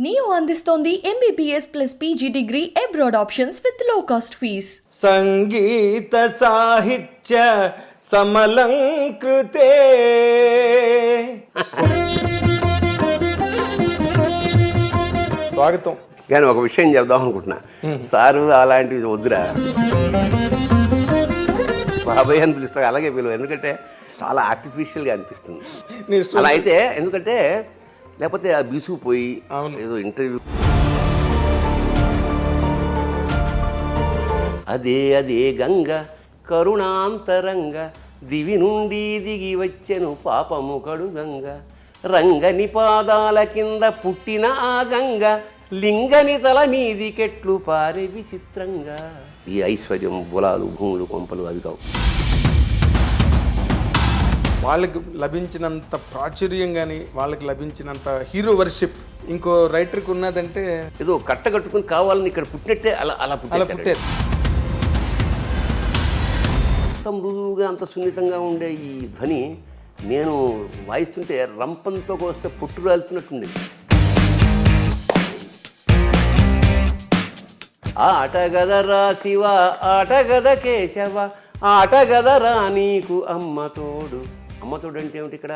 Neo అందిస్తోంది MBBS plus PG degree abroad options with low cost fees. సంగీత సాహిత్య సమలంకృతే. స్వాగతం. కానీ ఒక విషయం చెప్దాం అనుకుంటున్నా, సారు అలాంటివి వద్దురా, బాబాయ్ అని పిలుస్తా, అలాగే పిలువ, ఎందుకంటే చాలా ఆర్టిఫిషియల్గా అనిపిస్తుంది అలా అయితే. ఎందుకంటే లేకపోతే ఆ బీసుకుపోయి ఏదో ఇంటర్వ్యూ అదే అదే గంగ కరుణాంతరంగ దివి నుండి దిగి వచ్చెను పాపము కడుగంగ రంగని పాదాల కింద పుట్టిన ఆ గంగ లింగని తల మీది కెట్లు పారే విచిత్రంగా. ఈ ఐశ్వర్యం బులాలు భూములు కొంపలు అవి కావు. వాళ్ళకి లభించినంత ప్రాచుర్యం కానీ వాళ్ళకి లభించినంత హీరో వర్షిప్ ఇంకో రైటర్కి ఉన్నదంటే ఏదో కట్టగట్టుకుని కావాలని ఇక్కడ పుట్టినట్టే అలా అలా పుట్టారు. అంత మృదువుగా అంత సున్నితంగా ఉండే ఈ ధ్వని నేను వాయిస్తుంటే రంపంతో కోస్తే పుట్టు రాలుతున్నట్టుండేది. ఆటగదరా శివ ఆటగద కేశవ ఆటగదరా నీకు అమ్మతోడు. అమ్మతోడు అంటే ఏమిటి ఇక్కడ?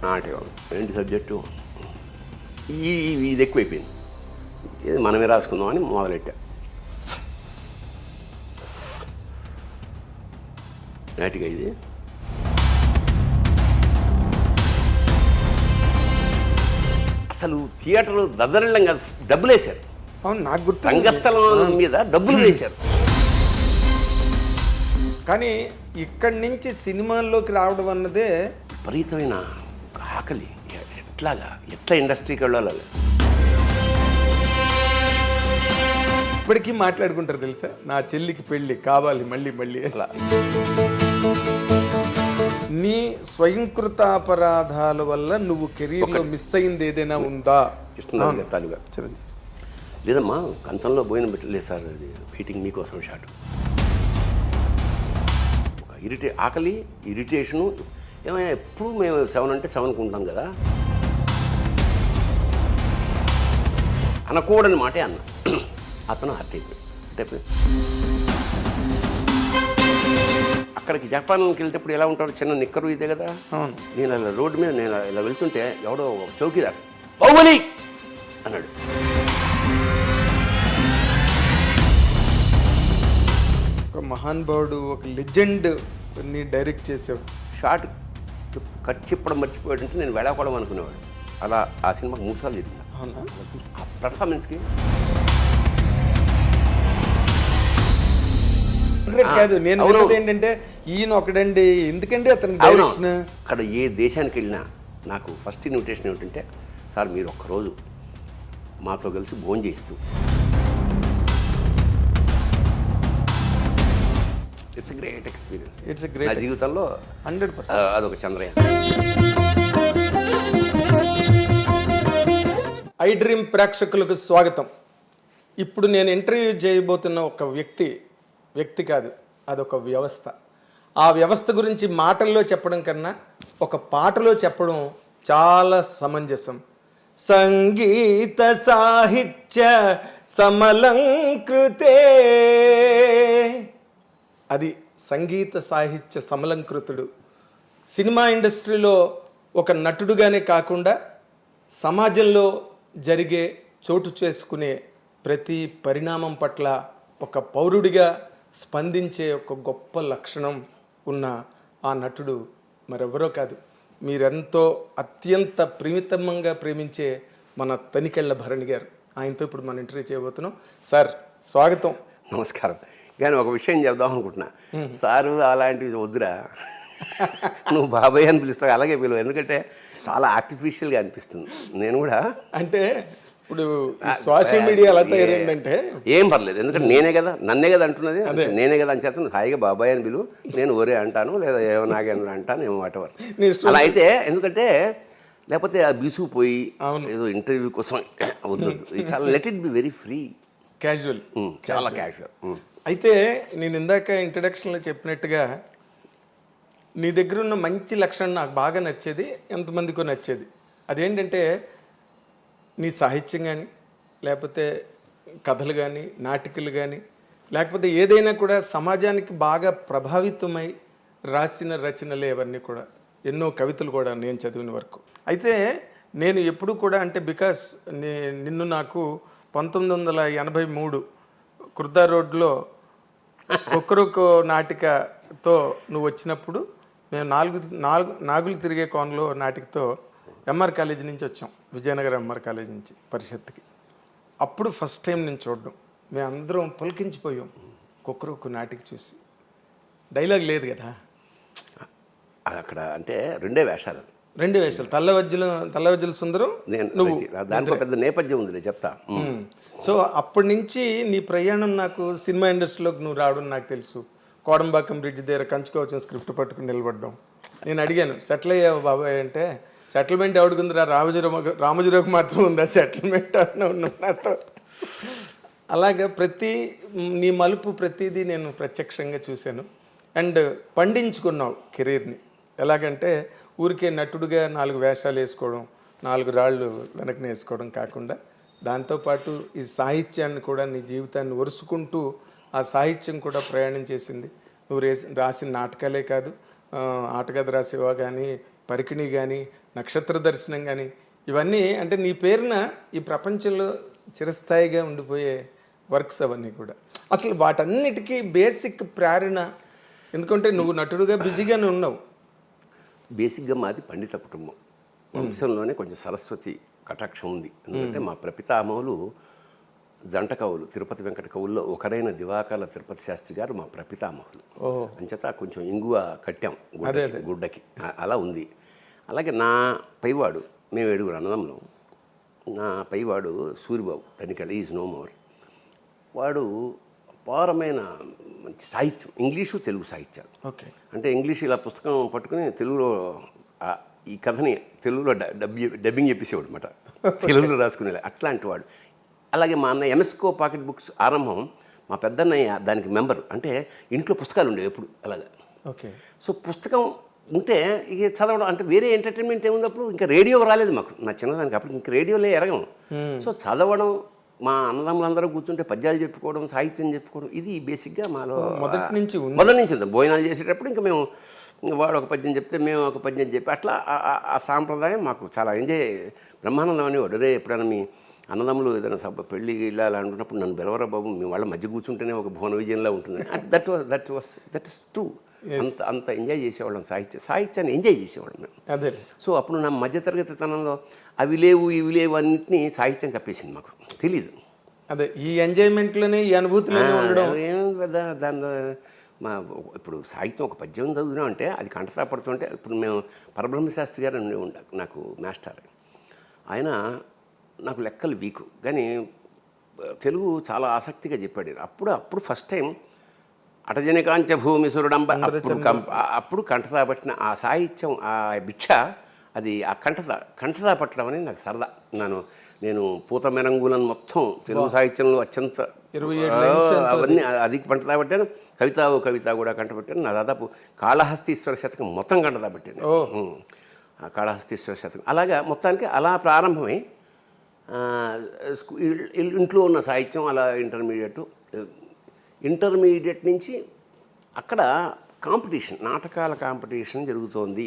నాటకం ఏంటి సబ్జెక్టు? ఇది ఎక్కువైపోయింది, ఇది మనమే రాసుకుందామని మొదలెట్టా. నాటిక ఇది. అసలు థియేటర్ దద్దరిల్లం కాదు, డబ్బులు వేశారు. అవును, నాకు గుర్తు. రంగస్థలం మీద డబ్బులు వేశారు. కానీ ఇక్కడి నుంచి సినిమాల్లోకి రావడం అన్నదే విపరీతమైన ఆకలి. ఎట్లా ఇండస్ట్రీకి వెళ్ళాలి? ఇప్పటికీ మాట్లాడుకుంటారు తెలుసా, నా చెల్లికి పెళ్ళి కావాలి మళ్ళీ మళ్ళీ. అలా నీ స్వయంకృతాపరాధాల వల్ల నువ్వు కెరీర్లో మిస్ అయింది ఏదైనా ఉందా? తాలుగా లేదమ్మా, కంచంలో భోజనం పెట్టలేదు సార్, అది వెయిటింగ్ మీకోసం షాట్. ఆకలి, ఇరిటేషను. ఏమైనా ఎప్పుడు మేము 7 అంటే 7కు ఉంటాం కదా, అనకూడని మాటే అన్న. అతను హర్ట్ అయిపోయి అక్కడికి జపాన్కి వెళ్తేప్పుడు ఎలా ఉంటాడు, చిన్న నిక్కరు ఇదే కదా. నేను అలా రోడ్డు మీద నేను ఇలా వెళ్తుంటే ఎవడో చౌకీదార్ బాహుబలి అన్నాడు. ఒక మహానుభావుడు, ఒక లెజెండ్ ని డైరెక్ట్ చేసావు. షార్ట్ కట్ చెప్పడం మర్చిపోయాడంటే నేను వెళ్ళకూడదు అనుకునేవాడు. అలా ఆ సినిమాకి 3 సార్లు జరిగింది. ఆ పర్ఫార్మెన్స్కి కాదు, నేను ఏంటంటే ఈయన ఒకడండి, ఎందుకంటే అతను డైరెక్షన్. అక్కడ ఏ దేశానికి వెళ్ళినా నాకు ఫస్ట్ ఇన్విటేషన్ ఏమిటంటే, సార్ మీరు ఒక్కరోజు మాతో కలిసి భోజనం చేస్తూ. It's great experience. It's great. నా జీవితంలో 100% అదొక చంద్రయాన్. ఐ డ్రీమ్ ప్రేక్షకులకు స్వాగతం. ఇప్పుడు నేను ఇంటర్వ్యూ చేయబోతున్న ఒక వ్యక్తి కాదు, అదొక వ్యవస్థ. ఆ వ్యవస్థ గురించి మాటల్లో చెప్పడం కన్నా ఒక పాటలో చెప్పడం చాలా సమంజసం. సంగీత సాహిత్య సమలంకృతే. అది సంగీత సాహిత్య సమలంకృతుడు. సినిమా ఇండస్ట్రీలో ఒక నటుడుగానే కాకుండా సమాజంలో జరిగే చోటు చేసుకునే ప్రతి పరిణామం పట్ల ఒక పౌరుడిగా స్పందించే ఒక గొప్ప లక్షణం ఉన్న ఆ నటుడు మరెవరో కాదు, మీరెంతో అత్యంత ప్రీమితంగా ప్రేమించే మన తనికెళ్ళ భరణి గారు. ఆయనతో ఇప్పుడు మనం ఇంటర్వ్యూ చేయబోతున్నాం. సార్ స్వాగతం. నమస్కారం. కానీ ఒక విషయం చెప్దాం అనుకుంటున్నా, సారు అలాంటివి వద్దురా, నువ్వు బాబాయ్ అని పిలుస్తావు, అలాగే పిలువ, ఎందుకంటే చాలా ఆర్టిఫిషియల్గా అనిపిస్తుంది. నేను కూడా అంటే ఇప్పుడు సోషల్ మీడియా ఎలా తయారైందంటే ఏం పర్లేదు, ఎందుకంటే నన్నే కదా అంటున్నది, నేనే కదా అని చేస్తాను. హాయిగా బాబాయ్ అని పిలువు, నేను ఒరే అంటాను, లేదా ఏమో నాగేంద్ర అంటాను, ఏమో వాటెవర్. అలా అయితే ఎందుకంటే లేకపోతే ఆ బీసుకుపోయి ఏదో ఇంటర్వ్యూ కోసం వద్దు. చాలా let it be very free, casual, చాలా క్యాజువల్. అయితే నేను ఇందాక ఇంట్రడక్షన్లో చెప్పినట్టుగా నీ దగ్గర ఉన్న మంచి లక్షణం నాకు బాగా నచ్చేది, ఎంతమందికో నచ్చేది. అదేంటంటే నీ సాహిత్యం కానీ, లేకపోతే కథలు కానీ, నాటికలు కానీ, లేకపోతే ఏదైనా కూడా సమాజానికి బాగా ప్రభావితమై రాసిన రచనలే అవన్నీ కూడా. ఎన్నో కవితలు కూడా నేను చదివిన వరకు. అయితే నేను ఎప్పుడు కూడా అంటే బికాస్ నిన్ను నాకు 1983 కుర్దా రోడ్లో కుక్కరుకు నాటికతో నువ్వు వచ్చినప్పుడు మేము నాగులు తిరిగే కోనలో నాటికతో ఎంఆర్ కాలేజీ నుంచి వచ్చాం, విజయనగరం ఎంఆర్ కాలేజీ నుంచి పరిషత్కి. అప్పుడు ఫస్ట్ టైం నేను చూడడం, మేమందరం పులకించిపోయాం కుక్కరుకు నాటిక చూసి. డైలాగ్ లేదు కదా అక్కడ, అంటే రెండే వేషాలు. తల్లవజ్జల సుందరం, నువ్వు దాంట్లో పెద్ద నేపథ్యం ఉంది, చెప్తా. సో అప్పటి నుంచి నీ ప్రయాణం, నాకు సినిమా ఇండస్ట్రీలోకి నువ్వు రావడం నాకు తెలుసు. కోడంబాకం బ్రిడ్జ్ దగ్గర కంచుకోవచ్చిన స్క్రిప్ట్ పట్టుకుని నిలబడ్డాం. నేను అడిగాను, సెటిల్ అయ్యావు బాబాయ్ అంటే, సెటిల్మెంట్ ఎవడుకుందిరా, రామజీరావుకి మాత్రం ఉందా సెటిల్మెంట్ అన్న నాతో. అలాగా నీ మలుపు ప్రతిదీ నేను ప్రత్యక్షంగా చూశాను. అండ్ పండించుకున్నావు కెరీర్ని. ఎలాగంటే ఊరికే నటుడుగా 4 వేషాలు వేసుకోవడం, 4 రాళ్ళు వెనక్కి వేసుకోవడం కాకుండా, దాంతోపాటు ఈ సాహిత్యాన్ని కూడా, నీ జీవితాన్ని ఒరుసుకుంటూ ఆ సాహిత్యం కూడా ప్రయాణం చేసింది. నువ్వు రాసిన నాటకాలే కాదు, ఆటగది రాసేవా కానీ, పరికిణి కానీ, నక్షత్ర దర్శనం కానీ, ఇవన్నీ అంటే నీ పేరున ఈ ప్రపంచంలో చిరస్థాయిగా ఉండిపోయే వర్క్స్ అవన్నీ కూడా. అసలు వాటన్నిటికీ బేసిక్ ప్రేరణ, ఎందుకంటే నువ్వు నటుడుగా బిజీగానే ఉన్నావు. బేసిక్గా మాది పండిత కుటుంబం. వంశంలోనే కొంచెం సరస్వతి కటాక్షం ఉంది. ఎందుకంటే మా ప్రపితామహులు జంట కవులు, తిరుపతి వెంకట కవుల్లో ఒకరైన దివాకర్ల తిరుపతి శాస్త్రి గారు మా ప్రపితామహులు. అంచేత కొంచెం ఇంగువ కట్టాం గుడ్డకి, అలా ఉంది. అలాగే నా పైవాడు, మేము 7 అన్నదమ్ములం. నా పైవాడు Suribabu Tanikella, is no more. వాడు అపారమైన మంచి సాహిత్యం, ఇంగ్లీషు తెలుగు సాహిత్యాలు. ఓకే, అంటే ఇంగ్లీష్ ఇలా పుస్తకం పట్టుకుని తెలుగులో ఈ కథని తెలుగులో డబ్బింగ్ చెప్పేసేవాడు అనమాట, తెలుగులో రాసుకునేలా అట్లాంటి వాడు. అలాగే మా అన్న ఎంఎస్కో పాకెట్ బుక్స్ ఆరంభం, మా పెద్దన్నయ్య దానికి మెంబరు. అంటే ఇంట్లో పుస్తకాలు ఉండేవి ఎప్పుడు అలాగా. ఓకే, సో పుస్తకం ఉంటే ఇక చదవడం, అంటే వేరే ఎంటర్టైన్మెంట్ ఏముందప్పుడు, ఇంకా రేడియో రాలేదు మాకు, నా చిన్నదానికి అప్పుడు ఇంకా రేడియోలే ఎరగం. సో చదవడం, మా అన్నదమ్ములందరూ కూర్చుంటే పద్యాలు చెప్పుకోవడం, సాహిత్యం చెప్పుకోవడం, ఇది బేసిక్గా మాలో మొదటి నుంచి ఉంది. భోజనాలు చేసేటప్పుడు ఇంకా మేము, వాడు ఒక పద్యం చెప్తే మేము ఒక పద్యం చెప్పి, అట్లా ఆ సాంప్రదాయం మాకు చాలా ఎంజాయ్, బ్రహ్మానందం అనేవాడు. రే ఎప్పుడైనా మీ అన్నదమ్ములు ఏదైనా సభ పెళ్ళి ఇలా అంటున్నప్పుడు నన్ను బెలవరా బాబు, మీ వాళ్ళ మధ్య కూర్చుంటేనే ఒక భువన విజయంలా ఉంటుంది. That is true. అంత ఎంజాయ్ చేసేవాళ్ళం, సాహిత్యాన్ని ఎంజాయ్ చేసేవాళ్ళం మేము. అదే. సో అప్పుడు నా మధ్యతరగతి తనంలో అవి లేవు ఇవి లేవు అన్నింటినీ సాహిత్యం కప్పేసింది, మాకు తెలీదు. అదే, ఈ ఎంజాయ్మెంట్లోనే, ఈ అనుభూతిలోనే ఉండడం. ఏం కదా దానిలో ఇప్పుడు సాహిత్యం ఒక పద్యం చదువుతున్నాం అంటే అది కంటతా పడుతుంటే, ఇప్పుడు మేము పరబ్రహ్మశాస్త్రి గారు నాకు మాస్టర్, ఆయన నాకు లెక్కలు వీకు, కానీ తెలుగు చాలా ఆసక్తిగా చెప్పాడు. అప్పుడు ఫస్ట్ టైం అటజనికాంచ భూమి సురుడంబ, అప్పుడు కంటతా పట్టిన ఆ సాహిత్యం, ఆ భిక్ష, అది ఆ కంటతా పట్టడం అనేది నాకు సరదా. నేను పూత మెరంగులను మొత్తం తెలుగు సాహిత్యంలో అత్యంత అవన్నీ అది కంటతా పట్టాను. కవిత కూడా కంటపట్టాను. నా దాదాపు కాళహస్తీశ్వర శతకం మొత్తం కంటతా పట్టాను. కాళహస్తీశ్వర శతకం అలాగా మొత్తానికి అలా ప్రారంభమై ఇంట్లో ఉన్న సాహిత్యం అలా ఇంటర్మీడియట్ నుంచి అక్కడ కాంపిటీషన్, నాటకాల కాంపిటీషన్ జరుగుతోంది.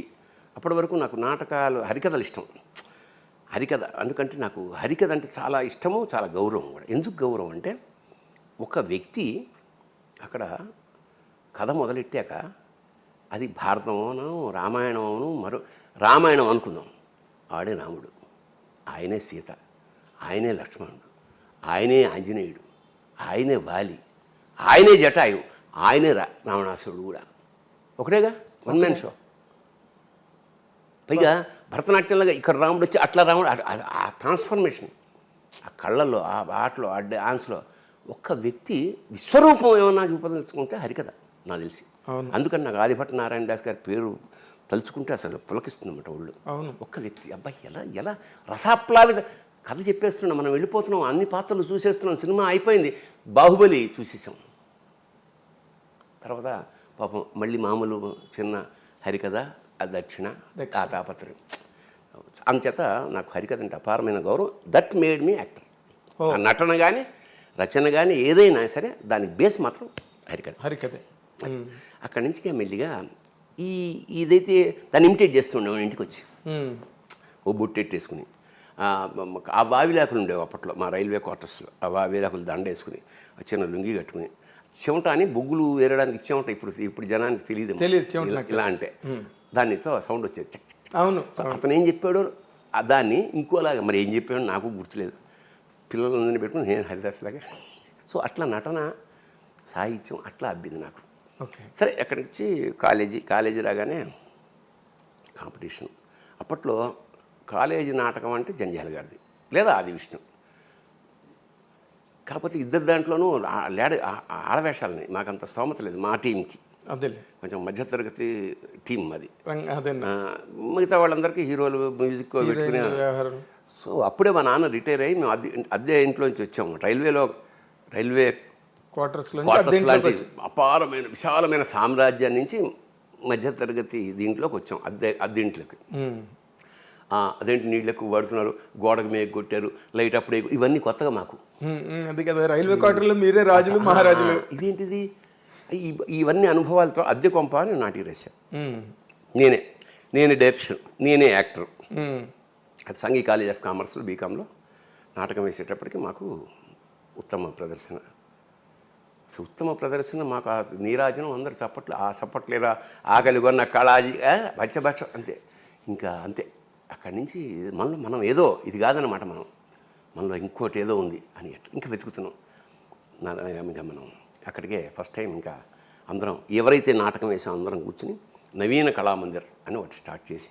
అప్పటి వరకు నాకు నాటకాలు, హరికథలు ఇష్టం. హరికథ ఎందుకంటే నాకు హరికథ అంటే చాలా ఇష్టము, చాలా గౌరవం కూడా. ఎందుకు గౌరవం అంటే, ఒక వ్యక్తి అక్కడ కథ మొదలెట్టాక అది భారతమోనో రామాయణమోను, రామాయణం అనుకుందాం, ఆడే రాముడు, ఆయనే సీత, ఆయనే లక్ష్మణుడు, ఆయనే ఆంజనేయుడు, ఆయనే వాలి, ఆయనే జటాయు, ఆయనే రావణాసురుడు కూడా. ఒకటేగా, వన్ మ్యాన్ షో. పైగా భరతనాట్యంలాగా ఇక్కడ రాముడు వచ్చి అట్లా రాముడు, ఆ ట్రాన్స్ఫర్మేషన్, ఆ కళ్ళల్లో, ఆ ఆటలో, ఆ డాన్స్లో ఒక్క వ్యక్తి విశ్వరూపం ఏమన్నా చూపదలుచుకుంటే హరికథ నాకు తెలిసి. అందుకని నాకు ఆదిభట్ట నారాయణ దాస్ గారి పేరు తలుచుకుంటే అసలు పులకిస్తుందన్నమాట ఒళ్ళు. ఒక్క వ్యక్తి, అబ్బాయి ఎలా రసాప్లావిత కథ చెప్పేస్తున్నాం, మనం వెళ్ళిపోతున్నాం, అన్ని పాత్రలు చూసేస్తున్నాం, సినిమా అయిపోయింది, బాహుబలి చూసేసాం. తర్వాత పాపం మళ్ళీ మామూలు చిన్న హరికథ ఆ దక్షిణ ఆ తాపత్రయం. అంచేత నాకు హరికథ అంటే అపారమైన గౌరవం. That made me actor. ఆ నటన కానీ రచన కానీ ఏదైనా సరే దానికి బేస్ మాత్రం హరికథ. అక్కడి నుంచి మెల్లిగా ఇదైతే దాన్ని ఇమిటేట్ చేస్తుండే ఇంటికి వచ్చి ఓ బొట్టెట్టేసుకుని ఆ వావిలాకులు ఉండేవి అప్పట్లో మా రైల్వే క్వార్టర్స్లో. ఆ వావిలాకులు దండ వేసుకుని చిన్న లుంగి కట్టుకుని చెమట అని బొగ్గులు వేరడానికి చెమట ఇప్పుడు జనానికి తెలియదు ఇలా అంటే దానితో సౌండ్ వచ్చేది చక్ చక్. అవును. అతను ఏం చెప్పాడో దాన్ని ఇంకోలాగా మరి ఏం చెప్పాడో నాకు గుర్తులేదు. పిల్లలందరినీ పెట్టుకుని నేను హరిదాస్లాగా. సో అట్లా నటన సాహిత్యం అట్లా అబ్బింది నాకు. సరే అక్కడికి వచ్చి కాలేజీ రాగానే కాంపిటీషన్. అప్పట్లో కాలేజీ నాటకం అంటే జంజాల గారిది లేదా ఆది విష్ణు. కాకపోతే ఇద్దరు దాంట్లోనూ ఆడవేషాలని మాకంత స్తోమత లేదు మా టీంకి. అదే కొంచెం మధ్యతరగతి టీం అది. అదే మిగతా వాళ్ళందరికీ హీరోలు మ్యూజిక్ పెట్టుకునే. సో అప్పుడే మా నాన్న రిటైర్ అయ్యి మేము అద్దె ఇంట్లోంచి వచ్చాము. రైల్వే క్వార్టర్స్ లాంటి అపారమైన విశాలమైన సామ్రాజ్యం నుంచి మధ్యతరగతి దీంట్లోకి వచ్చాం. అద్దెంట్లోకి. అదేంటి నీళ్ళు ఎక్కువ పడుతున్నారు, గోడకు మేఘ కొట్టారు, లైట్ అప్పుడే, ఇవన్నీ కొత్తగా మాకు. అది కదా రైల్వే క్వార్టర్లో మీరే రాజులు మహారాజులు. ఇదేంటిది ఇవన్నీ అనుభవాలతో అద్దె కొంప అని నాటికి రాశాను. నేనే డైరెక్షన్, నేనే యాక్టర్. అది సంఘీ కాలేజ్ ఆఫ్ కామర్స్లో బీకాంలో నాటకం వేసేటప్పటికి మాకు ఉత్తమ ప్రదర్శన మాకు ఆ నీరాజనం అందరు చప్పట్లేరా ఆకలి కొన్న కళాజీ బచ్చ అంతే. ఇంకా అంతే. అక్కడి నుంచి మనం ఏదో ఇది కాదనమాట, మనలో ఇంకోటి ఏదో ఉంది అని ఇంకా వెతుకుతున్నాం. ఇంకా మనం అక్కడికే ఫస్ట్ టైం ఇంకా అందరం ఎవరైతే నాటకం వేసామో అందరం కూర్చుని నవీన కళామందిర్ అని ఒకటి స్టార్ట్ చేసి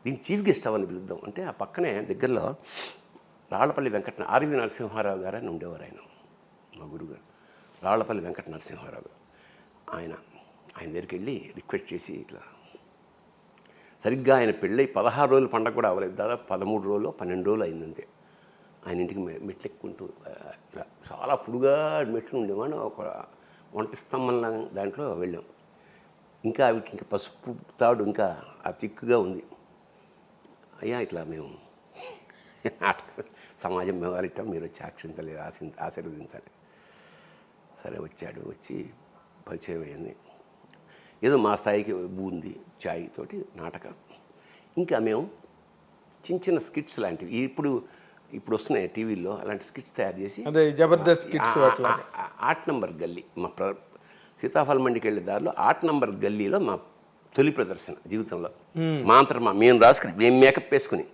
దీన్ని చీఫ్ గెస్ట్ అవని పిలుద్దాం అంటే ఆ పక్కనే దగ్గరలో రాళ్లపల్లి ఆర్వి నరసింహారావు గారు అని ఉండేవారు. ఆయన మా గురుగారు రాళ్లపల్లి వెంకట నరసింహారావు గారు. ఆయన దగ్గరికి వెళ్ళి రిక్వెస్ట్ చేసి ఇట్లా సరిగ్గా ఆయన పెళ్ళి 16 రోజులు పండగ కూడా అవ్వలేదు, దాదాపు 13 రోజులు 12 రోజులు అయిందంతే. ఆయన ఇంటికి మెట్లు ఎక్కుంటూ ఇలా చాలా పొడుగా మెట్లు ఉండేవాడు. ఒక వంట స్తంభంలా దాంట్లో వెళ్ళాం. ఇంకా అవికి ఇంకా పసుపు తాడు ఇంకా ఆ తిక్కుగా ఉంది. అయ్యా ఇట్లా మేము సమాజం వ్యవహరిస్తాం, మీరు వచ్చి అక్షింతలు ఆశీర్వదించాలి. సరే వచ్చి పరిచయం అయింది. ఏదో మా స్థాయికి బూంది చాయ్ తోటి నాటకం. ఇంకా మేము చిన్న స్కిట్స్ లాంటివి ఇప్పుడు వస్తున్నాయి టీవీల్లో, అలాంటి స్కిట్స్ తయారు చేసి జబర్దస్త్ స్కిట్స్. 8 నంబర్ గల్లీ మా సీతాఫలం మండికి వెళ్ళే దారిలో 8 నంబర్ గల్లీలో మా తొలి ప్రదర్శన జీవితంలో. మా అంతటా మేము రాసుకుని మేము మేకప్ వేసుకుని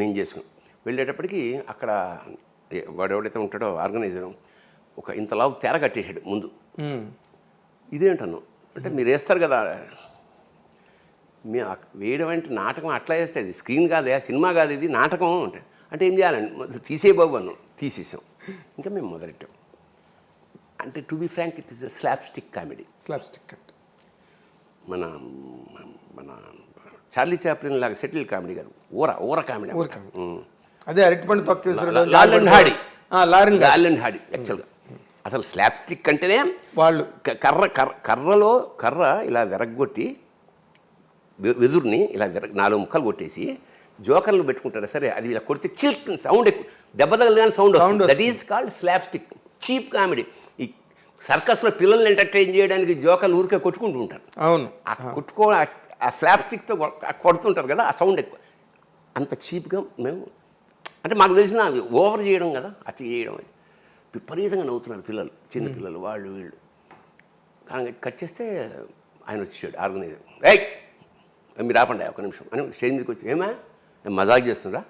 మేము చేసుకుని వెళ్ళేటప్పటికి అక్కడ వాడెవడైతే ఉంటాడో ఆర్గనైజర్ ఒక ఇంతలావు తెర కట్టేసాడు ముందు. ఇదేంటన్నాం అంటే మీరు వేస్తారు కదా, మేము వేయడం అంటే నాటకం అట్లా వేస్తే అది స్క్రీన్ కాదే, సినిమా కాదు, ఇది నాటకం అంటే ఏం చేయాలండి, తీసే బాబు అన్నాం. తీసేసాం. ఇంకా మేము మొదలెట్టాం. అంటే to be frank it is a slapstick comedy. అంటే మన చార్లీ చాప్లిన్ లాగా సెటిల్ కామెడీ కాదు, ఊర కామెడీ. అదే అరటిపండు తొక్కేసారు లాల్ అండ్ హాడీ యాక్చువల్గా. అసలు స్లాప్ స్టిక్ అంటేనే వాళ్ళు కర్ర ఇలా విరగ్గొట్టి వెదురుని ఇలా 4 ముక్కలు కొట్టేసి జోకర్లు పెట్టుకుంటారు. సరే అది ఇలా కొడితే చిల్క్ సౌండ్ ఎక్కువ, దెబ్బ తగలగానే sound. That is called slapstick. Cheap comedy. ఈ సర్కస్లో పిల్లల్ని ఎంటర్టైన్ చేయడానికి జోకర్లు ఊరికే కొట్టుకుంటూ ఉంటారు. అవును. ఆ స్లాప్ స్టిక్తో కొడుతుంటారు కదా, ఆ సౌండ్ ఎక్కువ. అంత చీప్గా మేము అంటే మాకు తెలిసిన ఓవర్ చేయడం కదా, అతి చేయడం అని విపరీతంగా నవ్వుతున్నారు పిల్లలు, చిన్న పిల్లలు, వాళ్ళు వీళ్ళు. కానీ కట్ చేస్తే ఆయన వచ్చాడు ఆర్గనైజర్. రైట్ మీరు ఆపండి ఒక నిమిషం అని స్టేజ్ మీదకి వచ్చి, ఏమా మజాక్ చేస్తున్నారా,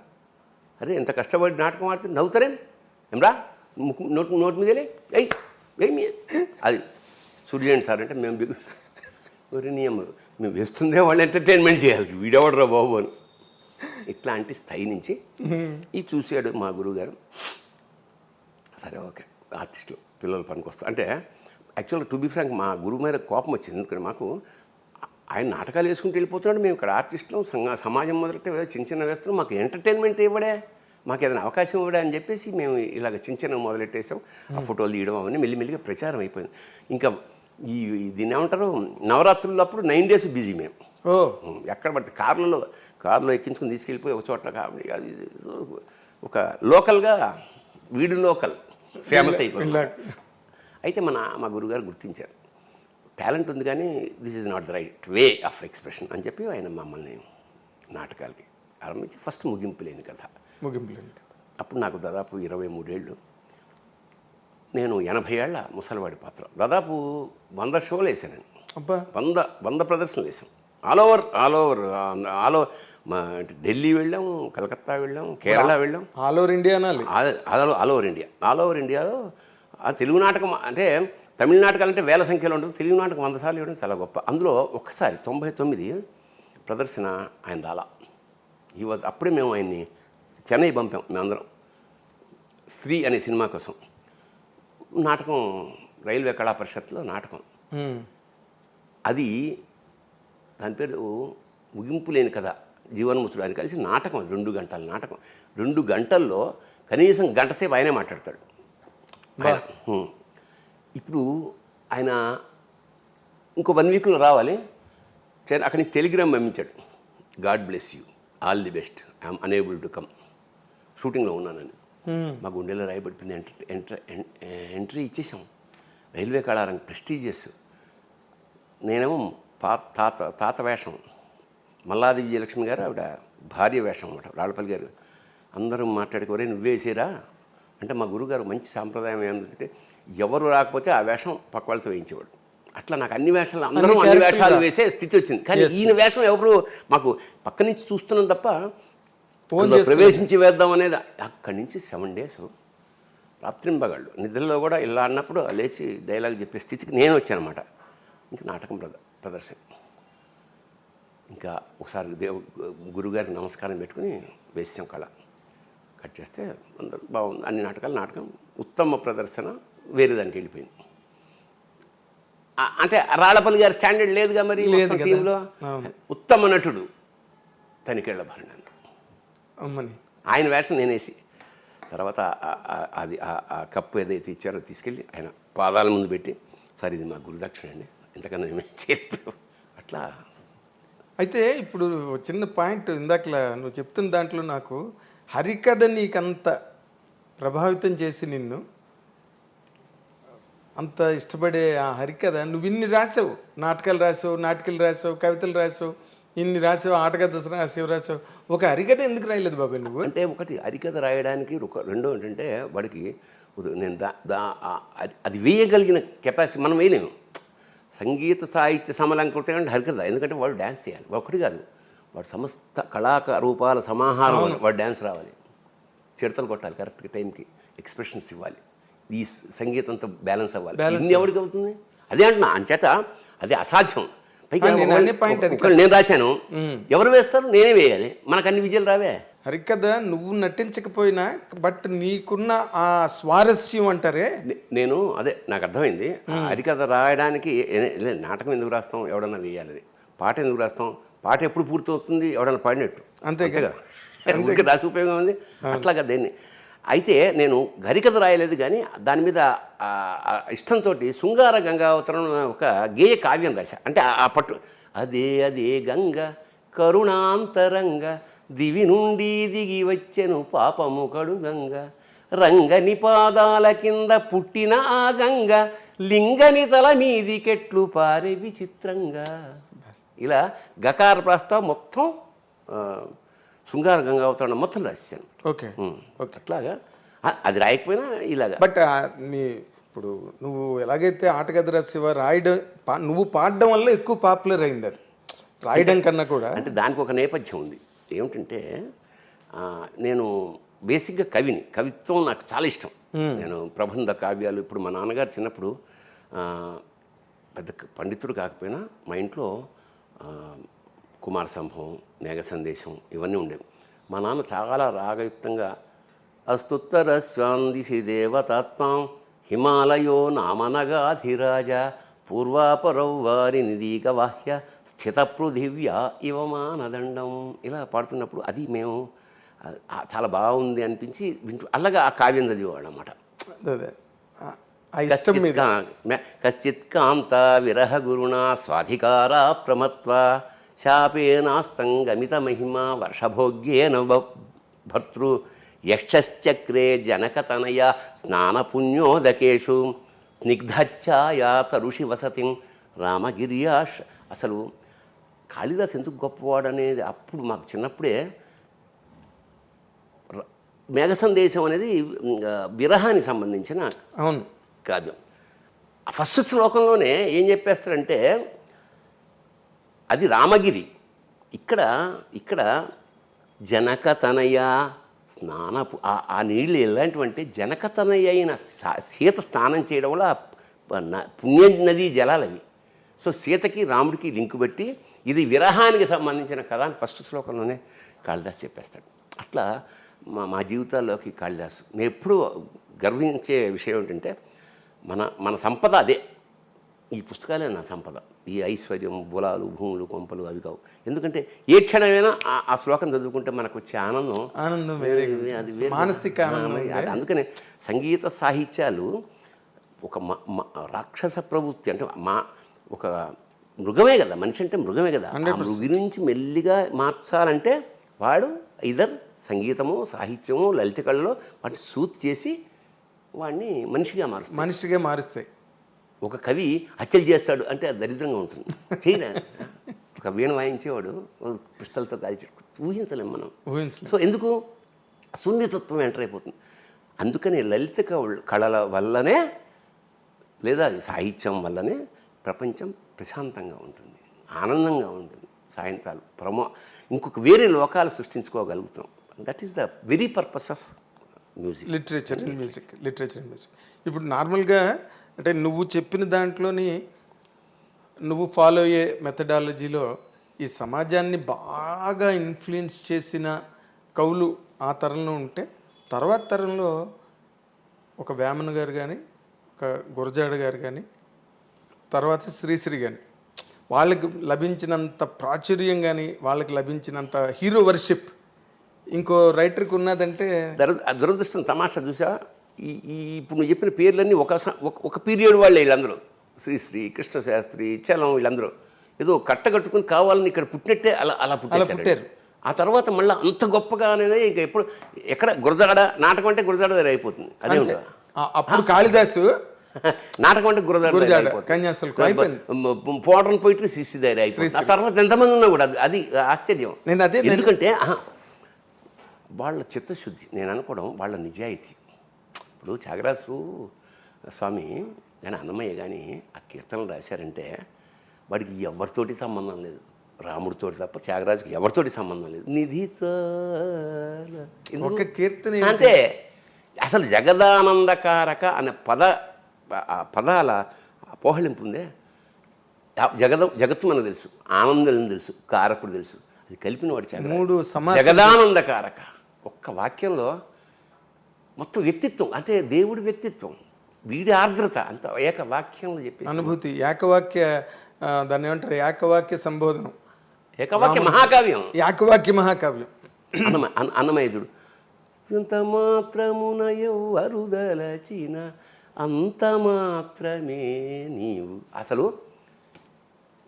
అరే ఎంత కష్టపడి నాటకం ఆడుతుంది, నవ్వుతారేం ఏమరా, నోటి మీదలే ఏమి అది సూర్యండి సార్ అంటే మేము మేము వేస్తుందే వాళ్ళు ఎంటర్టైన్మెంట్ చేయాలి, వీడెవడరా బాబు అని. ఇట్లాంటి స్థాయి నుంచి ఇది చూశాడు మా గురువుగారు. సరే ఓకే ఆర్టిస్టులు పిల్లలు పనికొస్తారు అంటే యాక్చువల్గా టు బి ఫ్రాంక్ మా గురువు మీద కోపం వచ్చింది. ఎందుకంటే మాకు ఆయన నాటకాలు వేసుకుంటూ వెళ్ళిపోతున్నాడు, మేము ఇక్కడ ఆర్టిస్టులు సమాజం మొదలెట్టే చిన్న వేస్తున్నాం, మాకు ఎంటర్టైన్మెంట్ ఇవ్వడే, మాకు ఏదైనా అవకాశం ఇవ్వడా అని చెప్పేసి మేము ఇలాగ చిన్న మొదలెట్టేసాం. ఆ ఫోటోలు తీయడం అవన్నీ మెల్లిమెల్లిగా ప్రచారం అయిపోయింది. ఇంకా దీన్ని ఏమంటారు, నవరాత్రులప్పుడు 9 days బిజీ మేము. ఓ ఎక్కడ పడితే కారులో ఎక్కించుకుని తీసుకెళ్ళిపోయి ఒక చోట కామెడీ అది ఇది. ఒక లోకల్గా వీడు లోకల్ ఫేమస్ అయిపోయింది. అయితే మా గురుగారు గుర్తించారు, టాలెంట్ ఉంది కానీ this is not the right way of expression అని చెప్పి ఆయన మమ్మల్ని నాటకాలకి ఆరంభించి ఫస్ట్ ముగింపు లేని కథ. అప్పుడు నాకు దాదాపు 23 ఏళ్ళు. నేను 80 ఏళ్ల ముసలివాడి పాత్ర. దాదాపు 100 షోలు వేసాను. అబ్బా 100 ప్రదర్శనలు వేసాం. ఆల్ ఓవర్ మా ఢిల్లీ వెళ్ళాం, కలకత్తా వెళ్ళాం, కేరళ వెళ్ళాం. ఆల్ ఓవర్ ఇండియా అనాలి. ఆల్ ఓవర్ ఇండియాలో తెలుగు నాటకం అంటే తమిళ నాటకాలు అంటే వేల సంఖ్యలో ఉంటుంది. తెలుగు నాటకం 100 సార్లు ఇవ్వడం చాలా గొప్ప. అందులో ఒక్కసారి 99 ప్రదర్శన ఆయన రాలా. అప్పుడే మేము ఆయన్ని చెన్నై పంపాం మేమందరం స్త్రీ అనే సినిమా కోసం. నాటకం రైల్వే కళా పరిషత్లో నాటకం. అది దాని పేరు ముగింపు లేని కథ, జీవన్ముతుడు అని కలిసి నాటకం. 2 గంటల నాటకం. 2 గంటల్లో కనీసం గంట సేపు ఆయనే మాట్లాడతాడు. ఇప్పుడు ఆయన ఇంకో 1 వీక్లో రావాలి. అక్కడి నుంచి టెలిగ్రామ్ పంపించాడు, God bless you, all the best, I'm unable to come, షూటింగ్లో ఉన్నానని. మా గుండెలో రాయబడిపోయింది. ఎంట్రీ ఇచ్చేసాం. రైల్వే కళారంగం ప్రెస్టీజియస్. నేనేమో తాత వేషం, మల్లాది విజయలక్ష్మి గారు ఆవిడ భార్య వేషం అన్నమాట, రాళ్ళపల్లి గారు. అందరూ మాట్లాడుకోరే నువ్వేసేరా అంటే మా గురుగారు మంచి సాంప్రదాయం ఏంటంటే ఎవరు రాకపోతే ఆ వేషం పక్క వాళ్ళతో వేయించేవాడు. అట్లా నాకు అన్ని వేషాలు అందరూ అన్ని వేషాలు వేసే స్థితి వచ్చింది. కానీ ఈయన వేషం ఎవరు మాకు పక్క నుంచి చూస్తున్నాం తప్ప ప్రవేశించి వేద్దాం అనేది. అక్కడి నుంచి 7 days రాత్రింబగళ్ళు నిద్రలో కూడా ఇలా అన్నప్పుడు లేచి డైలాగ్ చెప్పే స్థితికి నేను వచ్చానమాట. ఇంకా నాటకం ప్రదర్శన. ఇంకా ఒకసారి గురుగారికి నమస్కారం పెట్టుకుని వేసాం కళ. కట్ చేస్తే అందరూ బాగుంది. అన్ని నాటకం ఉత్తమ ప్రదర్శన వేరే దానికి వెళ్ళిపోయింది. అంటే రాళ్ళపల్లి గారి స్టాండర్డ్ లేదుగా మరి టీంలో. ఉత్తమ నటుడు తనికేళ్ల భరణి అమ్మని ఆయన వేషం నేనేసి తర్వాత అది ఆ కప్పు ఏదైతే ఇచ్చారో తీసుకెళ్ళి ఆయన పాదాల ముందు పెట్టి, సార్ ఇది మా గురుదక్షిణ అండి, ఇంతకన్నా ఏమే చెప్పావు అట్లా. అయితే ఇప్పుడు చిన్న పాయింట్ ఇందాకలా నువ్వు చెప్తున్న దాంట్లో నాకు హరికథ నీకంత ప్రభావితం చేసి నిన్ను అంత ఇష్టపడే ఆ హరికథ నువ్వు ఇన్ని రాసావు, నాటకాలు రాసావు, కవితలు రాసావు, ఇన్ని రాసావు, ఆటకథ రాసావు, ఒక హరికథ ఎందుకు రాయలేదు బాబాయ్ నువ్వు? అంటే ఒకటి హరికథ రాయడానికి రెండో ఏంటంటే వాడికి నేను అది వేయగలిగిన కెపాసిటీ మనం వేయలేము. సంగీత సాహిత్య సమలంకృతం అంటే హరికథ, ఎందుకంటే వాడు డ్యాన్స్ చేయాలి. ఒకటి కాదు, వాడు సమస్త కళారూపాల సమాహారం. వాడు డ్యాన్స్ రావాలి, చిడతలు కొట్టాలి, కరెక్ట్గా టైంకి ఎక్స్ప్రెషన్స్ ఇవ్వాలి, ఈ సంగీతంతో బ్యాలెన్స్ అవ్వాలి. ఇన్ని ఎవరికి అవుతుంది? అదే అంటున్నా. అంచేత అది అసాధ్యం. పైగా నేను రాశాను, ఎవరు వేస్తారు? నేనే వేయాలి. మనకు అన్ని విజయాలు రావే. హరికథ నువ్వు నటించకపోయినా బట్ నీకున్న ఆ స్వారస్యం అంటారే. నేను అదే నాకు అర్థమైంది. హరికథ రాయడానికి నాటకం ఎందుకు రాస్తాం? ఎవడన్నా వేయాలని. పాట ఎందుకు రాస్తాం? పాట ఎప్పుడు పూర్తవుతుంది? ఎవడన్నా పాడినట్టు. అంతే కదా, రాసి ఉపయోగం ఉంది. అట్లాగా దేన్ని. అయితే నేను హరికథ రాయలేదు, కానీ దాని మీద ఇష్టంతో శృంగార గంగావతరం ఒక గేయ కావ్యం రాశా. అంటే ఆ పట్టు అదే గంగ కరుణాంతరంగ దివి నుండి దిగి వచ్చెను పాపము కడు గంగ రంగని పాదాల కింద పుట్టిన ఆ గంగ లింగని తల మీది కెట్లు పారే విచిత్రంగా. ఇలా గకార ప్రస్తావం మొత్తం శృంగార గంగావతరణ మొత్తం రాశాను. ఓకే, అట్లాగా అది రాయకపోయినా ఇలాగా. బట్ ఇప్పుడు నువ్వు ఎలాగైతే ఆటకథ రాసేవా, రాయడం నువ్వు పాడడం వల్ల ఎక్కువ పాపులర్ అయింది. అది రాయడం కన్నా కూడా. అంటే దానికి ఒక నేపథ్యం ఉంది. ఏమిటంటే నేను బేసిక్గా కవిని, కవిత్వం నాకు చాలా ఇష్టం. నేను ప్రబంధ కావ్యాలు, ఇప్పుడు మా నాన్నగారు చిన్నప్పుడు పెద్ద పండితుడు కాకపోయినా మా ఇంట్లో కుమార సంభవం, మేఘ సందేశం ఇవన్నీ ఉండేవి. మా నాన్న చాలా రాగయుక్తంగా అస్తుత్తర స్వాందిసి దేవతాత్మాం హిమాలయో నామనగాధిరాజ పూర్వాపరౌవారి నిదీక వాహ్య స్థిత పృథివ్యా ఇవమానదండం ఇలా పాడుతున్నప్పుడు అది మేము చాలా బాగుంది అనిపించి వింటూ అలాగా ఆ కావ్యం చదివేవాడు అన్నమాట. కశ్చిత్ కాంత విరహ గురుణ స్వాధికార ప్రమత్వ శాపేనాస్తం గమిత మహిమ వర్షభోగ్యేన భర్తృ యక్షశ్చక్రే జనకతనయ స్నానపుణ్యోదకేషు స్నిగ్ధఛాయా తరుషి వసతిం రామగిర్యాష్. అసలు కాళిదాస్ ఎందుకు గొప్పవాడు అనేది అప్పుడు మాకు చిన్నప్పుడే మేఘ సందేశం అనేది విరహానికి సంబంధించిన అవును కావ్యం. ఫస్ట్ శ్లోకంలోనే ఏం చెప్పేస్తారంటే అది రామగిరి. ఇక్కడ జనకతనయ స్నానపు ఆ నీళ్ళు ఎలాంటివంటే జనకతనయ అయిన సీత స్నానం చేయడం వల్ల పుణ్య నదీ జలాలు అవి. సో సీతకి రాముడికి లింకు పెట్టి ఇది విరహానికి సంబంధించిన కథ అని ఫస్ట్ శ్లోకంలోనే కాళిదాస్ చెప్పేస్తాడు. అట్లా మా జీవితాల్లోకి కాళిదాసు. నేను ఎప్పుడూ గర్వించే విషయం ఏంటంటే మన సంపద అదే. ఈ పుస్తకాలే నా సంపద. ఈ ఐశ్వర్యం, బులాలు, భూములు, కొంపలు అవి కావు. ఎందుకంటే ఏ క్షణమైనా ఆ శ్లోకం చదువుకుంటే మనకు వచ్చే ఆనందం వేరే, అది వేరే మానసిక ఆనందం. అందుకనే సంగీత సాహిత్యాలు ఒక రాక్షస ప్రవృత్తి అంటే ఒక మృగమే కదా. మనిషి అంటే మృగమే కదా. ఆ మృగి నుంచి మెల్లిగా మార్చాలంటే వాడు ఇదర్ సంగీతము, సాహిత్యము, లలిత కళలో వాటిని సూట్ చేసి వాడిని మనిషిగా మారుస్తాయి. ఒక కవి హత్యలు చేస్తాడు అంటే అది దరిద్రంగా ఉంటుంది. చేయలే. ఒక వీణ వాయించేవాడు పిస్టల్తో కాల్చి ఊహించలేము మనం. సో ఎందుకు సున్నితత్వం ఎంటర్ అయిపోతుంది. అందుకని లలిత కళల వల్లనే లేదా సాహిత్యం వల్లనే ప్రపంచం ప్రశాంతంగా ఉంటుంది, ఆనందంగా ఉంటుంది. సాయంత్రాలు ఇంకొక వేరే లోకాలు సృష్టించుకోగలుగుతాం. That is the very purpose of music, literature and music. ఇప్పుడు నార్మల్గా అంటే నువ్వు చెప్పిన దాంట్లోని నువ్వు ఫాలో అయ్యే మెథడాలజీలో ఈ సమాజాన్ని బాగా ఇన్ఫ్లుయెన్స్ చేసిన కవులు ఆ తరంలో ఉంటే తర్వాత తరంలో ఒక వేమన గారు కానీ, ఒక గురజాడ గారు కానీ, తర్వాత శ్రీశ్రీ కానీ వాళ్ళకి లభించినంత ప్రాచుర్యం కానీ వాళ్ళకి లభించినంత హీరో వర్షిప్ ఇంకో రైటర్కి ఉన్నదంటే దురదృష్టం. తమాషా చూసా, ఇప్పుడు నువ్వు చెప్పిన పేర్లన్నీ ఒక పీరియడ్ వాళ్ళే వీళ్ళందరూ. శ్రీశ్రీ, కృష్ణశాస్త్రి, చలం, వీళ్ళందరూ ఏదో కట్టగట్టుకుని కావాలని ఇక్కడ పుట్టినట్టే అలా పుట్టారు. ఆ తర్వాత మళ్ళీ అంత గొప్పగా అనేది ఇంకా ఎక్కడ గురజాడ నాటకం అంటే గురజాడ దగ్గర అయిపోతుంది. అదే ఉంటుంది. అప్పుడు కాళిదాసు నాటకం అంటే గురజాడ పోవడం పోయిట్రీ శిష్య దగ్గర అయిపోతుంది. ఆ తర్వాత ఎంతమంది ఉన్నా కూడా అది ఆశ్చర్యం. ఎందుకంటే వాళ్ళ చిత్తశుద్ధి, నేను అనుకోవడం వాళ్ళ నిజాయితీ. ఇప్పుడు త్యాగరాజు స్వామి కానీ అన్నమయ్య కానీ ఆ కీర్తనలు రాశారంటే వాడికి ఎవరితోటి సంబంధం లేదు, రాముడితోటి తప్ప త్యాగరాజుకి ఎవరితోటి సంబంధం లేదు. నిధి ఒక కీర్తన అంటే అసలు జగదానందకారక అనే పదాల పోహళింపు ఉందే. జగత్తు మనకు తెలుసు, ఆనందం తెలుసు, కారకుడు తెలుసు. అది కలిపిన వాడు జగదానందకారక. ఒక్క వాక్యంలో మొత్తం వ్యక్తిత్వం అంటే దేవుడి వ్యక్తిత్వం, వీడి ఆర్ద్రత అంత ఏక వాక్యంలో చెప్పి అనుభూతి. ఏకవాక్య దాన్ని ఏమంటారు, ఏకవాక్య సంబోధనం, ఏకవాక్య మహాకావ్యం. ఏకవాక్య మహాకావ్యం. అన్నమయ్యుడు ఇంత మాత్రమున ఎవ్వరుదలచిన అంత మాత్రమే నీవు. అసలు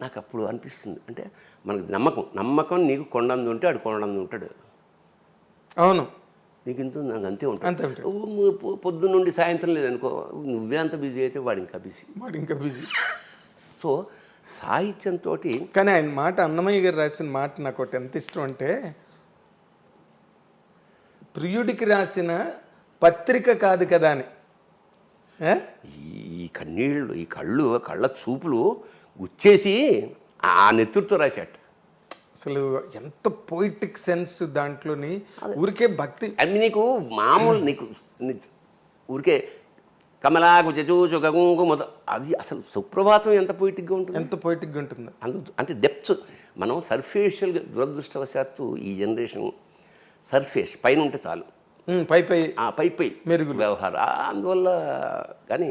నాకు అప్పుడు అనిపిస్తుంది అంటే మనకు నమ్మకం నీకు కొండంది ఉంటే ఆడు కొండంది ఉంటాడు. అవును, నీకు ఇంత నాకు అంతే ఉంటుంది. పొద్దున్న నుండి సాయంత్రం లేదనుకో, నువ్వే అంత బిజీ అయితే వాడు ఇంకా బిజీ. సో సాహిత్యంతో కానీ ఆయన మాట, అన్నమయ్య గారు రాసిన మాట నాకు ఒకటి ఎంత ఇష్టం అంటే, ప్రియుడికి రాసిన పత్రిక కాదు కదా అని. ఈ కన్నీళ్ళు, ఈ కళ్ళ చూపులు గుచ్చేసి ఆ నెత్తురుతో రాశాట. అసలు ఎంత పోయిటిక్ సెన్స్ దాంట్లోని. ఊరికే భక్తి అది నీకు మామూలు, నీకు ఊరికే కమలాకు చచూచు గంగు అది అసలు సుప్రభాతం ఎంత పోయిటిక్గా ఉంటుంది. అంటే డెప్త్ మనం సర్ఫేషియల్గా, దురదృష్టవశాత్తు ఈ జనరేషన్ సర్ఫేస్ పైన ఉంటే చాలు, పై మెరుగు వ్యవహారం. అందువల్ల కానీ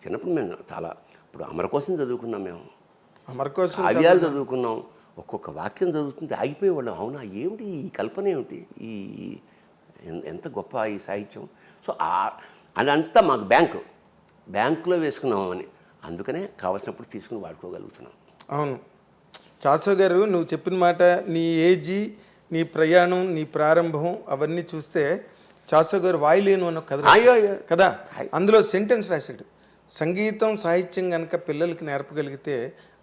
చిన్నప్పుడు మేము చాలా ఇప్పుడు అమరకోశం చదువుకున్నాం, మేము అమరకోశం కావ్యాలు చదువుకున్నాం. ఒక్కొక్క వాక్యం చదువుతుంటే ఆగిపోయేవాళ్ళం. అవునా, ఏమిటి ఈ కల్పన, ఏమిటి ఈ ఎంత గొప్ప ఈ సాహిత్యం. సో అదంతా మాకు బ్యాంకులో వేసుకున్నామని, అందుకనే కావాల్సినప్పుడు తీసుకుని వాడుకోగలుగుతున్నాం. అవును, చాసో గారు, నువ్వు చెప్పిన మాట, నీ ఏజీ, నీ ప్రయాణం, నీ ప్రారంభం అవన్నీ చూస్తే చాసో గారు వాయులేను అన్న కథ అయ్యో కదా, అందులో సెంటెన్స్ రాశాడు, సంగీతం సాహిత్యం కనుక పిల్లలకి నేర్పగలిగితే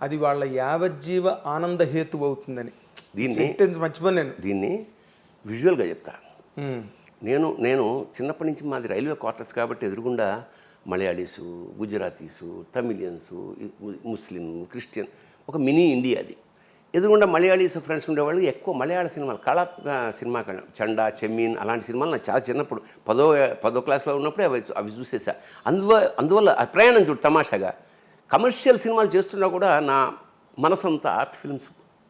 అది వాళ్ళ యావజ్జీవ ఆనంద హేతు అవుతుందని. సెంటెన్స్ మర్చిపోయాను. దీన్ని విజువల్గా చెప్తా. ఉమ్, నేను చిన్నప్పటి నుంచి మాది రైల్వే క్వార్టర్స్ కాబట్టి ఎదురుగుండా మలయాళీసు, గుజరాతీసు, తమిళియన్సు, ముస్లిం, క్రిస్టియన్, ఒక మినీ ఇండియా అది. ఎదురుగుండా మలయాళీస్ ఫ్రెండ్స్ ఉండేవాళ్ళు. ఎక్కువ మలయాళ సినిమాలు, కళాత్మక సినిమా, చండా, చెమ్మీన్ అలాంటి సినిమాలు నాకు చాలా చిన్నప్పుడు 10వ క్లాస్లో ఉన్నప్పుడే అవి చూసేసా. అందువల్ల ఆ ప్రయాణం చూడు తమాషాగా. కమర్షియల్ సినిమాలు చేస్తున్నా కూడా నా మనసంతా ఆర్ట్ ఫిల్మ్స్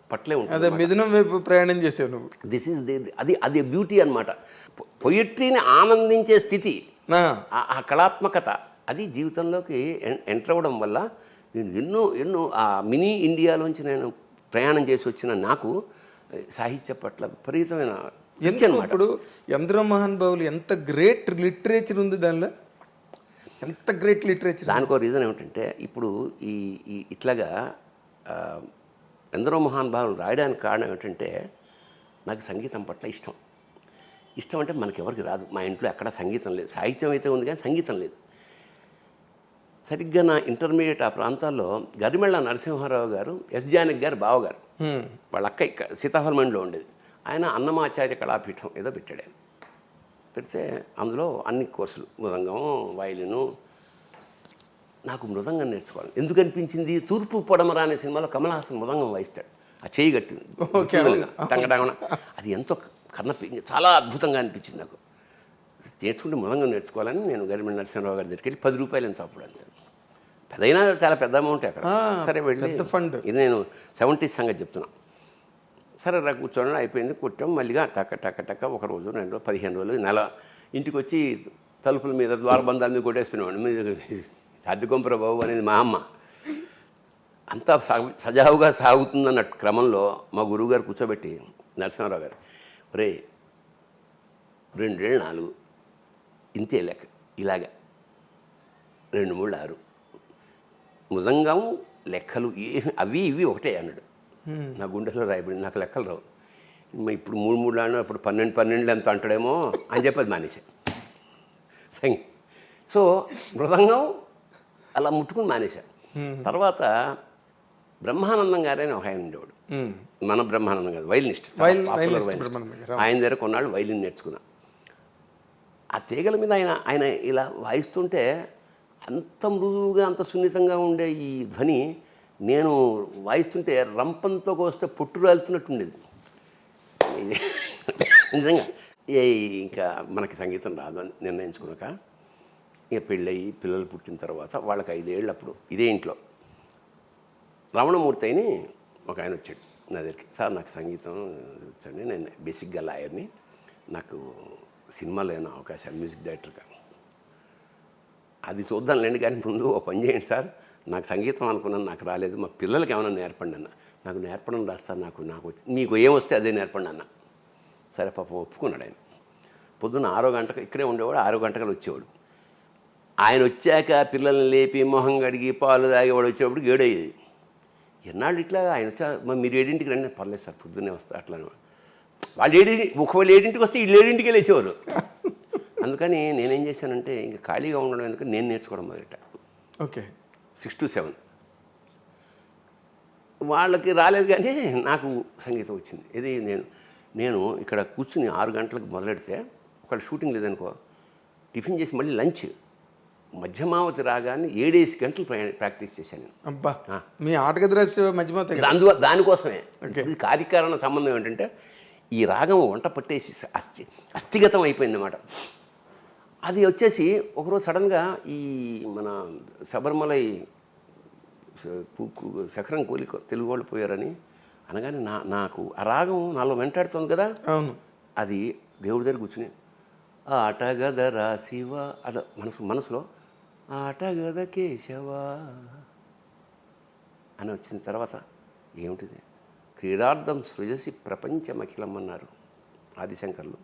పట్లే ఉంటుంది. అదే మిథునం వైపు ప్రయాణం చేసావు నువ్వు. దిస్ ఈజ్ అది బ్యూటీ అనమాట. పొయిట్రీని ఆనందించే స్థితి, ఆ కళాత్మకత, అది జీవితంలోకి ఎంటర్ అవ్వడం వల్ల నేను ఎన్నో ఆ మినీ ఇండియాలోంచి నేను ప్రయాణం చేసి వచ్చిన నాకు సాహిత్య పట్ల విపరీతమైన ఇప్పుడు ఎందరో మహానుభావులు, ఎంత గ్రేట్ లిటరేచర్ ఉంది దానిలో, ఎంత గ్రేట్ లిటరేచర్. దానికో రీజన్ ఏమిటంటే ఇప్పుడు ఇట్లాగా ఎందరో మహానుభావులు రాయడానికి కారణం ఏమిటంటే నాకు సంగీతం పట్ల ఇష్టం అంటే మనకెవరికి రాదు. మా ఇంట్లో ఎక్కడ సంగీతం లేదు. సాహిత్యం అయితే ఉంది కానీ సంగీతం లేదు. సరిగ్గా నా ఇంటర్మీడియట్ ఆ ప్రాంతాల్లో గరిమెళ్ళ నరసింహారావు గారు, ఎస్ జానకి గారు బావగారు, వాళ్ళ అక్క సీతాఫలమండిలో ఉండేది. ఆయన అన్నమాచార్య కళాపీఠం ఏదో పెట్టాడు. ఆయన పెడితే అందులో అన్ని కోర్సులు, మృదంగం, వయలిను. నాకు మృదంగం నేర్చుకోవాలి ఎందుకు అనిపించింది, తూర్పు పొడమరా అనే సినిమాలో కమల్ హాసన్ మృదంగం వాయిస్తాడు. ఆ చేయి కట్టింది టంగటంగన, అది ఎంతో చాలా అద్భుతంగా అనిపించింది నాకు. నేర్చుకుంటే మృదంగం నేర్చుకోవాలని నేను గరిమెళ్ళ నరసింహారావు గారి దగ్గరికి వెళ్ళి 10 రూపాయలు ఎంత అప్పుడు అంతే. పెద్దయినా చాలా పెద్ద అమౌంట్ అక్కడ. సరే వెళ్ళి ఫండ్, ఇది నేను 70s సంగతి చెప్తున్నా. సరే రా కూర్చోండి, అయిపోయింది. కుట్టాం మళ్ళీగా టక్క ఒక రోజు 2 రోజులు 15 రోజులు నెల ఇంటికి వచ్చి తలుపుల మీద ద్వారబంధాల మీద కొట్టేస్తున్నాడు. మీరు అద్దెకొంపర బాబు అనేది మా అమ్మ. అంతా సజావుగా సాగుతుందన్న క్రమంలో మా గురువుగారు కూర్చోబెట్టి, నరసింహారావు గారు, ఒరే 2 ఏళ్ళు 4 ఇంతే లెక్క, ఇలాగా 2 3 6 మృదంగం లెక్కలు అవి ఇవి ఒకటే అన్నాడు. నా గుండెలో రాయబడింది. నాకు లెక్కలు రావు. ఇప్పుడు 3 3 ఆడినా అప్పుడు 12 ఎంత అంటాడేమో అని చెప్పేది మానేశాను సంగీ. సో మృదంగం అలా ముట్టుకుని మానేశాను. తర్వాత బ్రహ్మానందం గారని ఒక ఆయన ఉండేవాడు, మన బ్రహ్మానందం గారు వైలినిస్ట్, ఆయన దగ్గర కొన్నాళ్ళు వైలిన్ నేర్చుకున్నా. ఆ తీగల మీద ఆయన ఇలా వాయిస్తుంటే అంత మృదువుగా, అంత సున్నితంగా ఉండే ఈ ధ్వని నేను వాయిస్తుంటే రంపంతో కోస్తే పొట్టు రాలుతున్నట్టు ఉండేది నిజంగా. ఇంకా మనకి సంగీతం రాదు అని నిర్ణయించుకున్నాక, ఇక పెళ్ళయి పిల్లలు పుట్టిన తర్వాత వాళ్ళకి 5 ఏళ్ళు అప్పుడు ఇదే ఇంట్లో రమణమూర్తి అని ఒక ఆయన వచ్చాడు నా దగ్గరికి. సార్ నాకు సంగీతం వచ్చండి, నేను బేసిక్గా లాయర్ని, నాకు సినిమాలో ఏమైనా అవకాశాలు మ్యూజిక్ డైరెక్టర్గా. అది చూద్దాంలేండి, కానీ ముందు ఓ పని చేయండి సార్, నాకు సంగీతం అనుకున్నాను, నాకు రాలేదు, మా పిల్లలకి ఏమైనా నేర్పండి అన్న. నాకు నేర్పడం రాదు సార్, నాకు మీకు ఏమొస్తే అదే నేర్పండి అన్న. సరే పాపం ఒప్పుకున్నాడు ఆయన. పొద్దున్న 6 గంటలకు ఇక్కడే ఉండేవాడు, 6 గంటలకు వచ్చేవాడు. ఆయన వచ్చాక పిల్లల్ని లేపి మొహం కడిగి పాలు తాగేవాడు వచ్చేవాడు 7 అయ్యేది. ఎన్నాళ్ళు ఇట్లా ఆయన వచ్చా, మీరు 7ంటికి రండి, పర్లేదు సార్ పొద్దున్నే వస్తా అట్లా. వాళ్ళు ఒకవేళ 7ంటికి వస్తే వీళ్ళు 7ంటికి లేచేవారు. అందుకని నేనేం చేశానంటే ఇంకా ఖాళీగా ఉండడం ఎందుకు నేను నేర్చుకోవడం మొదట. ఓకే, 6 to 7 వాళ్ళకి రాలేదు, కానీ నాకు సంగీతం వచ్చింది. ఇది నేను ఇక్కడ కూర్చుని 6 గంటలకు మొదలెడితే, ఒకవేళ షూటింగ్ లేదనుకో, టిఫిన్ చేసి మళ్ళీ లంచ్, మధ్యమావతి రాగానే 7 గంటలు ప్రాక్టీస్ చేశాను. అబ్బా, మీ ఆటగది రహస్య మధ్యమావతి దానికోసమే. ఇది కార్యకారణ సంబంధం ఏంటంటే, ఈ రాగం వంట పట్టేసి అస్థిగతం అయిపోయింది అన్నమాట. అది వచ్చేసి ఒకరోజు సడన్గా ఈ మన శబరిమలై శఖరం కూలి తెలుగు వాళ్ళు పోయారని అనగానే నాకు ఆ రాగం నాలో వెంటాడుతుంది కదా. అవును, అది దేవుడి దగ్గర కూర్చుని ఆటగదరా శివ అలా మనసులో ఆటగద కేశవా అని వచ్చిన తర్వాత ఏమిటిది, క్రీడార్థం సృజసి ప్రపంచమఖిలం అన్నారు ఆదిశంకర్లు.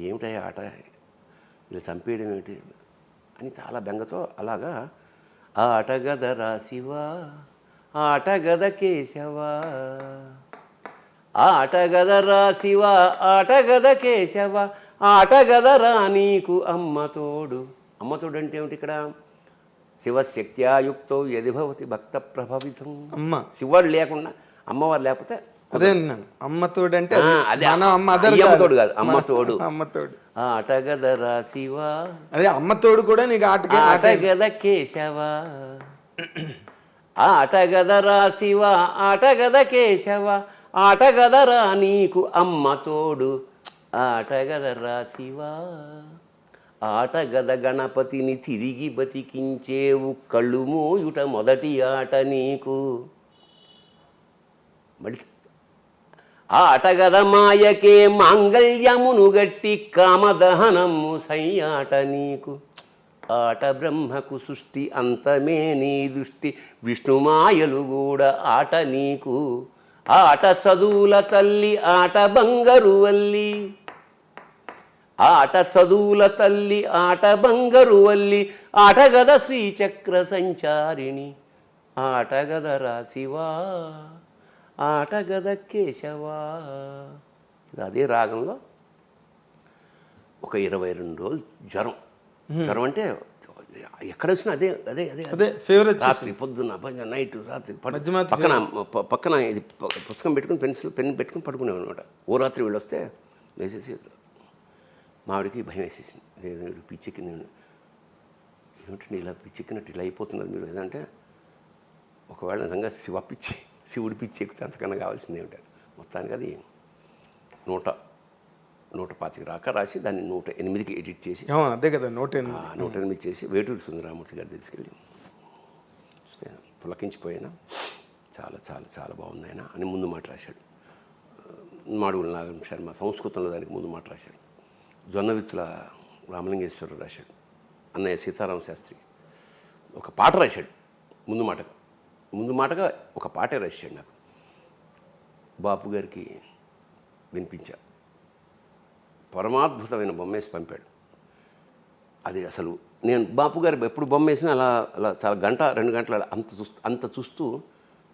ఏమిటయ్యా ఆట, ఇలా చంపేయడం ఏమిటి అని చాలా బెంగతో అలాగా ఆటగదరా శివ ఆటగద కేశవ ఆటగదరా శివ ఆటగద కేశవ ఆటగదరా నీకు అమ్మతోడు. అమ్మతోడు అంటే ఏమిటి ఇక్కడ? శివశక్త్యాయుక్తో యది భవతి భక్త ప్రభావితం. అమ్మ శివుడు లేకుండా అమ్మవారు లేకపోతే అదే అమ్మతోడు అంటే అదే అమ్మతోడు కాదు, అమ్మతోడు. అమ్మతోడు ఆటగదరా శివ అదే అమ్మతోడు కూడా నీకు ఆటగద కేశవ ఆటగదరా శివ ఆటగద కేశవ ఆటగదరా నీకు అమ్మతోడు. ఆటగదరా శివ ఆటగద గణపతిని తిరిగి బతికించేవు కళ్ళు మూయుట మొదటి ఆట నీకు. మళ్ళీ ఆటగద మాయకే మాంగళ్యమును గట్టి కామదహనము సయ్యాట నీకు. ఆట బ్రహ్మకు సృష్టి అంతమే నీ దృష్టి విష్ణుమాయలు కూడా ఆట నీకు. ఆట చదువుల తల్లి ఆట బంగారు వల్లి ఆట చదువుల తల్లి ఆట బంగారు వల్లి ఆటగద శ్రీచక్ర సంచారిణి. ఆటగదరా శివా ఆటగద కేశవా. అదే రాగంలో ఒక 22 రోజులు జ్వరం. జ్వరం అంటే ఎక్కడ వచ్చినా అదే అదే అదే అదే ఫేవరెట్. రాత్రి పొద్దున్న నైట్ రాత్రి పక్కన ఇది పుస్తకం పెట్టుకుని పెన్ పెట్టుకుని పడుకునేవాడు అనమాట. ఓ రాత్రి వీళ్ళు వస్తే వేసేసి మావిడికి భయం వేసేసింది. వీడు పిచ్చెక్కింది. ఏమిటండి ఇలా పిచ్చెక్కినట్టు ఇలా అయిపోతున్నారు మీరు ఏదంటే, ఒకవేళ నిజంగా శివుడి పిచ్చి ఎక్కితే అంతకన్నా కావాల్సింది ఏమిటంటే, మొత్తానికి అది 125 రాక రాసి దాన్ని 108కి ఎడిట్ చేసి అదే కదా 108 చేసి వేటూరి సుందరరామూర్తి గారు తీసుకెళ్ళి చూస్తే పులకించిపోయినా చాలా చాలా చాలా బాగుంది ఆయన అని ముందు మాట రాశాడు. మాడుగుల నాగం శర్మ సంస్కృతంలో దానికి ముందు మాట రాశాడు. జొన్నవిత్తుల రామలింగేశ్వరరావు రాశాడు. అన్నయ్య సీతారామ శాస్త్రి ఒక పాట రాశాడు ముందు మాటగా ఒక పాటే రాశాడు. నాకు బాపు గారికి వినిపించా. పరమాద్భుతమైన బొమ్మేసి పంపాడు. అది అసలు నేను బాపు గారు ఎప్పుడు బొమ్మ వేసినా అలా అలా చాలా 1-2 గంటలు అంత చూస్తూ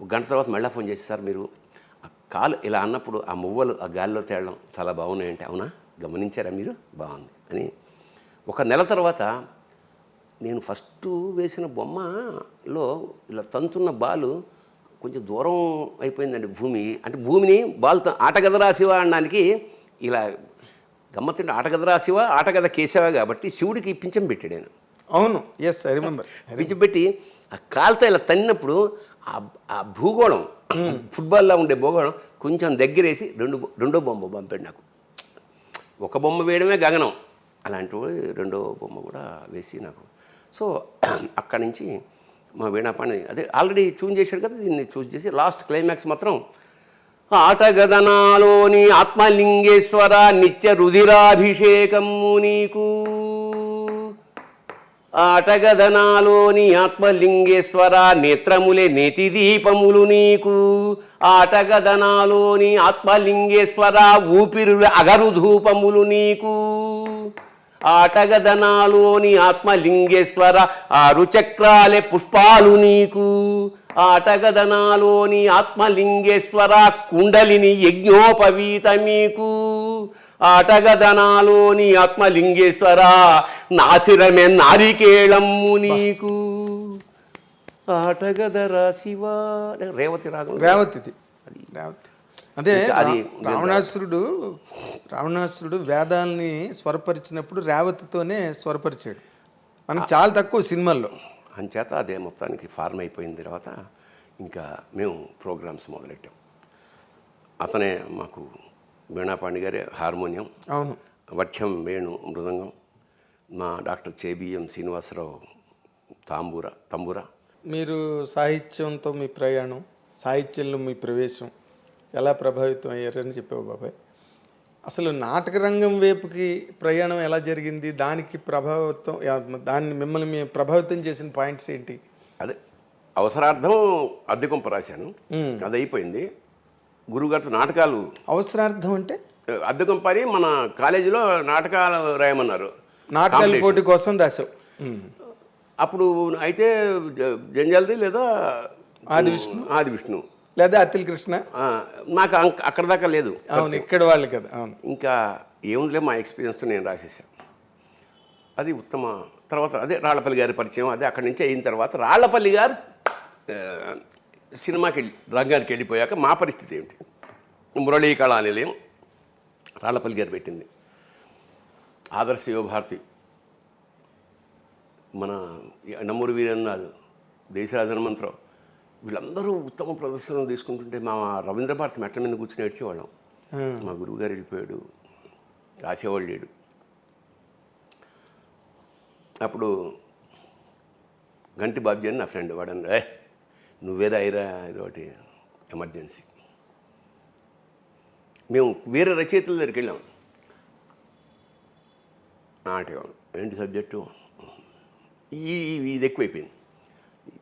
ఒక గంట తర్వాత మళ్ళీ ఫోన్ చేసి, సార్ మీరు ఆ కాలు ఇలా అన్నప్పుడు ఆ మువ్వలు ఆ గాలిలో తేలడం చాలా బాగున్నాయంటే, అవునా గమనించారా మీరు, బాగుంది అని. ఒక నెల తర్వాత నేను ఫస్ట్ వేసిన బొమ్మలో ఇలా తంతున్న బాలు కొంచెం దూరం అయిపోయిందండి భూమి. అంటే భూమిని బాల్తో ఆటగదరా శివ అనడానికి ఇలా గమ్మత్తింటే ఆటగదరా శివ ఆటగద కేశవ కాబట్టి శివుడికి పింఛం పెట్టాడు ఆయన. అవును, ఎస్ ఐ రిమెంబర్. పింఛం పెట్టి ఆ కాలుతో ఇలా తన్నినప్పుడు ఆ భూగోళం ఫుట్బాల్లో ఉండే భూగోళం కొంచెం దగ్గరేసి రెండో బొమ్మ పంపాడు నాకు. ఒక బొమ్మ వేయడమే గగనం, అలాంటి రెండో బొమ్మ కూడా వేసి నాకు. సో అక్కడి నుంచి మా వీణాపాణి అదే ఆల్రెడీ ట్యూన్ చేశాడు కదా, దీన్ని చూస్ చేసి లాస్ట్ క్లైమాక్స్ మాత్రం ఆటగదనాలోని ఆత్మలింగేశ్వర నిత్య రుధిరాభిషేకము నీకు. ఆటగదనాలోని ఆత్మలింగేశ్వర నేత్రములే నేతి దీపములు నీకు. ఆటగదనాలోని ఆత్మలింగేశ్వర ఊపిరుల అగరు ధూపములు నీకు. ఆటగదనాలోని ఆత్మలింగేశ్వర 6 చక్రాలే పుష్పాలు నీకు. ఆటగదనాలోని ఆత్మలింగేశ్వర కుండలిని యజ్ఞోపవీత మీకు. ఆటగదనాలోని ఆత్మలింగేశ్వర నాసిరమే నారికేళమ్ము నీకు. ఆటగదరా శివ. రేవతి రాగం, రేవతి. అదే రావణాసురుడు వేదాల్ని స్వరపరిచినప్పుడు రేవతితోనే స్వరపరిచాడు. మనకు చాలా తక్కువ సినిమాల్లో. అంచేత అదే మొత్తానికి ఫార్మ్ అయిపోయిన తర్వాత ఇంకా మేము ప్రోగ్రామ్స్ మొదలెట్టాం. అతనే మాకు వీణాపాణి గారే హార్మోనియం, అవును, వఠ్యం వేణు మృదంగం, మా డాక్టర్ చేబిఎం శ్రీనివాసరావు తంబూరా. మీరు సాహిత్యంతో మీ ప్రయాణం, సాహిత్యంలో మీ ప్రవేశం ఎలా ప్రభావితం అయ్యారని చెప్పావు బాబాయ్. అసలు నాటక రంగం వైపుకి ప్రయాణం ఎలా జరిగింది, దాన్ని మిమ్మల్ని ప్రభావితం చేసిన పాయింట్స్ ఏంటి? అదే అవసరార్థం అద్దెకొంప రాశాను, అది అయిపోయింది. గురుగారితో నాటకాలు. అవసరార్థం అంటే అద్దెకొంప అని మన కాలేజీలో నాటకాలు రాయమన్నారు. నాటకాల పోటీ కోసం రాశావు. అప్పుడు అయితే జంజాలది లేదా ఆది విష్ణు లేదా అతిల్ కృష్ణ. నాకు అక్కడ దాకా లేదు. అవును, ఇక్కడ వాళ్ళు కదా. అవును, ఇంకా ఏముందిలే మా ఎక్స్పీరియన్స్తో నేను రాసేసాను. అది ఉత్తమ. తర్వాత అదే రాళ్లపల్లి గారి పరిచయం. అదే అక్కడి నుంచి అయిన తర్వాత రాళ్లపల్లి గారు సినిమాకి రంగానికి వెళ్ళిపోయాక మా పరిస్థితి ఏమిటి? మురళీ కళానిలయం రాళ్లపల్లి గారు పెట్టింది. ఆదర్శ యువభారతి, మన నమ్మూరు వీరన్నాథ్, దేశరాజ హనుమంతరావు, వీళ్ళందరూ ఉత్తమ ప్రదర్శనలు తీసుకుంటుంటే మా రవీంద్ర భారతి మెట్ల మీద కూర్చొని ఏడ్చేవాళ్ళం. మా గురువుగారు వెళ్ళిపోయాడు, రాసేవాళ్ళు లేడు. అప్పుడు గంటి బాబ్జీ అని నా ఫ్రెండ్, వాడని నువ్వేదా అయిరా ఇదొకటి ఎమర్జెన్సీ. మేము వేరే రచయితల దగ్గరికి వెళ్ళాం. నాటకం ఏంటి సబ్జెక్టు, ఇది ఎక్కువైపోయింది,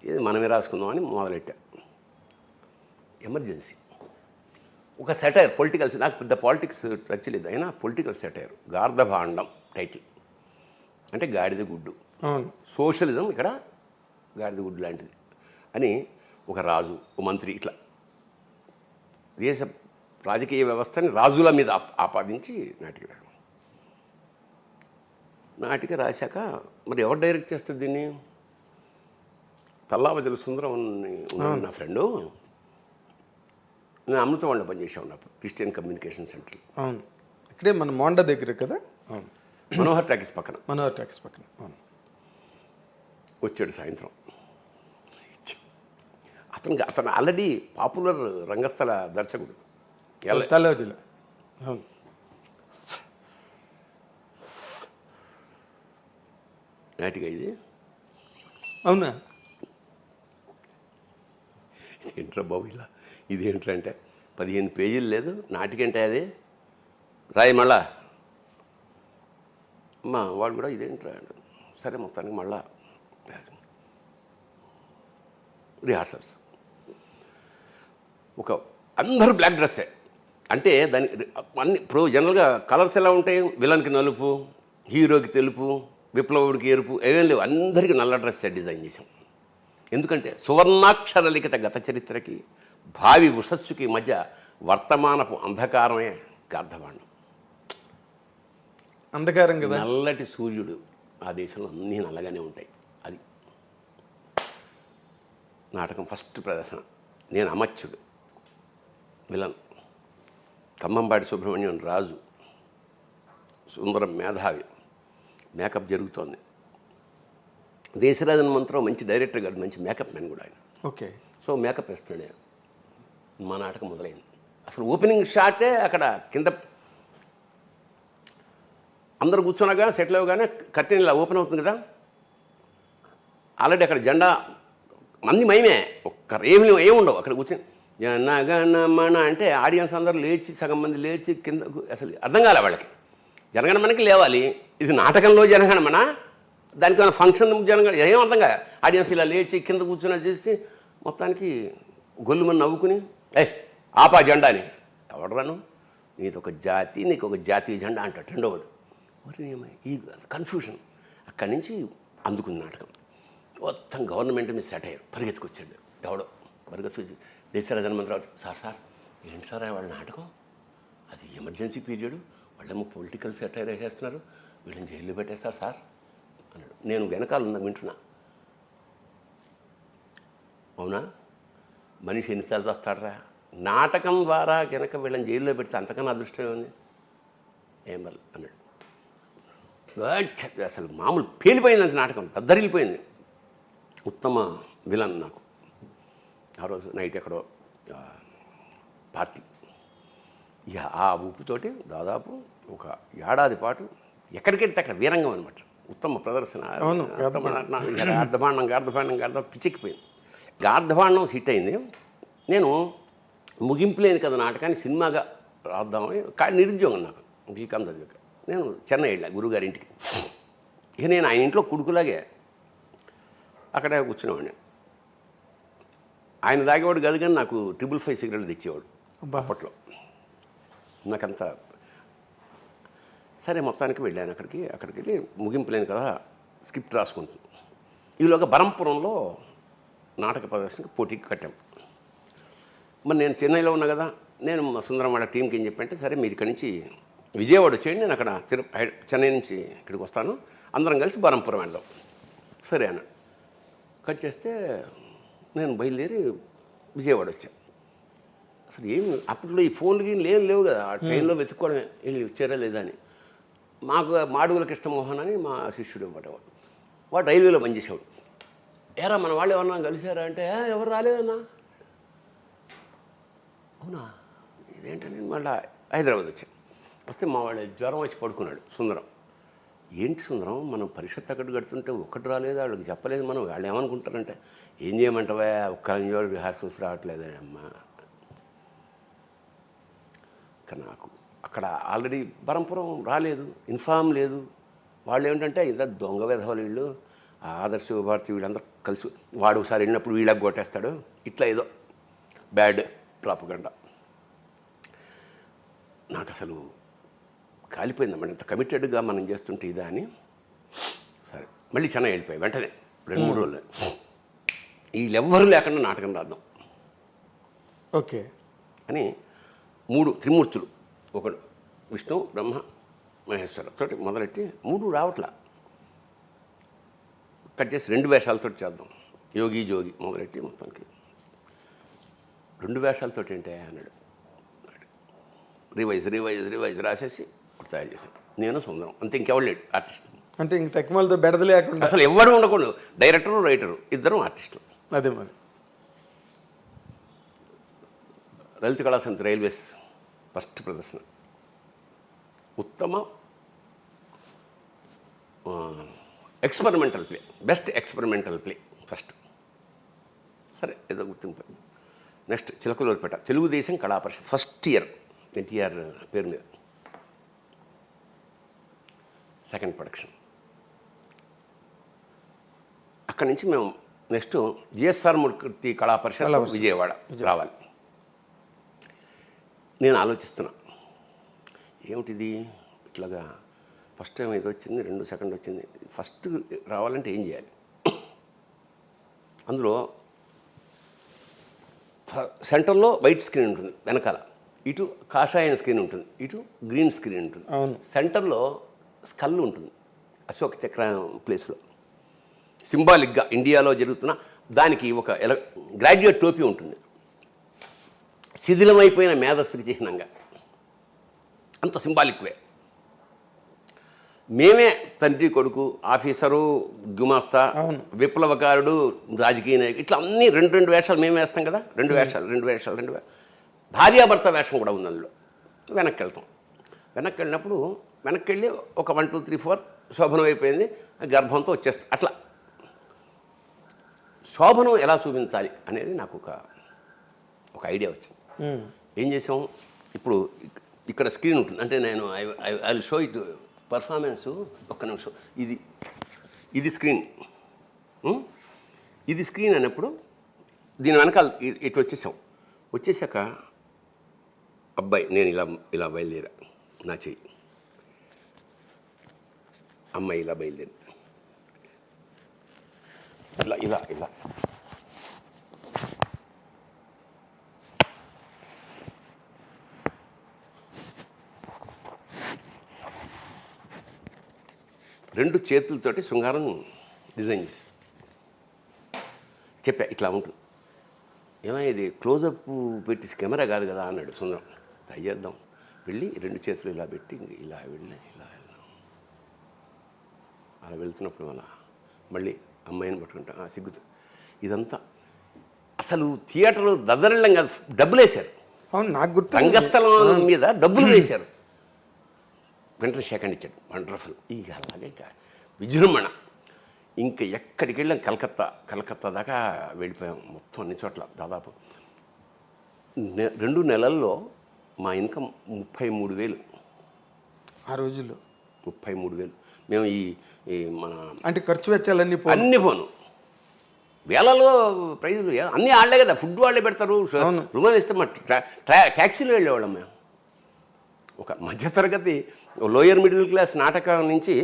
ఇది మనమే రాసుకుందామని మొదలెట్టా. ఎమర్జెన్సీ ఒక సెటైర్, పొలిటికల్స్. నాకు పెద్ద పాలిటిక్స్ టచ్ లేదు, అయినా పొలిటికల్ సెటైర్. గార్ధభాండం టైటిల్, అంటే గాడిద గుడ్డు. సోషలిజం ఇక్కడ గాడిద గుడ్డు లాంటిది అని. ఒక రాజు, ఒక మంత్రి, ఇట్లా దేశ రాజకీయ వ్యవస్థని రాజుల మీద ఆపాదించి నాటిక రాశాక మరి ఎవరు డైరెక్ట్ చేస్తారు దీన్ని? తల్లావజల సుందరం ఉన్నాడు నా ఫ్రెండు. నేను అమృతవాళ్ళలో పనిచేసా ఉన్నప్పుడు క్రిస్టియన్ కమ్యూనికేషన్ సెంటర్. అవును, ఇక్కడే మన మోండా దగ్గర కదా. అవును, మనోహర్ టాకీస్ పక్కన. మనోహర్ టాకీస్ పక్కన. అవును, వచ్చాడు సాయంత్రం. అతను ఆల్రెడీ పాపులర్ రంగస్థల దర్శకుడు. తల్లావజల. అవును, నాటిక ఇది. అవునా? ఇదేంట్రా బాబు ఇలా, ఇదేంట్రా అంటే 15 పేజీలు లేదు నాటికంటే అది రాయి మళ్ళా. అమ్మా వాడు కూడా ఇదేంట్రా అంటే సరే మొత్తానికి మళ్ళా రిహార్సల్స్. ఒక అందరూ బ్లాక్ డ్రెస్సే, అంటే దాని అన్ని ఇప్పుడు జనరల్గా కలర్స్ ఎలా ఉంటాయి? విలన్కి నలుపు, హీరోకి తెలుపు, విప్లవుడికి ఎరుపు, ఏమేం లేవు. అందరికీ నల్ల డ్రెస్సే డిజైన్ చేసాం. ఎందుకంటే సువర్ణాక్షర లిఖిత గత చరిత్రకి భావి ఉషస్సుకి మధ్య వర్తమానపు అంధకారమే గార్ధబాండం. అంధకారం కదా. నల్లటి సూర్యుడు ఆ దేశంలో అన్నీ నల్లగానే ఉంటాయి. అది నాటకం ఫస్ట్ ప్రదర్శన. నేను అమత్యుడు, విలన్. ఖమ్మంబాడి సుబ్రహ్మణ్యం రాజు, సుందరం మేధావి. మేకప్ జరుగుతోంది. దేశరాజన్ మంత్రం మంచి డైరెక్టర్ గారు, మంచి మేకప్ మ్యాన్ కూడా ఆయన. ఓకే. సో మేకప్ వేస్తున్నాడు. మా నాటకం మొదలైంది. అసలు ఓపెనింగ్ షాటే అక్కడ కింద అందరు కూర్చున్నాగా సెటిల్ అవ్వగానే కర్టెన్ ఇలా ఓపెన్ అవుతుంది కదా. ఆల్రెడీ అక్కడ జెండా మంది మయమే, ఒక్కరు ఏముండవు అక్కడ కూర్చొని జనగణమన అంటే ఆడియన్స్ అందరూ లేచి, సగం మంది లేచి కింద. అసలు అర్థం కాలే వాళ్ళకి. జనగణమనకి లేవాలి, ఇది నాటకంలో జనగణమన, దానికి ఏమైనా ఫంక్షన్ జనగణ, ఏం అర్థం కాదు. ఆడియన్స్ ఇలా లేచి కింద కూర్చొని చేసి మొత్తానికి గొల్లుమని నవ్వుకుని ఆపా జెండా అని. ఎవడరాను, నీది ఒక జాతి, నీకు ఒక జాతీయ జెండా అంటాడు రెండోవాడు. మరి ఈ కన్ఫ్యూషన్. అక్కడి నుంచి అందుకుంది నాటకం. మొత్తం గవర్నమెంట్ మీద సెట్ అయ్యారు. పరిగెత్తుకొచ్చాడు ఎవడో, పరిగెత్తుకొచ్చి దేశరాజ హనుమంతరావు, సార్ ఏంటి సార్ వాళ్ళ నాటకం, అది ఎమర్జెన్సీ పీరియడ్, వాళ్ళేమో పొలిటికల్ సెటైర్ వేసేస్తున్నారు, వీళ్ళని జైల్లో పెట్టేస్తారు సార్ అన్నాడు. నేను వెనకాల ఉన్నా వింటున్నా. అవునా, మనిషి ఎన్నిసార్లు వస్తాడరా, నాటకం ద్వారా కనుక వీళ్ళని జైల్లో పెడితే అంతకన్నా అదృష్టం ఉంది ఏం వల్ల అన్నాడు. అసలు మామూలు పేలిపోయిందంటే నాటకం, దద్దరిల్లిపోయింది. ఉత్తమ విలన్ నాకు. ఆ రోజు నైట్ ఎక్కడో పార్టీ. ఇక ఆ ఊపుతోటి దాదాపు ఒక ఏడాది పాటు ఎక్కడికెడితే అక్కడ వీరంగం అనమాట. ఉత్తమ ప్రదర్శన. గార్ధబాండం పిచ్చెక్కిపోయింది. గార్ధబాండం హిట్ అయింది. నేను ముగింపు లేని కదా నాటకాన్ని సినిమాగా రాద్దామని, కానీ నిరుద్యోగం నాకు బీకామ్ చదివాక. నేను చెన్నై వెళ్ళా గురువుగారి ఇంటికి. ఇక నేను ఆయన ఇంట్లో కొడుకులాగే అక్కడే కూర్చునేవాడిని. ఆయన తాగేవాడు కాదు, కానీ నాకు 555 సిగరెట్లు తెచ్చేవాడు అప్పట్లో. నాకంతా సరే మొత్తానికి వెళ్ళాను అక్కడికి వెళ్ళి ముగింపు లేని కదా స్క్రిప్ట్ రాసుకుంటాను. ఈలోగా బరంపురంలో నాటక ప్రదర్శనకి పోటీకి కట్టాం. మరి నేను చెన్నైలో ఉన్నా కదా, నేను మా సుందరం వాళ్ళ టీంకి ఏం చెప్పంటే, సరే మీరు ఇక్కడి నుంచి విజయవాడ వచ్చేయండి, నేను అక్కడ చెన్నై నుంచి ఇక్కడికి వస్తాను, అందరం కలిసి బరంపురం వెళ్దాం. సరే అన్న కట్ చేస్తే నేను బయలుదేరి విజయవాడ వచ్చాను. అసలు ఏమి అప్పట్లో ఈ ఫోన్లకి లేవు కదా, ఆ ట్రైన్లో వెతుక్కోవడమే వెళ్ళి వచ్చారా లేదా అని. మాకు మాడుగుల కృష్ణమోహన్ అని మా శిష్యుడు అనమాట, వాడు రైల్వేలో పనిచేసేవాడు. ఏరా మన వాళ్ళు ఎవరన్నా కలిసారా అంటే, ఎవరు రాలేదన్నా. అవునా, ఇదేంటని మళ్ళీ హైదరాబాద్ వచ్చాను. వస్తే మా వాళ్ళు జ్వరం వచ్చి పడుకున్నాడు. సుందరం, ఏంటి సుందరం, మనం పరిషత్ అక్కడికి కడుతుంటే ఒక్కటి రాలేదు, వాళ్ళకి చెప్పలేదు, మనం వాళ్ళు ఏమనుకుంటారంటే, ఏం చేయమంటావా, ఒక్క రిహార్సల్స్ రావట్లేదే అమ్మా. నాకు అక్కడ ఆల్రెడీ బరంపురం రాలేదు, ఇన్ఫామ్ లేదు. వాళ్ళు ఏమిటంటే ఇంత దొంగ వెధవలు వీళ్ళు, ఆదర్శ భారతి వీళ్ళందరూ కలిసి, వాడు ఒకసారి వెళ్ళినప్పుడు వీళ్ళకి కొట్టేస్తాడు, ఇట్లా ఏదో బ్యాడ్ ప్రాపగండా. నాకు అసలు కాలిపోయిందన్నమాట, ఇంత కమిటెడ్గా మనం చేస్తుంటే ఇదా అని. సరే మళ్ళీ చెన్నై వెళ్ళిపోయి వెంటనే 2-3 రోజులు వీళ్ళెవ్వరూ లేకుండా నాటకం రాద్దాం ఓకే అని 3 త్రిమూర్తులు, ఒకడు విష్ణు బ్రహ్మ మహేశ్వర తోటి మొదలెట్టి 3 రావట్లా, కట్ చేసి 2 వేషాలతో చేద్దాం, యోగి జోగి మొదలెట్టి మొత్తానికి 2 వేషాలతో ఏంటే అన్నాడు. రివైజ్ రాసేసి తయారు చేశాను, నేను సుందరం, అంతే, ఇంకెవరు లేడు ఆర్టిస్ట్. అంటే ఇంక తెక్కమలతో బెడద లేకుండా అసలు ఎవరు ఉండకూడదు, డైరెక్టరు రైటరు ఇద్దరు ఆర్టిస్టులు. అదే మరి లలిత కళా సమితి రైల్వేస్ ఫస్ట్ ప్రదర్శన, ఉత్తమ experimental play, best experimental play first. సరే ఏదో గుర్తింపు. నెక్స్ట్ చిలకలూరిపేట తెలుగుదేశం కళా పరిషత్ ఫస్ట్ ఇయర్, ఎన్టీఆర్ పేరు మీద సెకండ్ ప్రొడక్షన్. అక్కడి నుంచి మేము నెక్స్ట్ జిఎస్ఆర్ మూర్తి కళా పరిషత్ విజయవాడ రావాలి. నేను ఆలోచిస్తున్నా, ఏమిటిది ఇట్లాగా ఫస్ట్ టైం ఇది వచ్చింది, 2 సెకండ్ వచ్చింది, ఫస్ట్ రావాలంటే ఏం చేయాలి. అందులో సెంటర్లో వైట్ స్క్రీన్ ఉంటుంది, వెనకాల ఇటు కాషాయం స్క్రీన్ ఉంటుంది, ఇటు గ్రీన్ స్క్రీన్ ఉంటుంది. సెంటర్లో స్కల్ ఉంటుంది, అశోక్ చక్రం ప్లేస్లో సింబాలిక్గా ఇండియాలో జరుగుతున్న దానికి ఒక గ్రాడ్యుయేట్ టోపీ ఉంటుంది, శిథిలమైపోయిన మేధస్సుకి చిహ్నంగా, అంత సింబాలిక్ వే. మేమే తండ్రి కొడుకు, ఆఫీసరు, గుమాస్తా, విప్లవకారుడు, రాజకీయ నాయకుడు, ఇట్లా అన్నీ 2 వేషాలు మేము వేస్తాం కదా, 2 వేషాలు. భార్యాభర్త వేషం కూడా ఉంది అందులో. వెనక్కి వెళ్తాం, వెనక్కి వెళ్ళినప్పుడు వెనక్కి వెళ్ళి ఒక 1 2 3 4 శోభనం అయిపోయింది, గర్భంతో వచ్చేస్తాం. అట్లా శోభనం ఎలా చూపించాలి అనేది నాకు ఒక ఐడియా వచ్చింది. ఏం చేసాం, ఇప్పుడు ఇక్కడ స్క్రీన్ ఉంటుంది, అంటే నేను I will show it performance. ఒక్క నిమిషం, ఇది స్క్రీన్, ఇది స్క్రీన్ అన్నప్పుడు దీని వెనకాల ఇటు వచ్చేసాక అబ్బాయి నేను ఇలా బయలుదేరా, నా చెయ్యి, అమ్మాయి ఇలా బయలుదేరి ఇలా రెండు చేతులతోటి శృంగారం డిజైన్ చేసి చెప్పా, ఇట్లా ఉంటుంది. ఏమైనా ఇది క్లోజప్ పెట్టి కెమెరా కాదు కదా అన్నాడు సుందరం. ట్రై చేద్దాం, వెళ్ళి 2 చేతులు ఇలా పెట్టి ఇలా వెళ్ళి ఇలా వెళ్దాం. అలా వెళ్తున్నప్పుడు మళ్ళీ అమ్మాయిని పట్టుకుంటా సిగ్గుతూ. ఇదంతా అసలు థియేటర్లో దద్దరిల్లం కాదు, డబ్బులు వేశారు. అవును, నాకు గుర్తు. రంగస్థలం మీద డబ్బులు వేశారు. వెంటనే సెకండ్ ఇచ్చాడు, వండర్ఫుల్. ఇక అలాగే విజృంభణ. ఇంకా ఎక్కడికి వెళ్ళాం, కలకత్తా దాకా వెళ్ళిపోయాం. మొత్తం అన్ని చోట్ల దాదాపు 2 నెలల్లో మా ఇన్కమ్ 33,000 ఆ రోజుల్లో. 33,000. మేము ఈ మన అంటే ఖర్చు వెచ్చాలన్నీ అన్ని పోను, వేలలో ప్రైజులు అన్నీ వాళ్ళే కదా, ఫుడ్ వాళ్ళే పెడతారు. రుమాలు ఇస్తే మా ట్యాక్సీలో వెళ్ళేవాళ్ళం మేము. ఒక మధ్యతరగతి లోయర్ మిడిల్ క్లాస్ నాటకం నుంచి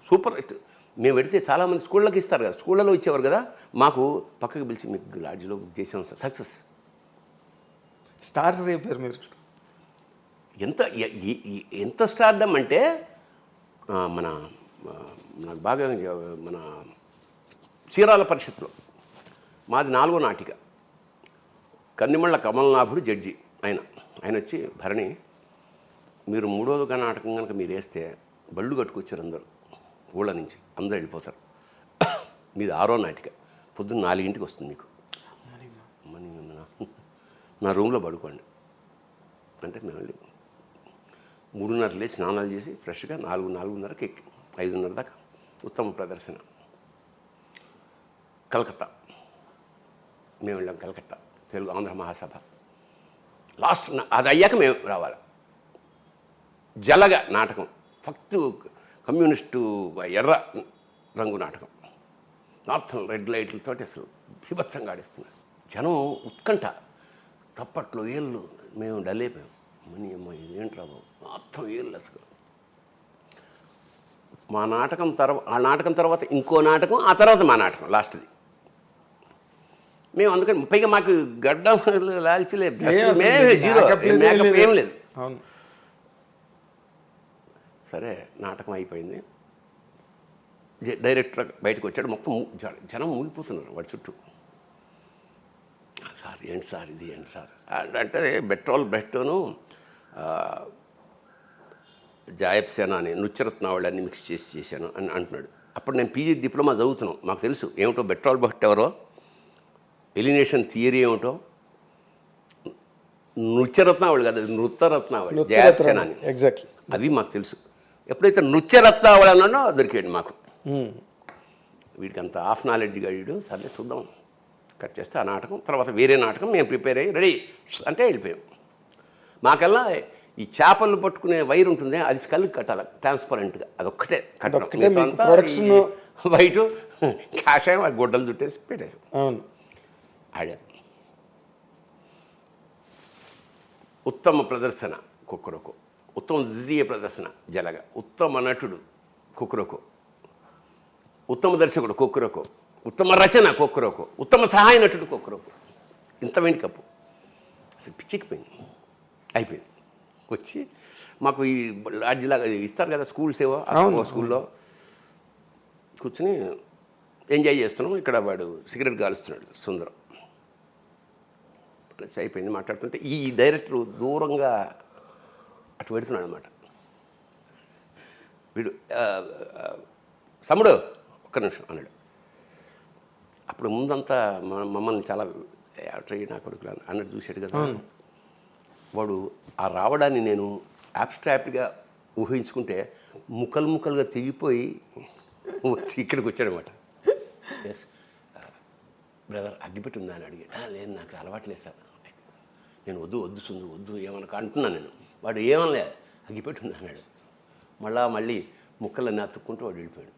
సూపర్ హిట్ మేము పెడితే చాలామంది స్కూళ్ళకి ఇస్తారు కదా, స్కూళ్ళలో ఇచ్చేవారు కదా, మాకు పక్కకి పిలిచి మీకు లాడ్జ్లో బుక్ చేసాం సార్. సక్సెస్. స్టార్స్ అయిపోయారు మీరు. ఎంత స్టార్డమ్ అంటే నాకు బాగా మన చీరాల పరిషత్లో మాది 4వ నాటిక. కందిమళ్ళ కమలనాభుడు జడ్జి. ఆయన వచ్చి, భరణి మీరు 3వ నాటకం కనుక మీరు వేస్తే బళ్ళు కట్టుకొచ్చారు అందరూ, ఊళ్ళ నుంచి అందరూ వెళ్ళిపోతారు. మీది 6వ నాటిక, పొద్దున్న 4ంటికి వస్తుంది మీకు, నా రూమ్లో పడుకోండి అంటే మేము వెళ్ళి 3:30 లేచి స్నానాలు చేసి ఫ్రెష్గా 4:30కి ఎక్కి 5:30 దాకా ఉత్తమ ప్రదర్శన. కలకత్తా మేము వెళ్ళాం. కలకత్తా తెలుగు ఆంధ్ర మహాసభ లాస్ట్ అది అయ్యాక మేము రావాలి. జలగ నాటకం, ఫక్తు కమ్యూనిస్టు ఎర్ర రంగు నాటకం, మొత్తం రెడ్ లైట్లతో అసలు బీభత్సంగా ఆడిస్తున్నారు. జనం ఉత్కంఠ, తప్పట్లో ఏళ్ళు. మేము డల్ అయిపోయాం. మనీ అమ్మ ఇదేంట్రా బాబు, మొత్తం ఏళ్ళు అసలు. మా నాటకం ఆ నాటకం తర్వాత ఇంకో నాటకం, ఆ తర్వాత మా నాటకం లాస్ట్ది. మేము అందుకని పైగా మాకు గడ్డం లాల్చలేదు, ఏం లేదు. సరే నాటకం అయిపోయింది. డైరెక్టర్ బయటకు వచ్చాడు. మొత్తం జనం మూగిపోతున్నారు వాడి చుట్టూ. సార్ ఏంటి సార్ ఇది, ఏంటి సార్ అంటే బెట్టోను జాయబ్ సేనా అని నృత్యరత్నావళి మిక్స్ చేశాను అని అంటున్నాడు. అప్పుడు నేను పీజీ డిప్లొమా చదువుతున్నాం. మాకు తెలుసు ఏమిటో బెట్రోల్ బట్ ఎవరో, ఎలినేషన్ థియరీ ఏమిటో. నృత్యరత్నావళి కాదు, నృత్యరత్నావళి జాయబ్ సేనా అని, ఎగ్జాక్ట్లీ అవి మాకు తెలుసు. ఎప్పుడైతే నృత్యరత్నావళి అన్నాడో దొరికాడు మాకు. వీడికి అంత హాఫ్ నాలెడ్జ్గా వీడు. సర్లే చూద్దాం, కట్ చేస్తే ఆ నాటకం. తర్వాత వేరే నాటకం మేము ప్రిపేర్ అయ్యి రెడీ అంటే వెళ్ళిపోయాం. మాకల్లా ఈ చేపలు పట్టుకునే వైర్ ఉంటుంది, అది స్కల్కి కట్టాలి ట్రాన్స్పరెంట్గా, అదొక్కటే ప్రొడక్షన్ వైట్ కాషాయం, ఆ గుడ్డలు చుట్టేసి పెట్టేసాం. అవును, ఆడా. ఉత్తమ ప్రదర్శన కుక్కరొకు, ఉత్తమ ద్వితీయ ప్రదర్శన జలగ, ఉత్తమ నటుడు కుక్కరొకు, ఉత్తమ దర్శకుడు కుక్కరొకు, ఉత్తమ రచన కుక్కరొకు, ఉత్తమ సహాయ నటుడు కుక్కరొకు. ఇంత వెండి కప్పు అసలు పిచ్చికిపోయింది. అయిపోయింది. వచ్చి మాకు ఈ లాడ్జిలాగా ఇస్తారు కదా స్కూల్స్ ఏవో, స్కూల్లో కూర్చుని ఎంజాయ్ చేస్తున్నాం. ఇక్కడ వాడు సిగరెట్ కాలుస్తున్నాడు సుందరం. ప్లస్ అయిపోయింది. మాట్లాడుతుంటే ఈ డైరెక్టర్ దూరంగా అటు పెడుతున్నాడు అనమాట. వీడు సమ్ముడు ఒక్క నిమిషం అన్నాడు. అప్పుడు ముందంతా మమ్మల్ని చాలా నా కొడుకులు అన్నట్టు చూశాడు కదా. వాడు ఆ రావడాన్ని నేను అబ్స్ట్రాక్ట్గా ఊహించుకుంటే ముక్కలుగా తెగిపోయి వచ్చి ఇక్కడికి వచ్చాడనమాట. ఎస్ బ్రదర్ అగ్గిపెట్టి ఉందా అని అడిగాడు. లేదు నాకు అలవాట్లేదు సార్. నేను వద్దు సుందు వద్దు ఏమన్నా అంటున్నాను నేను. వాడు ఏమనలే, అగ్గిపెట్టి ఉందా అన్నాడు. మళ్ళీ ముక్కలన్నీ అతుక్కుంటూ వాడు వెళ్ళిపోయాడు.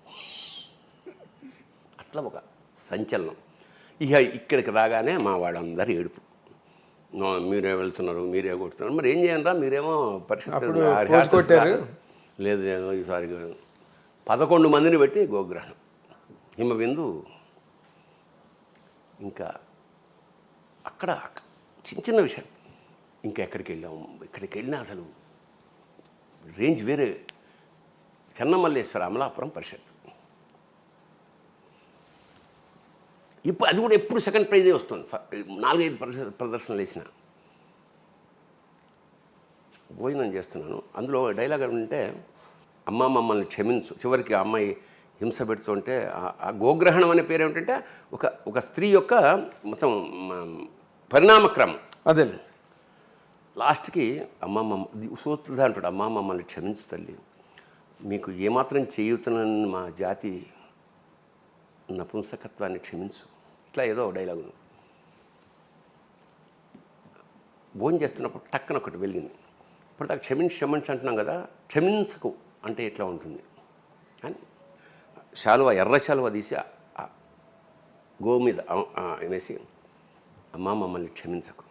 అట్లా ఒక సంచలనం. ఇక ఇక్కడికి రాగానే మా వాళ్ళందరూ ఏడుపు. మీరే వెళ్తున్నారు, మీరే కొడుతున్నారు, మరి ఏం చేయండి రా, మీరేమో పరిస్థితి లేదు ఈసారి 11 మందిని పెట్టి గోగ్రహణం, హిమబిందు. ఇంకా అక్కడ చిన్న విషయం. ఇంకా ఎక్కడికి వెళ్ళినా అసలు రేంజ్ వేరే. చెన్నమల్లేశ్వర అమలాపురం పరిషత్. ఇప్పుడు అది కూడా ఎప్పుడు సెకండ్ ప్రైజే వస్తుంది. 4-5 ప్రదర్శనలు వేసిన. భోజనం చేస్తున్నాను, అందులో డైలాగ్ అంటే అమ్మ మమ్మల్ని క్షమించు. చివరికి ఆ అమ్మాయి హింస పెడుతుంటే ఆ గోగ్రహణం అనే పేరు ఏమిటంటే ఒక స్త్రీ యొక్క మొత్తం పరిణామక్రమం అదే. లాస్ట్కి సూత్రుడు అంటాడు, అమ్మ మమ్మల్ని క్షమించు తల్లి, మీకు ఏమాత్రం చేయుతున్న మా జాతి నపుంసకత్వాన్ని క్షమించు, ఇట్లా ఏదో డైలాగు. భోజనం చేస్తున్నప్పుడు టక్కన ఒకటి వెలిగింది. ఇప్పుడు దాకా క్షమించి అంటున్నాం కదా, క్షమించకు అంటే ఎట్లా ఉంటుంది అని ఎర్ర శాలువ తీసి గో మీద వేసి, అమ్మ మమ్మల్ని క్షమించకు,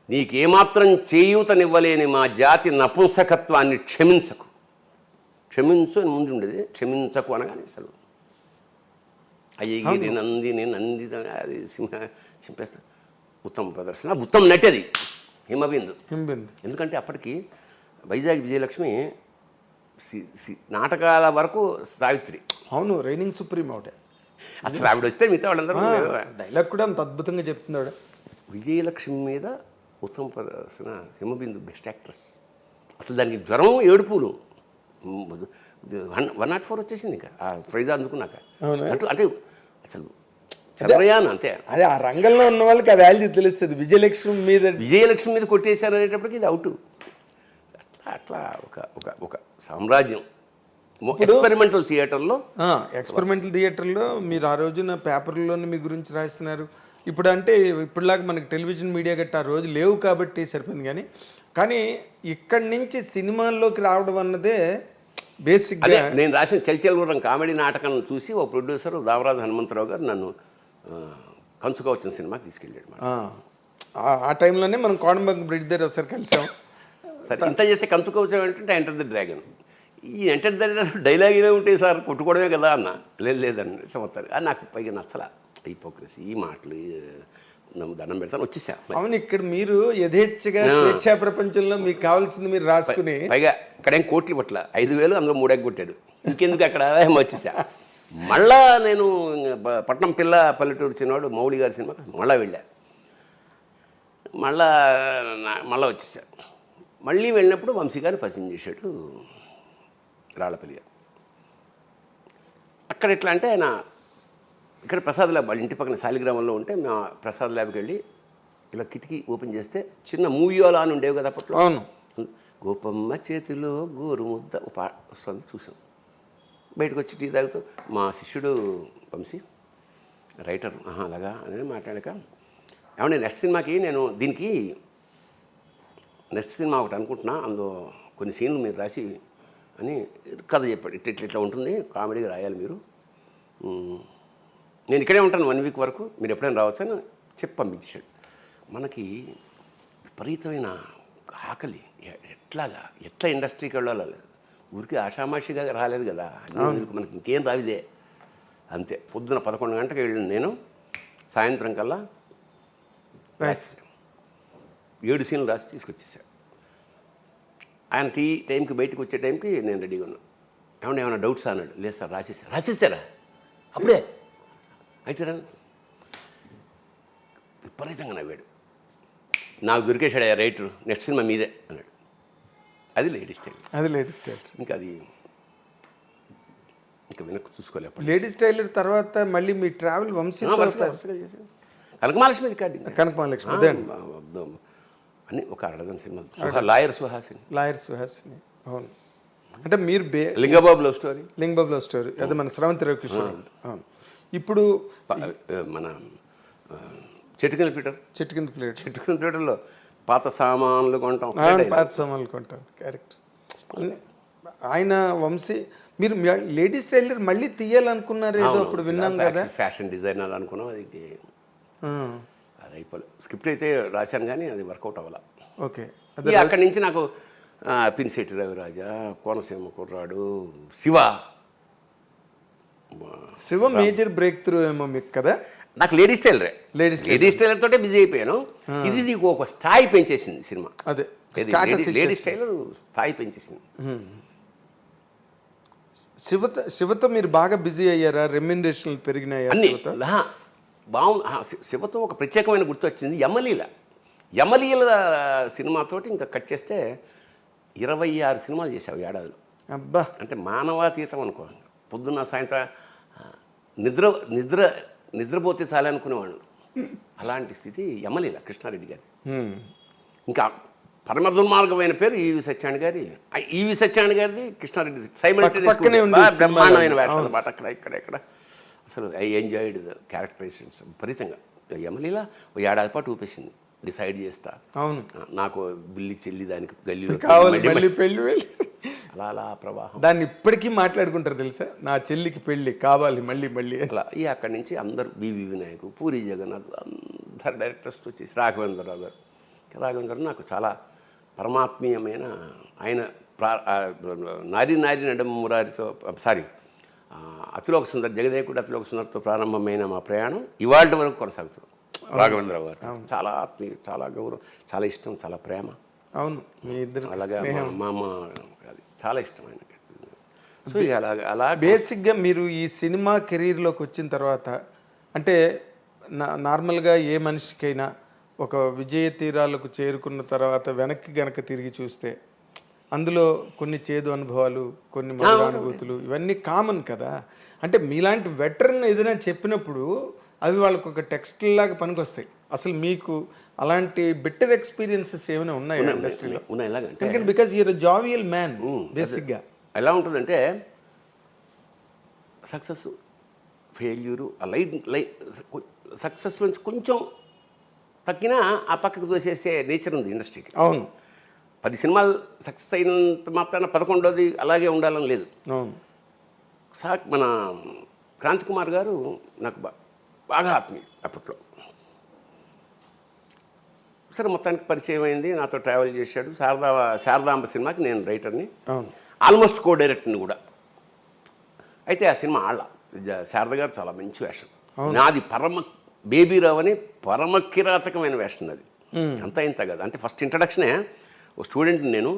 నీకేమాత్రం చేయూతనివ్వలేని మా జాతి నపుంసకత్వాన్ని క్షమించకు క్షమించు అని ముందు ఉండేది, క్షమించకు అనగానే అసలు అయ్యగిరి నందిని అది చింపేస్తా. ఉత్తమ ప్రదర్శన, ఉత్తమ నటి అది హిమబిందు. ఎందుకంటే అప్పటికి వైజాగ్ విజయలక్ష్మి నాటకాల వరకు సావిత్రి. అవును, రైనింగ్ సుప్రీం ఆవిడ. అసలు ఆవిడ వస్తే మిగతా వాళ్ళందరూ డైలాగ్ కూడా అంత అద్భుతంగా చెప్తుంది ఆవిడ. విజయలక్ష్మి మీద ఉత్తమ ప్రదర్శన, హిమబిందు బెస్ట్ యాక్ట్రెస్. అసలు దానికి జ్వరం, ఏడుపులు 104 వచ్చేసింది ఇంకా ఆ ప్రైజ్ అందుకున్నాక. అంటే అసలు చంద్రయాన్ అంతే. అదే ఆ రంగంలో ఉన్న వాళ్ళకి ఆ వాల్యూ తెలుస్తుంది. విజయలక్ష్మి మీద కొట్టేశారు అనేటప్పటికి ఇది అవుట్. అట్లా అట్లా ఒక ఒక ఒక సామ్రాజ్యం. ఎక్స్పెరిమెంటల్ థియేటర్లో మీరు ఆ రోజున పేపర్లోనే మీ గురించి రాస్తున్నారు. ఇప్పుడు అంటే ఇప్పుడులాగా మనకి టెలివిజన్ మీడియా గట్ట ఆ రోజు లేవు కాబట్టి సరిపోయింది. కానీ ఇక్కడి నుంచి సినిమాల్లోకి రావడం అన్నదే బేసిక్గా. నేను రాసిన చల్చల్వరం కామెడీ నాటకం చూసి ఓ ప్రొడ్యూసర్ దావరాజు హనుమంతరావు గారు నన్ను కంచుగా వచ్చిన సినిమాకి తీసుకెళ్ళాడు. ఆ టైంలోనే మనం కోడంబంగ బ్రిడ్జ్ దగ్గర ఒకసారి కలిసాం. సరే, ఇంత చేస్తే కంచుగా వచ్చామంటే ఎంటర్ ది డ్రాగన్. ఈ ఎంటర్ ది డైలాగ్ ఏమే ఉంటాయి సార్, కొట్టుకోవడమే కదా అన్న. లేదని సంవత్సరం అది నాకు పైగా నచ్చలా. హిపోక్రసీ, ఈ మాటలు దండం పెడతాను వచ్చేసా. అవును, ఇక్కడ మీరు యథేచ్ఛగా స్వేచ్ఛా ప్రపంచంలో మీకు కావాల్సింది మీరు రాసుకుని, పైగా ఇక్కడేం కోట్లు పట్ల 5,000 అందులో 3 కొట్టాడు. ఇంకెందుకు అక్కడ వచ్చేసా. మళ్ళా నేను పట్నం పిల్ల పల్లెటూరు చిన్నవాడు మౌళి గారి సినిమా మళ్ళీ వెళ్ళా. మళ్ళా వచ్చేసా. మళ్ళీ వెళ్ళినప్పుడు వంశీ గారిని పరిచయం చేశాడు రాళ్ళపల్లి గారు. అక్కడ ఎట్లా అంటే ఆయన ఇక్కడ ప్రసాద్ ల్యాబ్ వాళ్ళ ఇంటి పక్కన శాలిగ్రామంలో ఉంటే మా ప్రసాద్ ల్యాబ్కి వెళ్ళి ఇలా కిటికీ ఓపెన్ చేస్తే చిన్న మూవీయోలా అని ఉండేవి కదా అప్పట్లో. అవును, గోపమ్మ చేతిలో గోరు ముద్ద వస్తుంది చూసాం. బయటకు వచ్చి టీ తాగుతూ మా శిష్యుడు వంశీ రైటర్ అలాగా అని మాట్లాడాక, ఏమంటే నెక్స్ట్ సినిమాకి నేను దీనికి నెక్స్ట్ సినిమా ఒకటి అనుకుంటున్నా, అందులో కొన్ని సీన్లు మీరు రాసి అని కథ చెప్పాడు. ఇట్లా ఉంటుంది, కామెడీగా రాయాలి మీరు, నేను ఇక్కడే ఉంటాను 1 వీక్ వరకు, మీరు ఎప్పుడైనా రావచ్చు అని చెప్పి పంపించాడు. మనకి విపరీతమైన ఆకలి. ఎట్లా ఇండస్ట్రీకి వెళ్ళాలి, ఊరికి ఆషామాషిగా రాలేదు కదా, మనకి ఇంకేం రావిదే. అంతే, పొద్దున 11 గంటలకు వెళ్ళిన నేను సాయంత్రం కల్లా 7 సీన్లు రాసి తీసుకొచ్చేసాడు. ఆయన టైంకి బయటకు వచ్చే టైంకి నేను రెడీగా ఉన్నాను. ఏమన్నా డౌట్స్ అన్నాడు. లేదు సార్ రాసేసారా అప్పుడే అయితే విపరీతంగా నవ్వాడు. నాకు దొరికేశాడు రైటర్, నెక్స్ట్ సినిమా మీరే అన్నాడు. అది లేడీస్ టైలర్. ఇంకా వెనక్కి చూసుకోలేదు. లేడీస్ టైలర్ తర్వాత మళ్ళీ మీ ట్రావెల్ వంశీ కనకమహాలక్ష్మి రికార్డింగ్. కనకమహాలక్ష్మి అని ఒక 6 సినిమా. లాయర్ సుహాసిని. అవును, అంటే మీరు లింగబాబు లవ్ స్టోరీ అదే మన స్రవంతి రవికిషోర్. అవును, ఇప్పుడు మన చెట్టుకింద ప్లేటర్లో పాత సామాన్లు కొంటాం. కరెక్ట్. ఆయన వంశీ మీరు లేడీస్ టైలర్ మళ్ళీ తీయాలనుకున్నారు ఏదో అప్పుడు విన్నాం కదా. ఫ్యాషన్ డిజైనర్ అనుకున్నాం. అది అయిపోలేదు. స్క్రిప్ట్ అయితే రాశాను కానీ అది వర్కౌట్ అవ్వాల. ఓకే, అక్కడి నుంచి నాకు పినిశెట్టి రవిరాజా, కోనసీమ కుర్రాడు, శివ మేజర్ బ్రేక్ త్రూ ఏమో మీకు కదా. నాకు లేడీస్ టైలర్ తోటే బిజీ అయిపోయాను. ఇది ఒక స్థాయి పెంచేసింది సినిమా. అదే లేడీస్ టైలర్ స్థాయి పెంచేసింది. శివతో మీరు బాగా బిజీ అయ్యారా? రెమ్యునరేషన్లు పెరిగినాయా? బాగుంది. శివతో ఒక ప్రత్యేకమైన గుర్తు వచ్చింది. యమలీల సినిమాతోటి ఇంకా కట్ చేస్తే 26 సినిమాలు చేసావు ఏడాదిలో. అబ్బా, అంటే మానవాతీతం అనుకో. పొద్దున్న సాయంత్రం నిద్రపోతే చాలే అనుకునేవాడు. అలాంటి స్థితి యమలీల కృష్ణారెడ్డి గారి. ఇంకా పరమ దుర్మార్గమైన పేరు ఈవి సత్యాన్ని గారిది, కృష్ణారెడ్డి బ్రహ్మాండమైన వేషాలు అన్నమాట. ఇక్కడ అసలు ఐ ఎంజాయిడ్ ద క్యారెక్టరైజేషన్స్ విపరీతంగా. యమలీల ఓ ఏడాది పాటు ఊపేసింది. డిసైడ్ చేస్తా, అవును నాకు బిల్లి చెల్లి దానికి గల్లి పెళ్ళి అలా ప్రవాహం. దాన్ని ఇప్పటికీ మాట్లాడుకుంటారు తెలుసా, నా చెల్లికి పెళ్ళి కావాలి మళ్ళీ అట్లా. అక్కడి నుంచి అందరు బివి వినాయక్, పూరి జగన్నాథ్ అందరు డైరెక్టర్స్ వచ్చేసి రాఘవేంద్రరావు గారు నాకు చాలా పరమాత్మీయమైన ఆయన నారి నారి నడమ మురారితో అతిలోక సుందర్ జగదేకుడు అతిలోక సుందర్తో ప్రారంభమైన మా ప్రయాణం ఇవాళ వరకు కొనసాగుతుంది. రాఘవేంద్రరావు గారు చాలా ఆత్మీయ, చాలా గౌరవం, చాలా ఇష్టం, చాలా ప్రేమ. అవును, మీ ఇద్దరు అలాగా మా అమ్మ అది చాలా ఇష్టం ఆయనకి. సో ఇక అలా బేసిక్గా మీరు ఈ సినిమా కెరీర్లోకి వచ్చిన తర్వాత అంటే నార్మల్గా ఏ మనిషికైనా ఒక విజయ తీరాలకు చేరుకున్న తర్వాత వెనక్కి గనక తిరిగి చూస్తే అందులో కొన్ని చేదు అనుభవాలు, కొన్ని మధుర అనుభూతులు ఇవన్నీ కామన్ కదా. అంటే మీలాంటి వెటరన్ ఏదైనా చెప్పినప్పుడు అవి వాళ్ళకు ఒక టెక్స్ట్ లాగా పనికొస్తాయి. అసలు మీకు అలాంటి బెటర్ ఎక్స్పీరియన్సెస్ ఏమైనా ఉన్నాయి ఇండస్ట్రీలో? ఉన్నాయి. బికాజ్ యూర్ జావియల్ మ్యాన్ బేసిక్గా. ఎలా ఉంటుందంటే సక్సెస్, ఫెయిల్యూరు, సక్సెస్ నుంచి కొంచెం తగ్గినా ఆ పక్కకు తోసేసే నేచర్ ఉంది ఇండస్ట్రీకి. అవును, 10 సినిమాలు సక్సెస్ అయినంత మాత్రాన 11వది అలాగే ఉండాలని లేదు. అవును. మన క్రాంతి కుమార్ గారు నాకు బాగా ఆత్మీయ అప్పట్లో. సరే మొత్తానికి పరిచయం అయింది, నాతో ట్రావెల్ చేశాడు. శారదాంబ సినిమాకి నేను రైటర్ని, ఆల్మోస్ట్ కో డైరెక్టర్ని కూడా. అయితే ఆ సినిమా శారద గారు చాలా మంచి వేషం, నాది బేబీరావు అని పరమ కిరాతకమైన వేషం అది. అంతా ఇంత కదా. అంటే ఫస్ట్ ఇంట్రడక్షనే ఓ స్టూడెంట్ని నేను,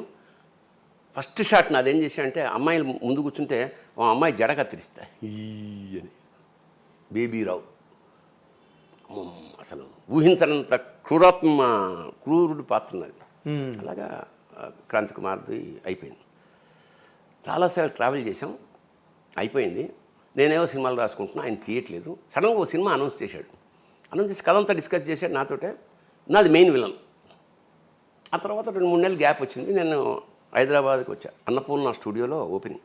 ఫస్ట్ షాట్ నాది ఏం చేశా అంటే అమ్మాయిలు ముందు కూర్చుంటే ఆ అమ్మాయి జడ కత్తిరిస్తా అని. బేబీరావు అసలు ఊహించనంత క్రూరుడు పాత్ర అది. అలాగా క్రాంతి కుమార్ది అయిపోయింది. చాలాసార్లు ట్రావెల్ చేసాం, అయిపోయింది. నేనేవో సినిమాలు రాసుకుంటున్నా, ఆయన తీయట్లేదు. సడన్గా ఓ సినిమా అనౌన్స్ చేశాడు. అనౌన్స్ చేసి కథ అంతా డిస్కస్ చేశాడు నాతోటే. నాది మెయిన్ విలన్. ఆ తర్వాత 2-3 నెలలు గ్యాప్ వచ్చింది. నేను హైదరాబాద్కి వచ్చా, అన్నపూర్ణ స్టూడియోలో ఓపెనింగ్.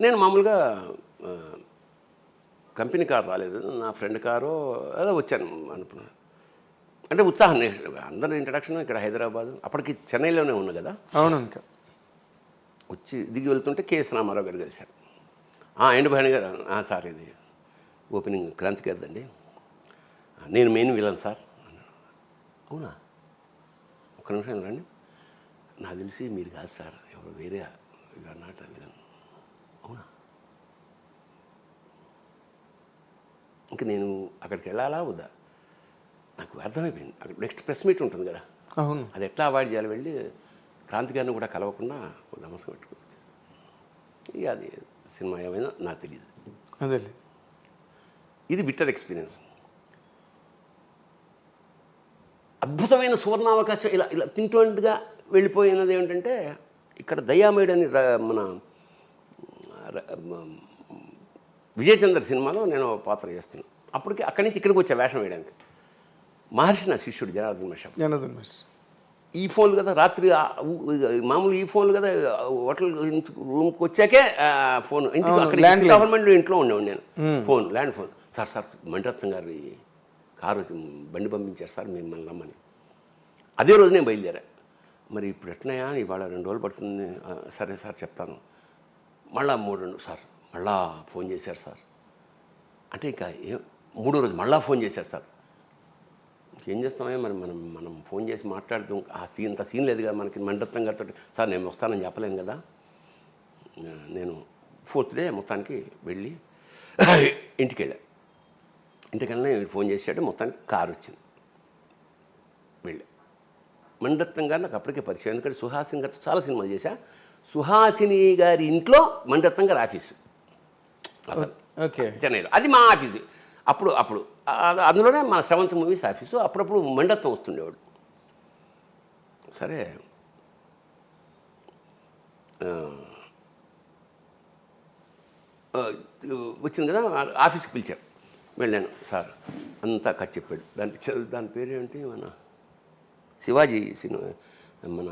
నేను మామూలుగా కంపెనీ కారు రాలేదు, నా ఫ్రెండ్ కారు ఏదో వచ్చాను అనుకున్నాను. అంటే ఉత్సాహం, అందరూ ఇంట్రడక్షన్ ఇక్కడ హైదరాబాద్, అప్పటికి చెన్నైలోనే ఉన్నా కదా. అవును. ఇంకా వచ్చి దిగి వెళ్తుంటే కేఎస్ రామారావు గారు కలిశారు. ఎండు భరణి గారు, సార్ ఇది ఓపెనింగ్ క్రాంతి గారిదండి, నేను మెయిన్ విలన్ సార్. అవునా, ఒక్క నిమిషం రండి, నాకు తెలిసి మీరు కాదు సార్, ఎవరు వేరే నాట విలన్. అవునా, ఇంకా నేను అక్కడికి వెళ్ళాలా వద్దా నాకు అర్థమైపోయింది. అక్కడ నెక్స్ట్ ప్రెస్ మీట్ ఉంటుంది కదా, అవును, అది ఎట్లా అవాయిడ్ చేయాలి. వెళ్ళి క్రాంతి గారిని కూడా కలవకుండా నమస్కారం పెట్టుకోవచ్చు. ఇక అది సినిమా ఏమైనా నాకు తెలియదు. అదే ఇది బిట్టర్ ఎక్స్పీరియన్స్. అద్భుతమైన సువర్ణావకాశం ఇలా ఇలా తింటోంటుగా వెళ్ళిపోయినది ఏమిటంటే, ఇక్కడ దయామేయుడు అని మన విజయచంద్ర సినిమాలో నేను పాత్ర చేస్తున్నాను. అప్పటికి అక్కడి నుంచి ఇక్కడికి వచ్చా వేషం వేయడానికి. మహర్షి నా శిష్యుడు జనార్దన్ మహర్షి. ఈ ఫోన్లు కదా, రాత్రి మామూలు ఈ ఫోన్లు కదా, హోటల్ రూమ్కి వచ్చాకే ఫోన్. ఇంటికి అక్కడ గవర్నమెంట్ ఇంట్లో ఉండేవాడు నేను. Phone, land phone. Sir Mani Ratnam గారి కారు బండి పంపించారు సార్, మిమ్మల్ని రమ్మని. అదే రోజు నేను బయలుదేరా. మరి ఇప్పుడు ఎట్లయా, ఇవాళ 2 రోజులు పడుతుంది. సరే సార్ చెప్తాను. మళ్ళా 3 సార్ మళ్ళా ఫోన్ చేశారు సార్. అంటే ఇంకా 3వ రోజు మళ్ళా ఫోన్ చేశారు సార్. ఏం చేస్తామే మరి, మనం ఫోన్ చేసి మాట్లాడుతూ అంత సీన్ లేదు కదా మనకి. మణిరత్నం గారితో సార్ నేను వస్తానని చెప్పలేను కదా. నేను 4th డే మొత్తానికి వెళ్ళి ఇంటికి వెళ్ళిన ఫోన్ చేసాడు. మొత్తానికి కారు వచ్చింది, వెళ్ళా. మణిరత్నం గారు నాకు అప్పటికే పరిచయం, ఎందుకంటే సుహాసిని గారితో చాలా సినిమాలు చేశా. సుహాసిని గారి ఇంట్లో మణిరత్నం గారి ఆఫీసు అసలు చెన్నైలో, అది మా ఆఫీసు. అప్పుడు అందులోనే మా 7th మూవీస్ ఆఫీసు. అప్పుడప్పుడు మణిరత్నం వస్తుండేవాడు. సరే వచ్చింది కదా, ఆఫీస్కి పిలిచారు. వెళ్ళాను. సార్ అంతా కథ చెప్పాడు. దాని పేరు ఏంటి, మన శివాజీ సినిమా, మన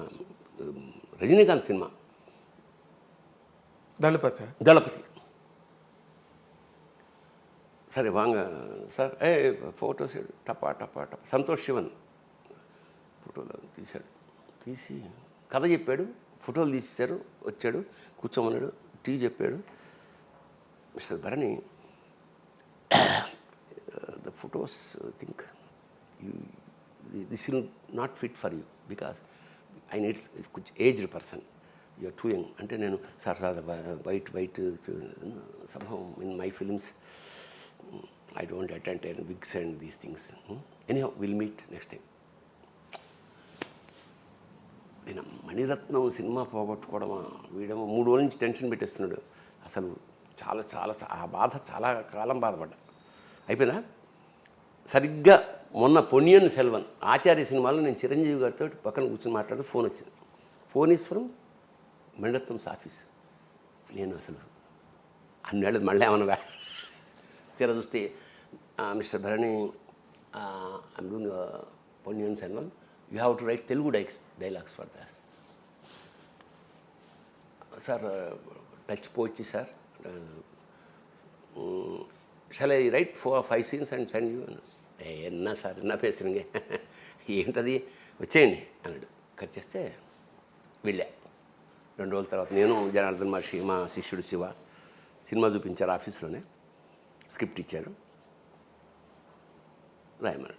రజనీకాంత్ సినిమా దళపతి. సరే వాంగ సార్, ఫోటోస్ టపా సంతోష్ శివన్ ఫోటోలు తీసి కథ చెప్పాడు. ఫోటోలు తీసేశారు. వచ్చాడు, కూర్చోమన్నాడు, టీ చెప్పాడు. Mister Bharani, the photos think this will not fit for you because I needs కొంచెం aged person, you're too young అంటే నేను సార్ వైట్ సంభవం in my films I don't attend wigs and these things. Anyhow will meet next time. నేను Mani Ratnam cinema పోగొట్టుకోవడమా, వీడేమో 3 రోజుల నుంచి tension పెట్టేస్తున్నాడు. అసలు చాలా చాలా ఆ బాధ చాలా కాలం బాధపడ్డా. అయిపోయిందా? సరిగ్గా మొన్న పొన్నియిన్ సెల్వన్ ఆచార్య సినిమాలో నేను చిరంజీవి గారితో పక్కన కూర్చొని మాట్లాడుతూ ఫోన్ వచ్చింది. Phone is from Mani Ratnam's office. నేను అసలు అన్నేళ్ళు మళ్ళీ ఏమన్నా తీర చూస్తే mister Bharani I'm doing Ponniyin Selvan, you have to write Telugu dialogues for those. Sir touch పోవచ్చు sir, shall I write 4-5 scenes and send you? ఎన్నా సార్ ఎన్నా పేసురుంగే, ఏంటది వచ్చేయండి అన్నాడు. కట్ చేస్తే వెళ్ళా. 2 రోజుల తర్వాత నేను జనార్దన్ మహర్షి, మా శిష్యుడు శివ సినిమా చూపించారు ఆఫీస్లోనే. స్క్రిప్ట్ ఇచ్చారు, రాయమన్నాడు.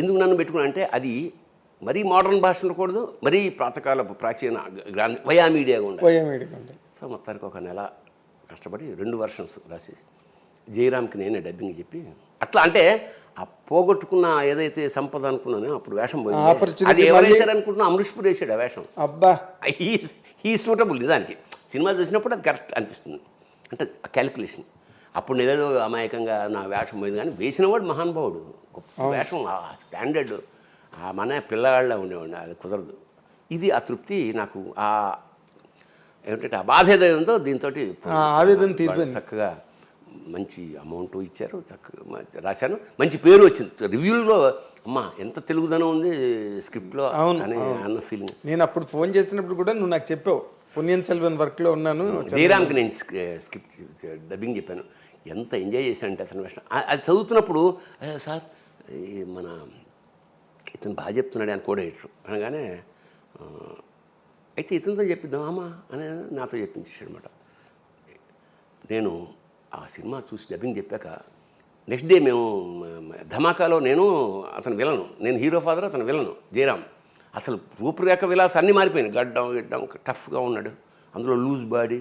ఎందుకు నన్ను పెట్టుకున్నా అంటే అది మరీ మోడర్న్ భాష ఉండకూడదు, మరీ ప్రాతకాలపు ప్రాచీన వయా మీడియాగా ఉండాలి. సో మొత్తానికి 1 నెల కష్టపడి 2 versions రాసి జయరామ్కి నేనే డబ్బింగ్ చెప్పి అట్లా. అంటే ఆ పోగొట్టుకున్న ఏదైతే సంపద అనుకున్నానో అప్పుడు వేషం పోయింది. అది ఎవరు వేశారు అనుకుంటున్నా, అమరీష్పూర్ వేసాడు ఆ వేషం. అబ్బా, హీ సూటబుల్. నిజానికి సినిమా చూసినప్పుడు అది కరెక్ట్ అనిపిస్తుంది, అంటే క్యాలిక్యులేషన్. అప్పుడు నేనేదో అమాయకంగా నా వేషం పోయింది, కానీ వేసినవాడు మహానుభావుడు, గొప్ప వేషం, స్టాండర్డ్, మన పిల్లగాళ్ళ ఉండేవాడిని. అది కుదరదు. ఇది ఆ తృప్తి నాకు, ఏమిటంటే ఆ బాధ ఏదో ఉందో దీంతో ఆవేదన తీరిపోయింది. చక్కగా మంచి అమౌంట్ ఇచ్చారు, చక్కగా రాశాను, మంచి పేరు వచ్చింది. రివ్యూలో అమ్మా ఎంత తెలుగుదనం ఉంది స్క్రిప్ట్లో అని అన్న ఫీలింగ్. నేను అప్పుడు ఫోన్ చేసినప్పుడు కూడా నువ్వు నాకు చెప్పావు, పొన్నియిన్ సెల్వన్ వర్క్లో ఉన్నాను. జయరామ్కి నేను స్క్రిప్ట్ డబ్బింగ్ చెప్పాను. ఎంత ఎంజాయ్ చేశానంటే అతను వేషం. అది చదువుతున్నప్పుడు సార్ మన ఇతను బాగా చెప్తున్నాడు అని కూడా ఎడిటర్ అనగానే, అయితే ఇతనితో చెప్పిద్దాం అమ్మా అని నాతో చెప్పించేసాడు అనమాట. నేను ఆ సినిమా చూసి డబ్బింగ్ చెప్పాక నెక్స్ట్ డే మేము ధమాకాలో నేను అతను విలను, నేను హీరో ఫాదర్, అతను విలను జయరామ్. అసలు రూపురేఖ విలాసం అన్నీ మారిపోయినాయి. గడ్డం టఫ్గా ఉన్నాడు, అందులో లూజ్ బాడీ,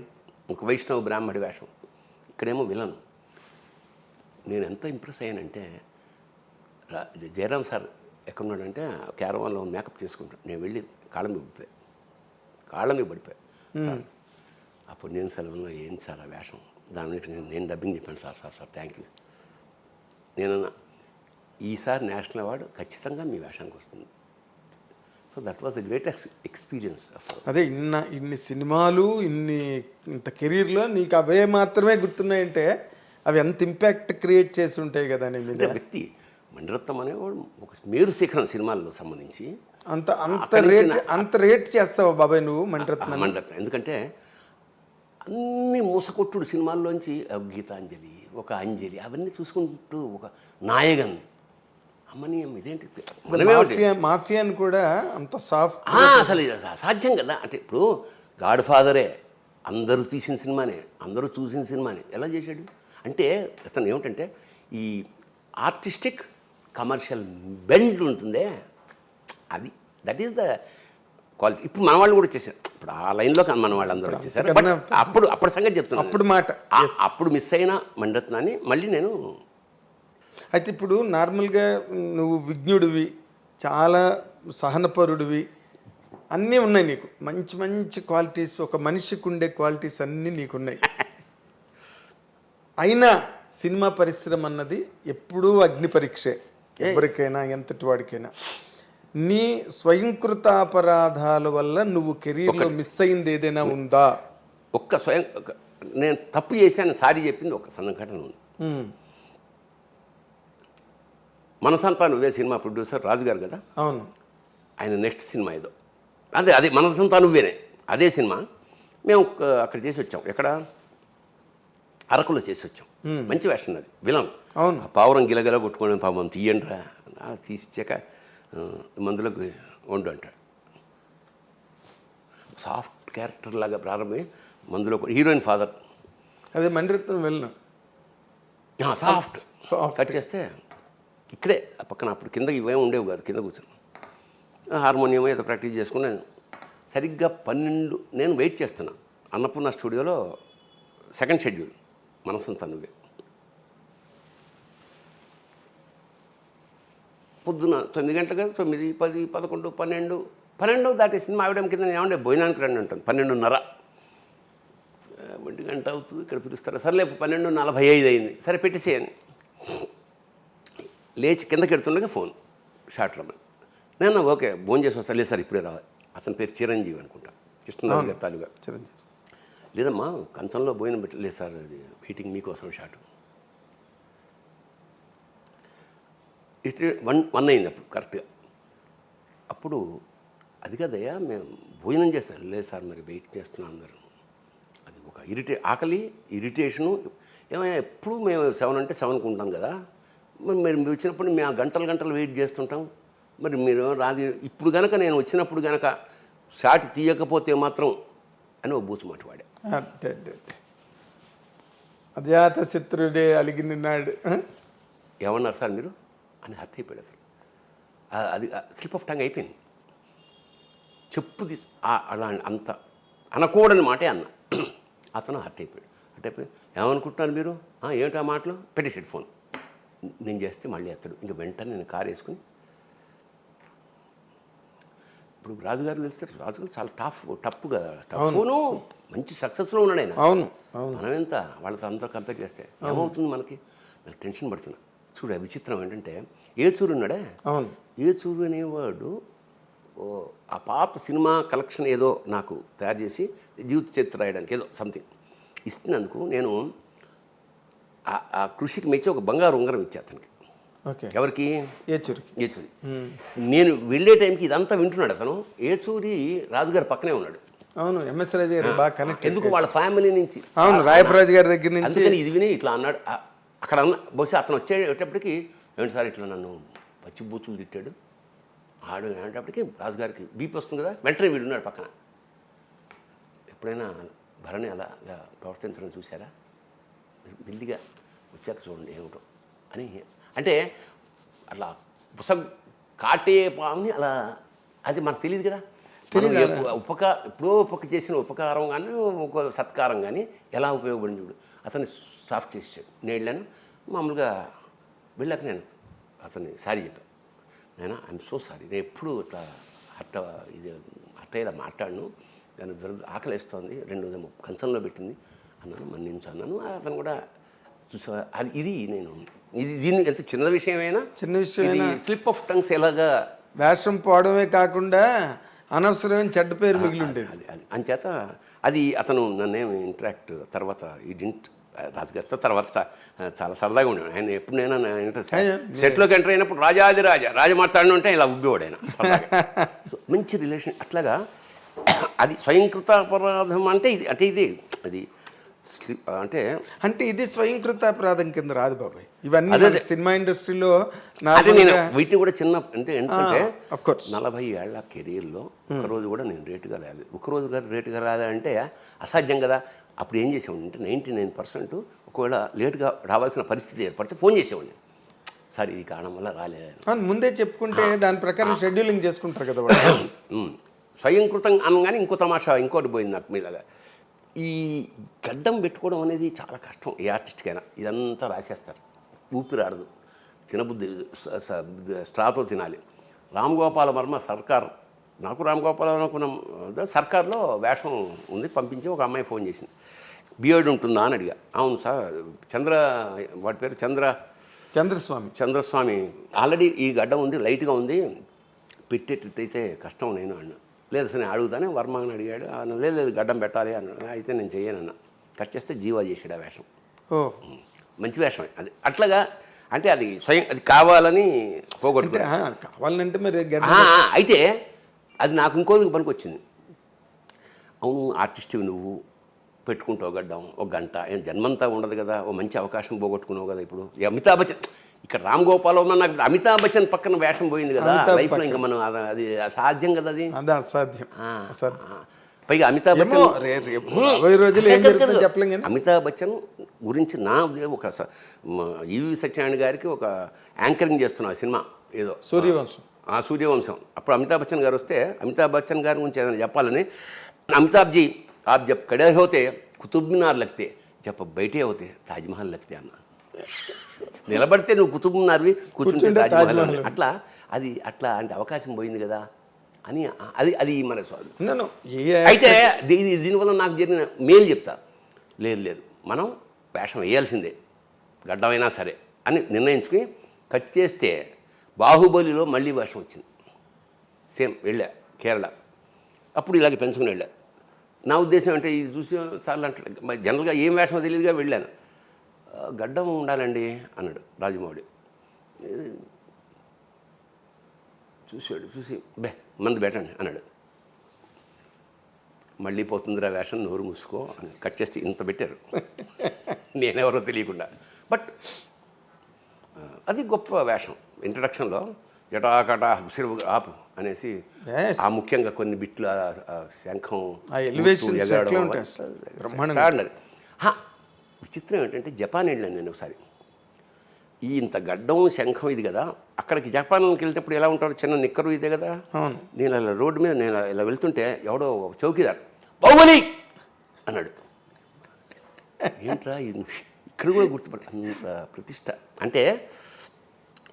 ఒక వైష్ణవ బ్రాహ్మడి వేషం, ఇక్కడేమో విలను. నేను ఎంత ఇంప్రెస్ అయ్యానంటే, జయరామ్ సార్ ఎక్కడున్నాడంటే క్యారవాన్లో మేకప్ చేసుకుంటాను. నేను వెళ్ళి కాళ్ళ మీద పడిపోయా. అప్పుడు నేను సెలవులో ఏంటి సార్ ఆ వేషం, దాని నుంచి నేను డబ్బింగ్ చెప్పాను. Sir thank you. నేనన్నా ఈసారి నేషనల్ అవార్డు ఖచ్చితంగా మీ వేషానికి వస్తుంది. So that was a great experience. అదే ఇన్ని సినిమాలు ఇంత కెరీర్లో నీకు అవే మాత్రమే గుర్తున్నాయంటే అవి ఎంత ఇంపాక్ట్ క్రియేట్ చేసి ఉంటాయి కదా నీ మీద. వ్యక్తి మణిరత్నం అనేవాడు ఒక మేరు శిఖరం సినిమాల్లో సంబంధించి. అంత రేట్ చేస్తావు బాబాయ్ నువ్వు మణిరత్నం? ఎందుకంటే అన్ని మూసకొట్టుడు సినిమాల్లోంచి గీతాంజలి, ఒక అంజలి, అవన్నీ చూసుకుంటూ ఒక నాయగన్ అమ్మని ఇదేంటి మాఫియాని కూడా అంత సాఫ్ట్, అసలు సాధ్యం కదా. అంటే ఇప్పుడు గాడ్ ఫాదరే అందరూ తీసిన సినిమానే, అందరూ చూసిన సినిమానే ఎలా చేశాడు అంటే, అతను ఏమిటంటే ఈ ఆర్టిస్టిక్ కమర్షియల్ బెండ్ ఉంటుందే, అది దట్ ఈస్ ద క్వాలిటీ. ఇప్పుడు మన వాళ్ళు కూడా వచ్చేసారు, ఇప్పుడు ఆ లైన్లో మన వాళ్ళు అందరూ వచ్చేసారు. బట్ అప్పుడు సంగతి చెప్తున్నాను, అప్పుడు మిస్ అయిన మణిరత్నాన్ని మళ్ళీ నేను. అయితే ఇప్పుడు నార్మల్గా నువ్వు విజ్ఞుడివి, చాలా సహనపరుడివి, అన్నీ ఉన్నాయి నీకు, మంచి మంచి క్వాలిటీస్, ఒక మనిషికి ఉండే క్వాలిటీస్ అన్నీ నీకున్నాయి. అయినా సినిమా పరిశ్రమ అన్నది ఎప్పుడూ అగ్ని పరీక్షే, ఎవరికైనా ఎంతటి వాడికైనా. నీ స్వయంకృతాపరాధాల వల్ల నువ్వు కెరీర్లో మిస్ అయింది ఏదైనా ఉందా? నేను తప్పు చేశాను సారీ చెప్పింది ఒక సంఘటన ఉంది. మనసంతా నువ్వే సినిమా ప్రొడ్యూసర్ రాజు గారు కదా. అవును. ఆయన నెక్స్ట్ సినిమా ఏదో అదే మనసంతా నువ్వేనే అదే సినిమా మేము అక్కడ చేసి వచ్చాం. ఎక్కడ అరకులో చేసి వచ్చాం. మంచి వేషన్ అది, విలన్. అవును. పావురం గిలగల కొట్టుకోవడం, పాపం తీయండి రా తీసిచ్చాక మందులకు వండు అంటాడు. సాఫ్ట్ క్యారెక్టర్ లాగా ప్రారంభమై మందులో హీరోయిన్ ఫాదర్. అదే మణిరత్నం వెళ్ళిన సాఫ్ట్ కట్ చేస్తే ఇక్కడే పక్కన, అప్పుడు కింద ఇవేం ఉండేవి కాదు, కింద కూర్చొని హార్మోనియం ఏదో ప్రాక్టీస్ చేసుకున్నాను. సరిగ్గా 12 నేను వెయిట్ చేస్తున్నా అన్నపూర్ణ స్టూడియోలో సెకండ్ షెడ్యూల్ మనసంతా నువ్వే. పొద్దున 9 గంటలు కదా, 9, 10, 11, 12 దాటేసింది. మా ఆవిడ కింద ఏమంటే భోజనానికి రండి ఉంటుంది. 12:30 1 గంట అవుతుంది, ఇక్కడ పిలుస్తారు. సర్లే 12:45 అయింది. సరే పెట్టేసేయని లేచి కిందకి ఎడుతుండగా ఫోన్ షార్ట్ రమ్మని. నేను ఓకే భోజనం చేసి వస్తా. లేదు సార్ ఇప్పుడే రావాలి. అతని పేరు చిరంజీవి అనుకుంటా, కృష్ణరాజు గారి తాలుగా. చిరంజీవి. లేదమ్మా కంచంలో భోజనం పెట్టి. లేదు సార్ అది వెయిటింగ్ మీకోసం షార్ట్. ఇటు 1 అయింది అప్పుడు కరెక్ట్గా. అప్పుడు అది కదయ్యా మేము భోజనం చేస్తాం. లేదు సార్ మరి వెయిట్ చేస్తున్నాం అందరూ. అది ఒక ఆకలి ఇరిటేషను. ఏమైనా ఎప్పుడు మేము 7 అంటే 7కు ఉంటాం కదా, మరి మీరు వచ్చినప్పుడు మేము గంటలు వెయిట్ చేస్తుంటాం. మరి మీరు రాది ఇప్పుడు కనుక నేను వచ్చినప్పుడు కనుక షాట్ తీయకపోతే మాత్రం అని ఒక బూతు మాట వాడా. అజాత శత్రుడే అలిగినాడు. ఏమన్నారు సార్ మీరు అని హర్ట్ అయిపోయాడు అసలు. అది స్లిప్ ఆఫ్ టంగ్ అయిపోయింది. చెప్పు అలా అంత అనకూడని మాటే అన్న. అతను హర్ట్ అయిపోయి ఏమనుకుంటున్నారు మీరు, ఏమిటా మాటలు, పెట్టేసాడు ఫోన్. నేను చేస్తే మళ్ళీ ఎత్తడు. ఇంక వెంటనే నేను కారు వేసుకుని ఇప్పుడు రాజుగారు తెలిస్తే రాజుగారు చాలా టఫ్ కదా, టఫ్ను మంచి సక్సెస్లో ఉన్నాడు ఆయన. అవును. మనం ఎంత వాళ్ళతో అందరూ కంపేర్ చేస్తే ఏమవుతుంది మనకి. నాకు టెన్షన్ పడుతున్నా. చూడ విచిత్రం ఏంటంటే ఏచూరు ఉన్నాడే, ఏచూరు అనేవాడు ఆ పాత సినిమా కలెక్షన్ ఏదో నాకు తయారు చేసి జీవిత చరిత్ర రాయడానికి ఏదో సంథింగ్ ఇస్తున్నందుకు నేను ఆ కృషికి మెచ్చి ఒక బంగారు ఉంగరం ఇచ్చా అతనికి. ఎవరికి? ఏచూరి. నేను వెళ్ళే టైంకి ఇదంతా వింటున్నాడు అతను. ఏచూరి రాజుగారి పక్కనే ఉన్నాడు. అవును, ఎంఎస్ రాజు గారు బాగా కనెక్ట్. ఎందుకు వాళ్ళ ఫ్యామిలీ నుంచి. అవును, రాయపరాజు గారి దగ్గర నుంచి. అందుకని ఇది విని ఇట్లా అన్నాడు. అక్కడ బహుశా అతను వచ్చేటప్పటికి ఏంటి సార్ ఇట్లా నన్ను పచ్చి బూతులు తిట్టాడు ఆడు అనేటప్పటికి రాజుగారికి బీపీ వస్తుంది కదా, వెంటనే వీడున్నాడు పక్కన. ఎప్పుడైనా భరణి అలా ప్రవర్తించడం చూసారా, మెల్లిగా వచ్చాక చూడండి ఏమిటో అని. అంటే అట్లా కాటే పాముని అలా, అది మనకు తెలియదు కదా. ఎప్పుడో చేసిన ఉపకారం కానీ ఒక సత్కారం కానీ ఎలా ఉపయోగపడింది చూడు. అతన్ని సాఫ్ట్ చేసాడు. నేను వెళ్ళాను మామూలుగా. వెళ్ళాక నేను అతన్ని సారీ చెప్పాను. నేను ఐఎమ్ సో సారీ, నేను ఎప్పుడు ఇట్లా ఇలా మాట్లాడను, దాన్ని ఆకలి వేస్తోంది, 2 కంచంలో పెట్టింది అన్నాను, మన్నించు అన్నాను. అతను కూడా చూసా. అది దీన్ని ఎంత చిన్న విషయమైనా స్లిప్ ఆఫ్ టంగ్స్ ఎలాగా వేషం పోవడమే కాకుండా అనవసరమైన చెడ్డ పేరు మిగిలి ఉండేది. అది అంచేత అది అతను నన్నేమి ఇంటరాక్ట్ తర్వాత ఈ డింట్ రాజుగారితో తర్వాత చాలా సరదాగా ఉండేవాడు ఆయన. ఎప్పుడు సెట్లోకి ఎంటర్ అయినప్పుడు రాజ మాట్లాడిన ఉంటే ఇలా ఉబ్బేవాడు ఆయన. మంచి రిలేషన్. అట్లాగా అది స్వయంకృత అపరాధం అంటే ఇది అది ఇది స్వయంకృతాపరాధం కింద రాదు బాబాయ్. ఇవన్నీ సినిమా ఇండస్ట్రీలో నేను వీటిని కూడా చిన్న ఎందుకంటే 40 ఏళ్ల కెరీర్లో ఒకరోజు కూడా నేను రేటుగా రాలేదు. ఒకరోజు రేటుగా రాదంటే అసాధ్యం కదా. అప్పుడు ఏం చేసేవాడిని అంటే 99% ఒకవేళ లేటుగా రావాల్సిన పరిస్థితి ఏర్పడితే ఫోన్ చేసేవాడిని, సార్ ఈ కారణం వల్ల రాలేదు ముందే చెప్పుకుంటే దాని ప్రకారం షెడ్యూలింగ్ చేసుకుంటారు కదా. స్వయంకృతం అనగానే ఇంకో తమాషా ఇంకోటి పోయింది నాకు మీదగా. ఈ గడ్డం పెట్టుకోవడం అనేది చాలా కష్టం ఏ ఆర్టిస్ట్కైనా. ఇదంతా రాసేస్తారు, ఊపిరాడదు, తినబుద్ధి స్ట్రాతో తినాలి. రామ్ గోపాల వర్మ సర్కార్, నాకు రామ్ గోపాల వర్మ సర్కార్లో వేషం ఉంది పంపించి ఒక అమ్మాయి ఫోన్ చేసింది, బియర్డ్ ఉంటుందా అని అడిగా. అవును సార్, వాడి పేరు చంద్రస్వామి ఆల్రెడీ ఈ గడ్డం ఉంది, లైట్గా ఉంది, పెట్టేటట్టయితే కష్టం నేను అన్నా. లేదు సార్ నేను అడుగుతానే వర్మని అడిగాడు. లేదు గడ్డం పెట్టాలి అన్నాడు. అయితే నేను చెయ్యనన్నా. కట్ చేస్తే జీవా చేసాడు ఆ వేషం. మంచి వేషమే అది. అట్లాగా అంటే అది అది కావాలని పోగొట్టు కావాలంటే మరి అయితే అది నాకు ఇంకోదికి పనికి వచ్చింది. అవును ఆర్టిస్ట్వి నువ్వు పెట్టుకుంటావు గడ్డం, ఒక గంట, ఏం జన్మంతా ఉండదు కదా, ఓ మంచి అవకాశం పోగొట్టుకున్నావు కదా. ఇప్పుడు అమితాబ్ బచ్చన్ ఇక్కడ రామ్ గోపాల్ వర్మ, నాకు అమితాబ్ బచ్చన్ పక్కన వేషం పోయింది కదా లైఫ్లో. ఇంకా మనం అది అసాధ్యం కదా, అది అసాధ్యం. పైగా అమితాబ్ బచ్చన్ గురించి నా ఒక ఈవి సత్యనారాయణ గారికి ఒక యాంకరింగ్ చేస్తున్నా సినిమా ఏదో సూర్యవంశం. ఆ సూర్యవంశం. అప్పుడు అమితాబ్ బచ్చన్ గారు వస్తే అమితాబ్ బచ్చన్ గారి గురించి ఏదైనా చెప్పాలని, అమితాబ్ జీ आप जब खड़े होते కుతుబ్ మినార్ లగ్తే, జब బయటే అవుతే తాజ్మహల్ లగ్తే అన్న. నిలబడితే నువ్వు కుతుబ్ మినార్వి, కూర్చుంటే తాజ్మహల్. అట్లా అది అట్లా అంటే అవకాశం పోయింది కదా అని అది మన స్వామి. అయితే దీనివల్ల నాకు జరిగిన మేలు చెప్తా. లేదు మనం వేషం వేయాల్సిందే, గడ్డమైనా సరే అని నిర్ణయించుకుని కట్ చేస్తే బాహుబలిలో మళ్ళీ వేషం వచ్చింది. సేమ్ వెళ్ళా కేరళ, అప్పుడు ఇలాగే పెంచుకుని వెళ్ళా. నా ఉద్దేశం అంటే ఇది చూసి చాలా అంటే జనరల్గా ఏం వేషమో తెలియదుగా వెళ్ళాను. గడ్డం ఉండాలండి అన్నాడు రాజమౌళి. చూసి బే మందు పెట్టండి అన్నాడు. మళ్ళీ పోతుందిరా వేషం, నోరు మూసుకో అని కట్ చేస్తే ఇంత పెట్టారు. నేనెవరో తెలియకుండా. బట్ అది గొప్ప వేషం. ఇంట్రడక్షన్లో జటాకట హుసిరు ఆపు అనేసి ఆ ముఖ్యంగా కొన్ని బిట్లు శంఖం విచిత్రం ఏంటంటే జపాన్ వెళ్ళాను నేను ఒకసారి. ఈ ఇంత గడ్డం శంఖం ఇది కదా, అక్కడికి జపాన్కి వెళ్ళేటప్పుడు ఎలా ఉంటాడు, చిన్న నిక్కరు ఇదే కదా. నేను అలా రోడ్డు మీద నేను ఇలా వెళ్తుంటే ఎవడో చౌకీదార్ బాహుబలి అన్నాడు. ఏంట్రా ఇక్కడ కూడా గుర్తుపడ, అంత ప్రతిష్ట అంటే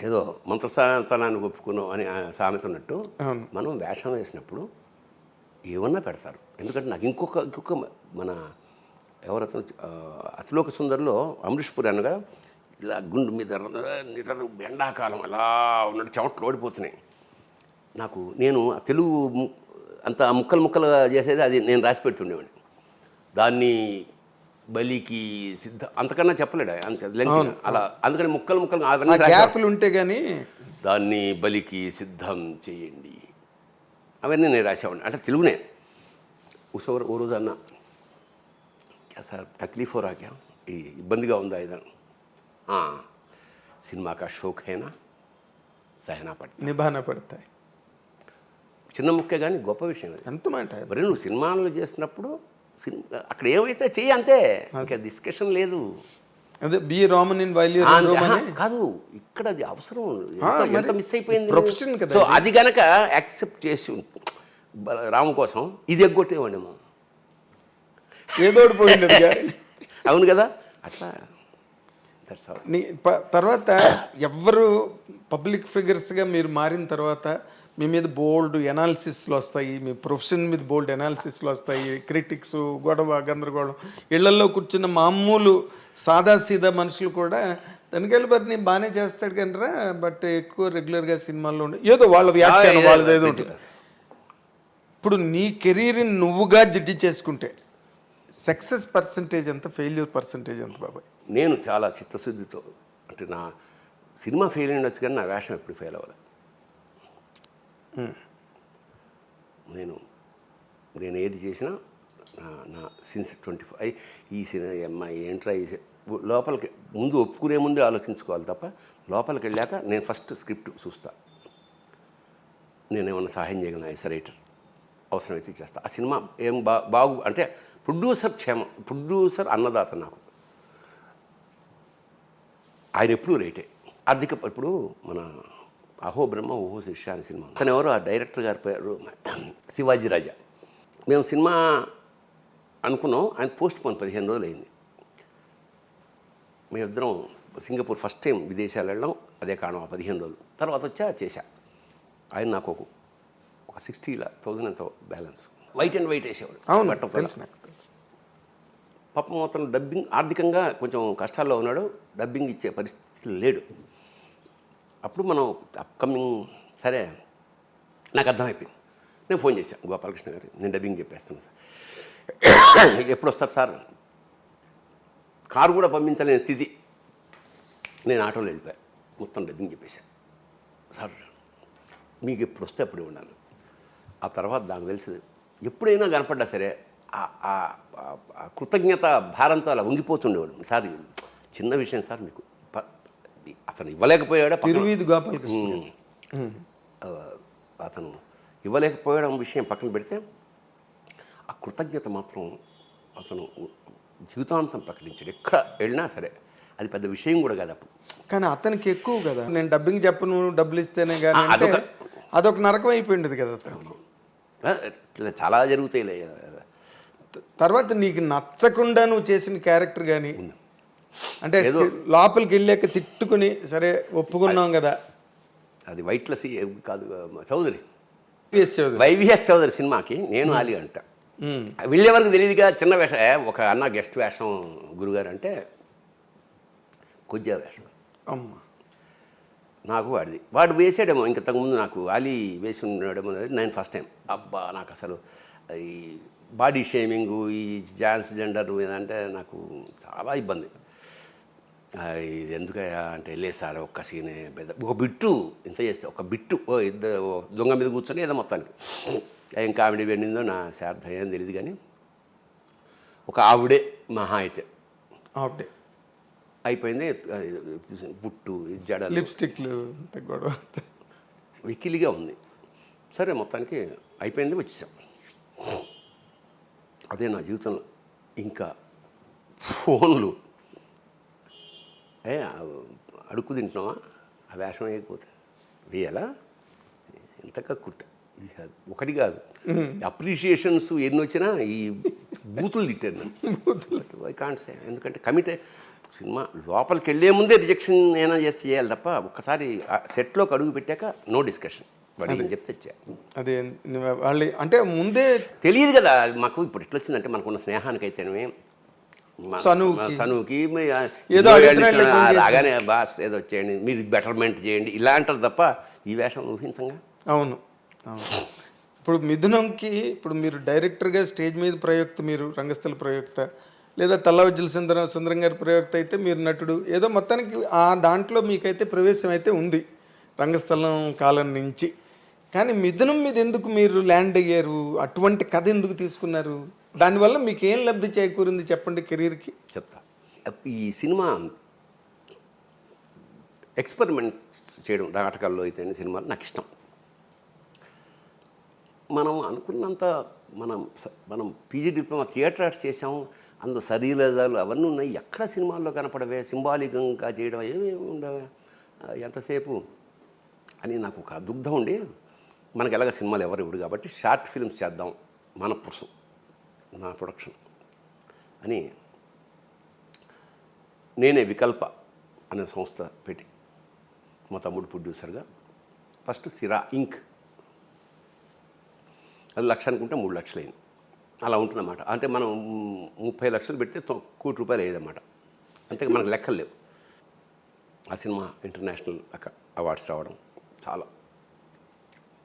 ఏదో మంత్రస్థానాన్ని ఒప్పుకున్నాం అని సామెత ఉన్నట్టు మనం వేషం వేసినప్పుడు ఏమన్నా పెడతారు. ఎందుకంటే నాకు ఇంకొక మన ఎవరతను అతిలోక సుందరిలో అమరీష్ పురి అనగా ఇలా గుండు మీద ఎండాకాలం అలా ఉన్నట్టు చెమట్లు ఓడిపోతున్నాయి. నేను తెలుగు అంత ముక్కలు చేసేది అది నేను రాసి పెడుతుండేవాడిని. దాన్ని బలికి సిద్ధ అంతకన్నా చెప్పలేడు అలా. అందుకని ముక్కలు గ్యాప్లు ఉంటే కానీ దాన్ని బలికి సిద్ధం చేయండి అవన్నీ నేను రాసేవాడిని. అంటే తెలుగునే. ఓ రోజు అన్న సార్ తక్లీఫ్ హో రాక్యా, ఈ ఇబ్బందిగా ఉందా ఇదని. సినిమా కా షోక్ హేనా సహనా పడతాయి నిభానా పడతాయి. చిన్న ముక్కే కానీ గొప్ప విషయం అది. ఎంత మాట మరి నువ్వు సినిమాలు చేస్తున్నప్పుడు అక్కడ ఏమైతే చెయ్యి అంతే, ఇంకా డిస్కషన్ లేదు. అదే బి రామన్ ఇన్ వైల్యూర్ కాదు, ఇక్కడ అది అవసరం. ఎంత మిస్ అయిపోయింది ప్రొఫెషన్ కదా. సో అది గనక యాక్సెప్ట్ చేసి రాము కోసం ఇది ఎగ్గొట్టేవాడేమో, ఏదో పోయింది. అవును కదా. అట్లా తర్వాత ఎవరు పబ్లిక్ ఫిగర్స్గా మీరు మారిన తర్వాత మీ మీద బోల్డ్ ఎనాలిసిస్లు వస్తాయి, మీ ప్రొఫెషన్ మీద బోల్డ్ ఎనాలిసిస్లు వస్తాయి, క్రిటిక్స్, గొడవ, గందరగోళం. ఇళ్లలో కూర్చున్న మామూలు సాదాసీదా మనుషులు కూడా తనికెళ్ళి బరిని బాగానే చేస్తాడు కనరా, బట్ ఎక్కువ రెగ్యులర్గా సినిమాల్లో ఉండే ఏదో వాళ్ళ వ్యాఖ్యానం వాళ్ళది ఏదో ఉంటుంది. ఇప్పుడు నీ కెరీర్ని నువ్వుగా జిడ్డి చేసుకుంటే సక్సెస్ పర్సంటేజ్ ఎంత, ఫెయిల్యూర్ పర్సంటేజ్ ఎంత బాబాయ్? నేను చాలా చిత్తశుద్ధితో, అంటే నా సినిమా ఫెయిల్ అయ్యొచ్చు కానీ నా వేషం ఎప్పుడు ఫెయిల్ అవ్వాలి. నేను ఏది చేసినా నా సిన్స్ 25 ఈ సినిమా అమ్మాయి ఏంట్రా లోపలికి ముందు ఒప్పుకునే ముందే ఆలోచించుకోవాలి తప్ప లోపలికి వెళ్ళాక నేను ఫస్ట్ స్క్రిప్ట్ చూస్తా. నేనేమన్నా సహాయం చేయగలను యాజ్ రైటర్, అవసరమైతే చేస్తా. ఆ సినిమా ఏం బాగు అంటే ప్రొడ్యూసర్ అన్నదాత నాకు, ఆయన ఎప్పుడూ రేటే ఆర్థిక. ఇప్పుడు మన అహో బ్రహ్మ ఓహో శిష్య అనే సినిమా, తను ఎవరు ఆ డైరెక్టర్ గారి పేరు శివాజీ రాజా. మేము సినిమా అనుకున్నాం, ఆయన పోస్ట్ పోన్ 15 రోజులు అయింది. మేమిద్దరం సింగపూర్ ఫస్ట్ టైం విదేశాలు వెళ్ళాం, అదే కారణం. 15 రోజులు తర్వాత చేశా. ఆయన నాకు ఒక 60,000 ఎంతో బ్యాలెన్స్ వైట్ అండ్ వైట్ వేసేవాడు. పాపం అతను డబ్బింగ్ ఆర్థికంగా కొంచెం కష్టాల్లో ఉన్నాడు, డబ్బింగ్ ఇచ్చే పరిస్థితి లేడు. అప్పుడు మనం అప్కమింగ్ సరే నాకు అర్థమైపోయింది. నేను ఫోన్ చేశాను గోపాలకృష్ణ గారు, నేను డబ్బింగ్ చెప్పేస్తాను సార్, ఎప్పుడు వస్తారు సార్, కారు కూడా పంపించలేని స్థితి. నేను ఆటోలో వెళ్ళిపోయా, మొత్తం డబ్బింగ్ చెప్పేశాను. సార్ మీకు ఎప్పుడు వస్తే అప్పుడు ఉన్నాను. ఆ తర్వాత నాకు తెలిసింది ఎప్పుడైనా కనపడ్డా సరే కృతజ్ఞత భారంతో అలా ఉంగిపోతుండేవాడు. సార్ చిన్న విషయం సార్, మీకు అతను ఇవ్వలేకపోయాడు, తిరువీధి గోపాలకృష్ణ అతను ఇవ్వలేకపోయడం విషయం పక్కన పెడితే ఆ కృతజ్ఞత మాత్రం అతను జీవితాంతం ప్రకటించాడు. ఎక్కడ వెళ్ళినా సరే అది పెద్ద విషయం కూడా కాదు అప్పుడు. కానీ అతనికి ఎక్కువ కదా, నేను డబ్బింగ్ చెప్పను డబ్బులు ఇస్తేనే కానీ అదొక నరకం అయిపోయింది కదా తనకి. ఇట్లా చాలా జరుగుతాయిలే. తర్వాత నీకు నచ్చకుండా నువ్వు చేసిన క్యారెక్టర్ కానీ అంటే లోపలికి వెళ్ళాక తిట్టుకుని సరే ఒప్పుకున్నాం కదా. అది వైట్లసి కాదు, చౌదరి పిఎస్ చౌదరి, వైవిఎస్ చౌదరి సినిమాకి నేను ఆలి అంట. వెళ్ళే వరకు తెలియదుగా, చిన్న వేషం, ఒక అన్న గెస్ట్ వేషం గురుగారు అంటే కొద్దిగా వేషం అమ్మ నాకు వాడు వేసాడేమో ఇంతకుముందు నాకు ఆలీ వేసి ఉన్నాడేమో. నేను ఫస్ట్ టైం అబ్బా నాకు అసలు ఈ బాడీ షేమింగు, ఈ ట్రాన్స్జెండర్ అంటే నాకు చాలా ఇబ్బంది. ఇది ఎందుకయ్యా అంటే లేదు సార్ ఒక్క సీనే పెద్ద ఒక బిట్టు ఇంత చేస్తే ఒక బిట్టు ఇద్దరు దొంగ మీద కూర్చొని ఏదో మొత్తానికి ఏం కామెడీ వెళ్ళిందో నా శార్థం ఏం తెలియదు. కానీ ఒక ఆవిడే మహా అయితే ఆవిడే అయిపోయింది. బుట్టు జడలు లిప్స్టిక్లు గొడవ వికిలిగా ఉంది. సరే మొత్తానికి అయిపోయింది, వచ్చేసాం. అదే నా జీవితంలో ఇంకా ఫోన్లు అడుక్కు తింటున్నావా, ఆ వేషం వేయకపోతే వేయాలా, ఎంత కక్కుర్తా. ఒకటి కాదు, అప్రిషియేషన్స్ ఎన్ని వచ్చినా ఈ బూతులు తిట్టారు నన్ను. ఐ కాంట్ సే, ఎందుకంటే కమిట్ సినిమా లోపలికి వెళ్ళే ముందే రిజెక్షన్ ఏమైనా చేస్తే చేయాలి తప్ప ఒక్కసారి సెట్లోకి అడుగు పెట్టాక నో డిస్కషన్. వాడు ఏం చెప్తే వచ్చా అదే వాళ్ళు అంటే ముందే తెలియదు కదా మాకు. ఇప్పుడు ఎట్లా వచ్చిందంటే మనకున్న స్నేహానికైతేనే చనువుకి ఏదో రాగానే బాస్ ఏదో వచ్చేయండి, మీరు బెటర్మెంట్ చేయండి ఇలా అంటారు తప్ప ఈ వేషం ఊహించంగా. అవును అవును. ఇప్పుడు మిథునంకి ఇప్పుడు మీరు డైరెక్టర్గా స్టేజ్ మీద ప్రయోక్త, మీరు రంగస్థల ప్రయోక్త, లేదా తల్లవజ్జల సుందరం గారి ప్రయోక్త అయితే మీరు నటుడు, ఏదో మొత్తానికి ఆ దాంట్లో మీకైతే ప్రవేశం అయితే ఉంది రంగస్థలం కాలం నుంచి. కానీ మిథునం మీద ఎందుకు మీరు ల్యాండ్ అయ్యారు, అటువంటి కథ ఎందుకు తీసుకున్నారు, దానివల్ల మీకు ఏం లబ్ధి చేకూరింది చెప్పండి కెరీర్కి. చెప్తా. ఈ సినిమా ఎక్స్పెరిమెంట్స్ చేయడం నాటకాల్లో అయితే సినిమాలు నాకు ఇష్టం. మనం అనుకున్నంత మనం పీజీ డిప్లొమా థియేటర్ ఆర్ట్స్ చేసాం, అందులో సరీలజాలు అవన్నీ ఉన్నాయి, ఎక్కడ సినిమాల్లో కనపడవే, సింబాలికంగా చేయడం ఏమేమి ఉండవే ఎంతసేపు అని నాకు ఒక దుగ్ధం ఉండి, మనకి ఎలాగ సినిమాలు ఎవరు ఇవ్వడు కాబట్టి షార్ట్ ఫిల్మ్స్ చేద్దాం మన పురుషం నా ప్రొడక్షన్ అని నేనే వికల్ప అనే సంస్థ పెట్టి మా తమ్ముడు ప్రొడ్యూసర్గా ఫస్ట్ సిరా ఇంక్, అది 1,00,000 అనుకుంటే 3 లక్షలు అయింది. అలా ఉంటుందన్నమాట. అంటే మనం 30 లక్షలు పెడితే 1 కోటి రూపాయలు అయ్యేదన్నమాట. అంతే, మనకు లెక్కలు లేవు. ఆ సినిమా ఇంటర్నేషనల్ అవార్డ్స్ రావడం చాలా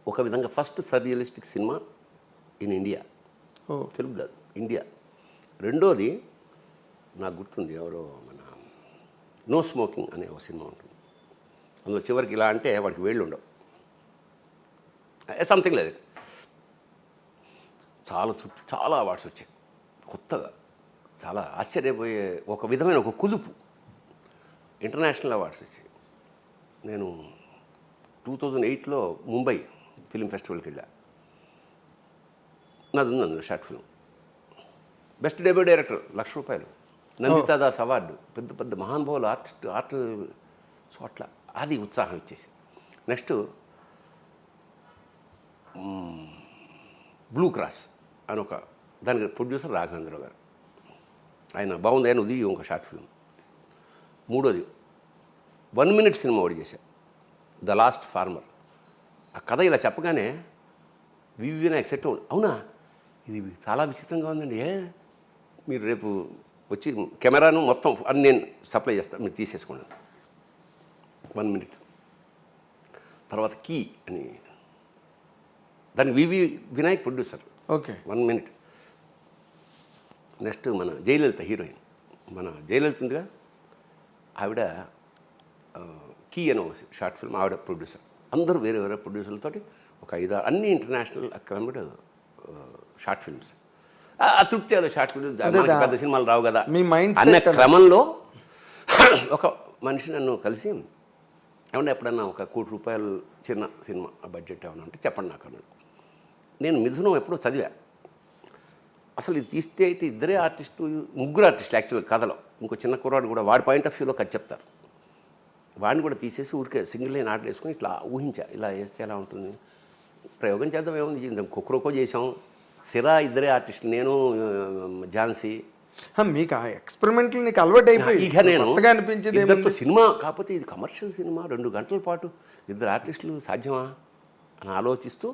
ఒక విధంగా first surrealistic cinema in India. Telugu కాదు, ఇండియా. రెండోది నాకు గుర్తుంది, ఎవరో మన నో స్మోకింగ్ అనే ఒక సినిమా ఉంటుంది, అందులో చివరికి ఇలా అంటే వాడికి వేళ్ళు ఉండవు, సంథింగ్ లేదు. చాలా అవార్డ్స్ వచ్చాయి కొత్తగా, చాలా ఆశ్చర్యపోయే ఒక విధమైన ఒక కుదుపు ఇంటర్నేషనల్ అవార్డ్స్ వచ్చాయి. నేను 2008లో ముంబై ఫిల్మ్ ఫెస్టివల్కి వెళ్ళా. నాది ఉంది అందులో short film, best debut director ₹1,00,000, Nandita Das award, పెద్ద పెద్ద మహానుభావులు ఆర్ట్ చోట్ల. అది ఉత్సాహం ఇచ్చేసి నెక్స్ట్ బ్లూ క్రాస్ అని ఒక దానికి ప్రొడ్యూసర్ రాఘవేంద్రరావు గారు, ఆయన బాగుంది, ఆయన ఉదయం ఒక షార్ట్ ఫిల్మ్. మూడోది 1 మినిట్ సినిమా ఒకటి చేశా, ద లాస్ట్ ఫార్మర్. ఆ కథ ఇలా చెప్పగానే వివినాయక్ సెట్ అవునా ఇది చాలా విచిత్రంగా ఉందండి, మీరు రేపు వచ్చి కెమెరాను మొత్తం అని నేను సప్లై చేస్తాను, మీరు తీసేసుకోండి. 1 మినిట్ తర్వాత కీ అని, దానికి Vinayak producer. Okay, 1 minute. Next మన జయలలిత హీరోయిన్, మన జయలలిత ఉందిగా, ఆవిడ కీ అని షార్ట్ ఫిల్మ్, ఆవిడ ప్రొడ్యూసర్. అందరూ వేరే వేరే ప్రొడ్యూసర్లతోటి ఒక 5-6 అన్ని ఇంటర్నేషనల్ అక్లైమ్డ్ షార్ట్ ఫిల్మ్స్. తృప్తి అలా షార్ట్ ఫిల్మ్స్ పెద్ద సినిమాలు రావు కదా అన్న క్రమంలో ఒక మనిషి నన్ను కలిసి, ఏమన్నా ఎప్పుడన్నా ఒక ₹1 కోటి చిన్న సినిమా బడ్జెట్ ఏమన్నా అంటే చెప్పండి నాకు అన్నాడు. నేను మిథునం ఎప్పుడో చదివా, అసలు ఇది తీస్తే అయితే ఇద్దరే ఆర్టిస్టు, ముగ్గురు ఆర్టిస్టులు యాక్చువల్గా కథలో, ఇంకో చిన్న కుర్రాడు కూడా వాడి పాయింట్ ఆఫ్ వ్యూలో కథ చెప్తారు. వాడిని కూడా తీసేసి ఊరికే సింగిల్ లైన్ ఆర్డర్ వేసుకొని ఇట్లా ఊహించా, ఇలా వేస్తే ఎలా ఉంటుంది, ప్రయోగం చేద్దాం ఏముంది, కుక్రోకో చేసాం, సిరా ఇద్దరే ఆర్టిస్టులు, నేను ఝాన్సీ. మీకు ఆ ఎక్స్పెరిమెంట్లు నీకు అలవాటు అయిపోయి ఇక నేను కొత్తగా అనిపించేది ఇద్దరితో సినిమా, కాకపోతే ఇది కమర్షియల్ సినిమా, 2 గంటల పాటు ఇద్దరు ఆర్టిస్టులు సాధ్యమా అని ఆలోచిస్తూ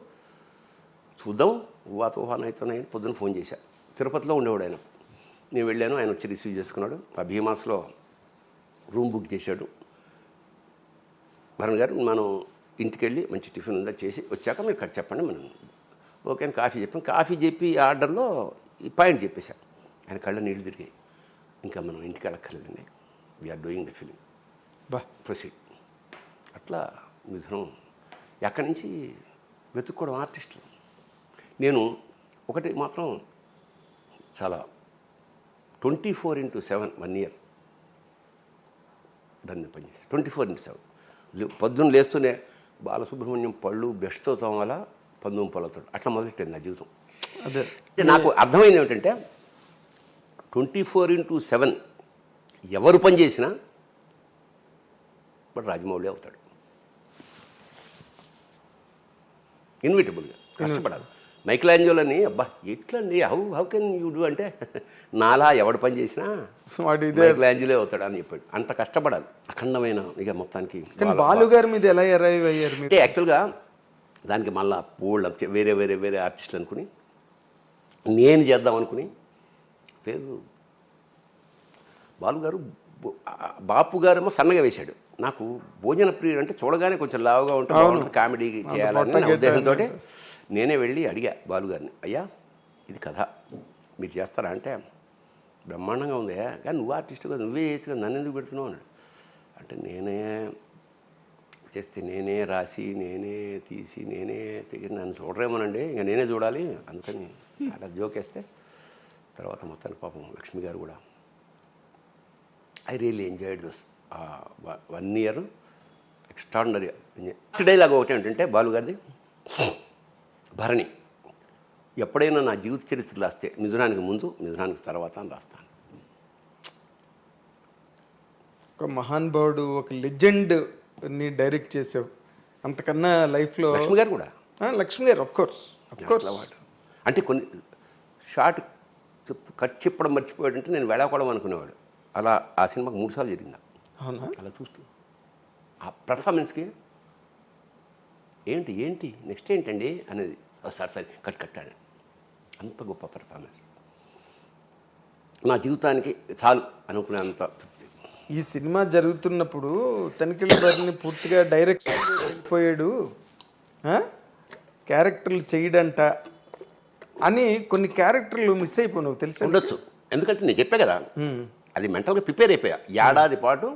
చూద్దాం ఊహాతోహానైతోనే పొద్దున ఫోన్ చేశా. తిరుపతిలో ఉండేవాడు ఆయన. నేను వెళ్ళాను, ఆయన వచ్చి రిసీవ్ చేసుకున్నాడు. ఆ భీమాస్లో రూమ్ బుక్ చేశాడు. భరణ్ గారు మనం ఇంటికి వెళ్ళి మంచి టిఫిన్ ఉందా చేసి వచ్చాక మీరు కట్ చెప్పండి, మనం ఓకే అని కాఫీ చెప్పాను. కాఫీ చెప్పి ఆర్డర్లో ఈ పాయింట్ చెప్పేశాను. ఆయన కళ్ళ నీళ్ళు తిరిగాయి. ఇంకా మనం ఇంటికి వెళ్ళక్కర్లేదండి, we're doing the film, proceed. అట్లా మిథునం ఎక్కడి నుంచి వెతుక్కోవడం ఆర్టిస్టులు. నేను ఒకటి మాత్రం చాలా 24/7 1 year దాన్ని పనిచేసి 24/7 పొద్దున్న లేస్తూనే బాలసుబ్రహ్మణ్యం పళ్ళు బ్రష్తో తోమాలా, పందుం పొలతో, అట్లా మొదలెట్టింది నా జీవితం. అదే నాకు అర్థమైంది ఏమిటంటే 24/7 ఎవరు పని చేసినా బట్ రాజమౌళి అవుతాడు. ఇన్విటబుల్గా కష్టపడాలి. మైకిల్ ఆంజెలోని అబ్బా ఎట్లండి హౌ కెన్ యూ డూ అంటే నాలా ఎవడు పని చేసినా మైకిల్ ఆంజెలో అవుతాడు అని చెప్పాడు. అంత కష్టపడాలి అఖండమైన ఇక మొత్తానికి. బాలు గారి మీద ఎలా అరైవ్ అయ్యారు అంటే యాక్చువల్గా దానికి మళ్ళా పూళ్ళు వేరే ఆర్టిస్టులు అనుకుని నేను చేద్దాం అనుకుని, లేదు బాలుగారు బాపు గారేమో సన్నగా వేశాడు. నాకు భోజన ప్రియుడు అంటే చూడగానే కొంచెం లావుగా ఉంటే బాగుంటుంది, కామెడీ చేయాలని ఉద్దేశంతో నేనే వెళ్ళి అడిగా బాలుగారిని, అయ్యా ఇది కథ మీరు చేస్తారా అంటే, బ్రహ్మాండంగా ఉంది కానీ నువ్వు ఆర్టిస్ట్ కదా, నువ్వే చేయొచ్చు కదా, నన్ను ఎందుకు పెడుతున్నావు అన్నాడు. అంటే నేనే చేస్తే నేనే రాసి నేనే తీసి నేనే నన్ను చూడరేమోనండి, ఇంకా నేనే చూడాలి అందుకని అలా జోకేస్తే తర్వాత మొత్తానికి పాపం లక్ష్మి గారు కూడా I really enjoyed this 1 year extraordinary. Dialogue ఒకటి ఏంటంటే బాలుగారిది, భరణి ఎప్పుడైనా నా జీవిత చరిత్ర రాస్తే మిథునానికి ముందు మిథునానికి తర్వాత అని రాస్తాను. ఒక మహానుభావుడు, ఒక లెజెండ్ని డైరెక్ట్ చేసావు. అంతకన్నా లైఫ్లో లక్ష్మి గారు కూడా, లక్ష్మి గారు ఆఫ్ కోర్స్ అంటే కొన్ని షార్ట్ కట్ చెప్పడం మర్చిపోయాడంటే నేను వెళ్ళకూడదు అనుకునేవాడు. అలా ఆ సినిమాకి 3 సార్లు జరిగింది. అవునా? అలా చూస్తూ ఆ పర్ఫార్మెన్స్కి ఏంటి నెక్స్ట్ ఏంటండి అనేది సరే కట్టాడు. అంత గొప్ప పర్ఫార్మెన్స్ నా జీవితానికి చాలు అనుకునేంత తృప్తి. ఈ సినిమా జరుగుతున్నప్పుడు తనిఖీల బారిని పూర్తిగా డైరెక్షన్ వెళ్ళిపోయాడు, క్యారెక్టర్లు చేయడంట అని కొన్ని క్యారెక్టర్లు మిస్ అయిపోయినావు తెలుసు. ఉండొచ్చు, ఎందుకంటే నేను చెప్పా కదా, అది మెంటల్గా ప్రిపేర్ అయిపోయా. ఏడాది పాటు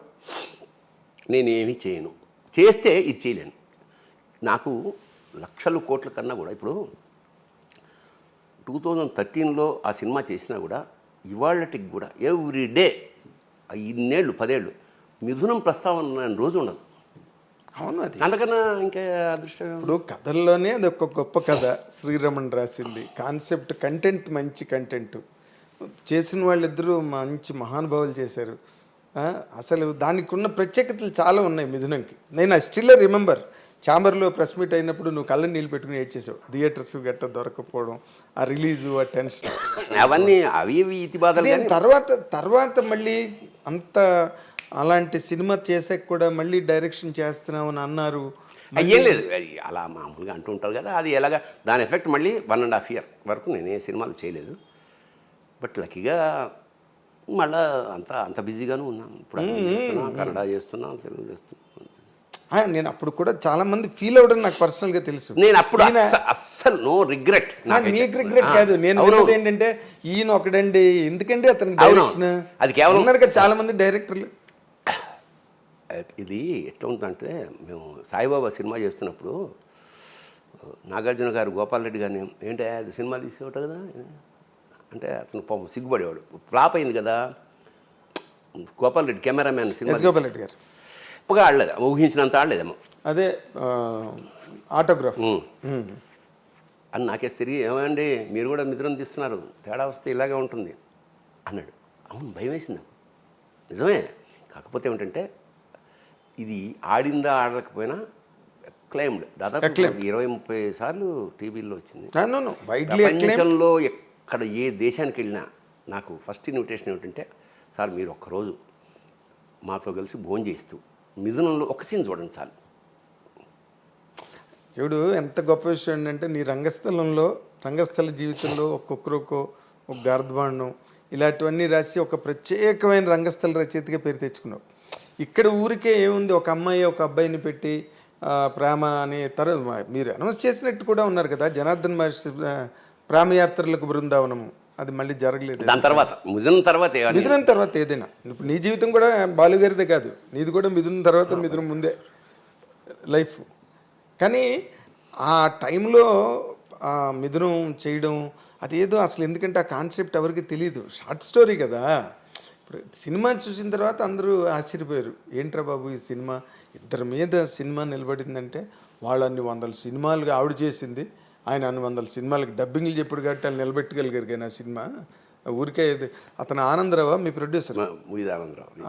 నేనేమీ చేయను, చేస్తే ఇది చేయలేను. నాకు లక్షల కోట్ల కన్నా కూడా ఇప్పుడు 2013లో ఆ సినిమా చేసినా కూడా ఇవాళటికి కూడా ఎవ్రీడే 10 ఏళ్ళు మిథునం ప్రస్తావన రోజు ఉండదు. అవును, అది అందుకన్నా ఇంకా అదృష్టం. ఇప్పుడు కథల్లోనే అది ఒక గొప్ప కథ శ్రీరమణ్ రాసింది. కాన్సెప్ట్, కంటెంట్, మంచి కంటెంట్ చేసిన వాళ్ళిద్దరూ మంచి మహానుభావులు చేశారు. అసలు దానికి ఉన్న ప్రత్యేకతలు చాలా ఉన్నాయి మిథునంకి. నేను స్టిల్ రిమెంబర్ ఛాంబర్లో ప్రెస్ మీట్ అయినప్పుడు నువ్వు కళ్ళని నీళ్ళు పెట్టుకుని ఏడ్చేసావు. థియేటర్స్ గట్ట దొరకపోవడం, ఆ రిలీజు, ఆ టెన్షన్, అవన్నీ అవి ఇతి బాధలు. తర్వాత మళ్ళీ అంత అలాంటి సినిమా చేసాక కూడా మళ్ళీ డైరెక్షన్ చేస్తున్నావు అని అన్నారు. అయ్యేం లేదు, అలా మామూలుగా అంటూ ఉంటారు కదా, అది ఎలాగా దాని ఎఫెక్ట్ మళ్ళీ 1.5 year వరకు నేను ఏ సినిమాలు చేయలేదు. బట్ లక్కీగా మళ్ళీ అంత బిజీగాను ఉన్నాను. ఇప్పుడు కన్నడ చేస్తున్నాం, తెలుగు చేస్తున్నాం. నేను అప్పుడు కూడా చాలా మంది ఫీల్ అవ్వడం నాకు పర్సనల్గా తెలుసు. నేను అప్పుడు అస్సలు నో రిగ్రెట్. నీకు రిగ్రెట్ కాదు, నేను ఏంటంటే ఈయన ఒకడండి ఎందుకంటే అతనికి డైరెక్షన్ అది కేవలం చాలా మంది డైరెక్టర్లు. ఇది ఎట్లా ఉంటుందంటే, మేము సాయిబాబా సినిమా చేస్తున్నప్పుడు నాగార్జున గారు గోపాల్ రెడ్డి గారిని ఏంటి అది సినిమా తీసేవాట కదా అంటే అతను పాపం సిగ్గుపడేవాడు. ఫ్లాప్ అయింది కదా గోపాల్ రెడ్డి కెమెరామ్యాన్ సినిమా. గోపాల్ రెడ్డి గారు గొప్పగా ఆడలేదు, ఊహించినంత ఆడలేదేమో. అదే ఆటోగ్రాఫ్ అని నాకేసి తిరిగి, ఏమండి మీరు కూడా మిథునం తీస్తున్నారు, తేడా వస్తే ఇలాగే ఉంటుంది అన్నాడు. అవును, భయం వేసింది. నిజమే, కాకపోతే ఏమిటంటే ఇది ఆడిందా ఆడలేకపోయినా క్లైమ్డ్ దాదాపు 20-30 సార్లు టీవీలో వచ్చింది. వైడ్లీ ప్రపంచంలో ఎక్కడ ఏ దేశానికి వెళ్ళినా నాకు ఫస్ట్ ఇన్విటేషన్ ఏమిటంటే, సార్ మీరు ఒక్కరోజు మాతో కలిసి భోజనం చేస్తూ మిథునంలో ఒక సీన్ చూడండి చాలు. చూడు ఎంత గొప్ప విషయం ఏంటంటే, నీ రంగస్థల జీవితంలో ఒక్కొక్కరికో ఒక గార్ధబాండం ఇలాంటివన్నీ రాసి ఒక ప్రత్యేకమైన రంగస్థల రచయితగా పేరు తెచ్చుకున్నావు. ఇక్కడ ఊరికే ఏముంది, ఒక అమ్మాయి ఒక అబ్బాయిని పెట్టి ప్రేమ అని మీరు అనౌన్స్ చేసినట్టు కూడా ఉన్నారు కదా, జనార్దన్ మహర్షి ప్రేమయాత్రలకు బృందావనము, అది మళ్ళీ జరగలేదు. దాని తర్వాత మిథునం తర్వాత ఏదైనా ఇప్పుడు నీ జీవితం కూడా బాలుగారిదే కాదు, నీది కూడా మిథునం తర్వాత మిథునం ముందే లైఫ్. కానీ ఆ టైంలో మిథునం చేయడం అదేదో అసలు, ఎందుకంటే ఆ కాన్సెప్ట్ ఎవరికి తెలియదు, షార్ట్ స్టోరీ కదా. ఇప్పుడు సినిమా చూసిన తర్వాత అందరూ ఆశ్చర్యపోయారు, ఏంట్రా బాబు ఈ సినిమా, ఇద్దరి మీద సినిమా నిలబడిందంటే వాళ్ళు అన్ని 100 సినిమాలుగా ఆవిడ చేసింది, ఆయన అన్ని 100 సినిమాలకి డబ్బింగ్లు చెప్పాడు కాబట్టి వాళ్ళు నిలబెట్టగలిగారు. కానీ ఆ సినిమా ఊరికే అతను ఆనందరావా మీ ప్రొడ్యూసర్?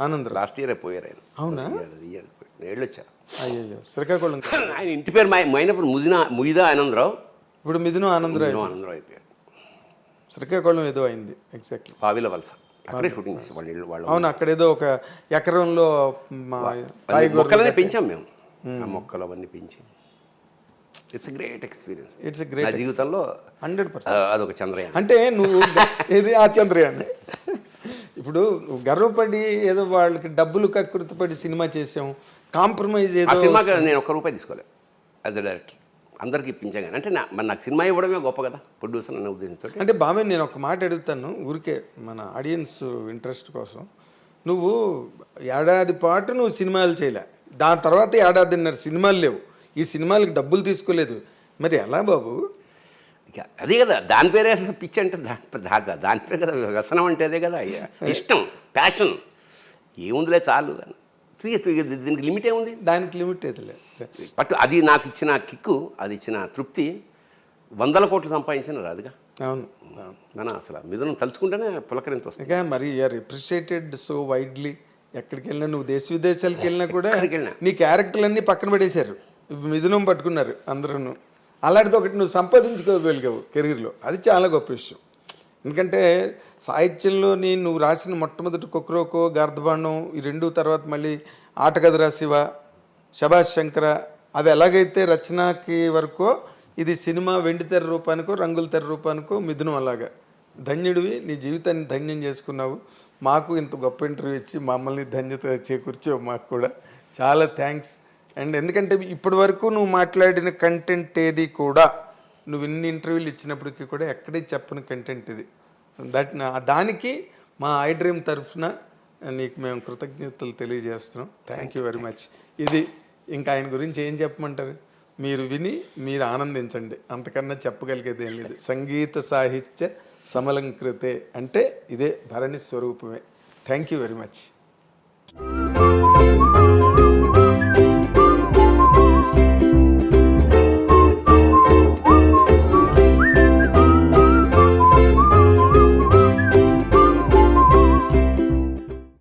ఆనందరావు లాస్ట్ ఇయర్ పోయారు ఆయన. అవునా? ఏళ్ళు వచ్చారు. అయ్యో, శ్రీకాకుళం. ఆయన ఇంటి పేరు మైనప్పుడు ముయిదా ఆనందరావు, ఇప్పుడు మిథునం ఆనందరావు అయిపోయారు. శ్రీకాకుళం ఏదో అయింది ఎగ్జాక్ట్లీ, పావిల వలస, అక్కడే షూటింగ్ చేసి వాళ్ళు. అవును, అక్కడేదో ఒక ఎకరంలో మొక్కలనే పెంచాం మేము, ఆ మొక్కలు అవన్నీ పెంచి. It's great experience. It's great జీవితంలో 100%. అదొక చంద్రయాన్. అంటే నువ్వు ఏది ఆ చంద్రయాన్. ఇప్పుడు గర్వపడి ఏదో వాళ్ళకి డబ్బులు కక్కుర్తిపడి సినిమా చేసాం, కాంప్రమైజ్ ఆ ఏదో. సినిమాకి నేను ₹1 తీసుకోలేదు యాజ్ అ డైరెక్టర్, అందరికి ఇప్పించాను. కానీ అంటే మరి నాకు సినిమా ఇవ్వడమే గొప్ప కదా, ప్రొడ్యూసర్ అనే ఉద్దేశంతో. అంటే బాబాయ్ నేను ఒక మాట అడుగుతాను ఊరికే మన ఆడియన్స్ ఇంట్రెస్ట్ కోసం, నువ్వు ఏడాది పాటు నువ్వు సినిమాలు చేయలే, దాని తర్వాత 1.5 సినిమాలు లేవు, ఈ సినిమాలకు డబ్బులు తీసుకోలేదు, మరి ఎలా బాబు? అదే కదా దాని పేరే పిచ్చి అంటే, దాని పేరు కదా వ్యసనం అంటే, అదే కదా ఇష్టం, ప్యాషన్. ఏముందిలే చాలు, దీనికి లిమిట్ ఏముంది? దానికి లిమిట్ ఏదిలే. బట్ అది నాకు ఇచ్చిన కిక్కు, అది ఇచ్చిన తృప్తి 100 కోట్లు సంపాదించిన రాదుగా. అవును, మనం అసలు మిథునం తలుచుకుంటేనే పులకరింత వస్తుంది. ఇక మరి యూఆర్ అప్రిషియేటెడ్ సో వైడ్లీ. ఎక్కడికి వెళ్ళినా, నువ్వు దేశ విదేశాలకు వెళ్ళినా కూడా నీ క్యారెక్టర్లన్నీ పక్కన పడేశారు, మిథునం పట్టుకున్నారు అందరూ. అలాంటిది ఒకటి నువ్వు సంపాదించుకోగలిగావు కెరీర్లో, అది చాలా గొప్ప విషయం. ఎందుకంటే సాహిత్యంలో నువ్వు రాసిన మొట్టమొదటి కొక్రోకో, గార్ధబాండం, ఈ 2 తర్వాత మళ్ళీ ఆటగదరా శివ, శభాష్ శంకర, అవి ఎలాగైతే రచనకి వరకో, ఇది సినిమా వెండితెర రూపానికో రంగుల తెర రూపానికో మిథునం. అలాగా ధన్యుడివి, నీ జీవితాన్ని ధన్యం చేసుకున్నావు. మాకు ఇంత గొప్ప ఇంటర్వ్యూ ఇచ్చి మమ్మల్ని ధన్యత చేకూర్చావు, మాకు కూడా చాలా థ్యాంక్స్. అండ్ ఎందుకంటే ఇప్పటి వరకు నువ్వు మాట్లాడిన కంటెంట్ ఏది కూడా, నువ్వు ఇన్ని ఇంటర్వ్యూలు ఇచ్చినప్పటికీ కూడా ఎక్కడే చెప్పని కంటెంట్ ఇది. దానికి మా ఐ డ్రీమ్ తరఫున నీకు మేము కృతజ్ఞతలు తెలియజేస్తున్నాం. Thank you very much. ఇది ఇంకా ఆయన గురించి ఏం చెప్పమంటారు? మీరు విని మీరు ఆనందించండి, అంతకన్నా చెప్పగలిగేది ఏం లేదు. సంగీత సాహిత్య సమలంకృతే అంటే ఇదే భరణి స్వరూపమే. Thank you very much.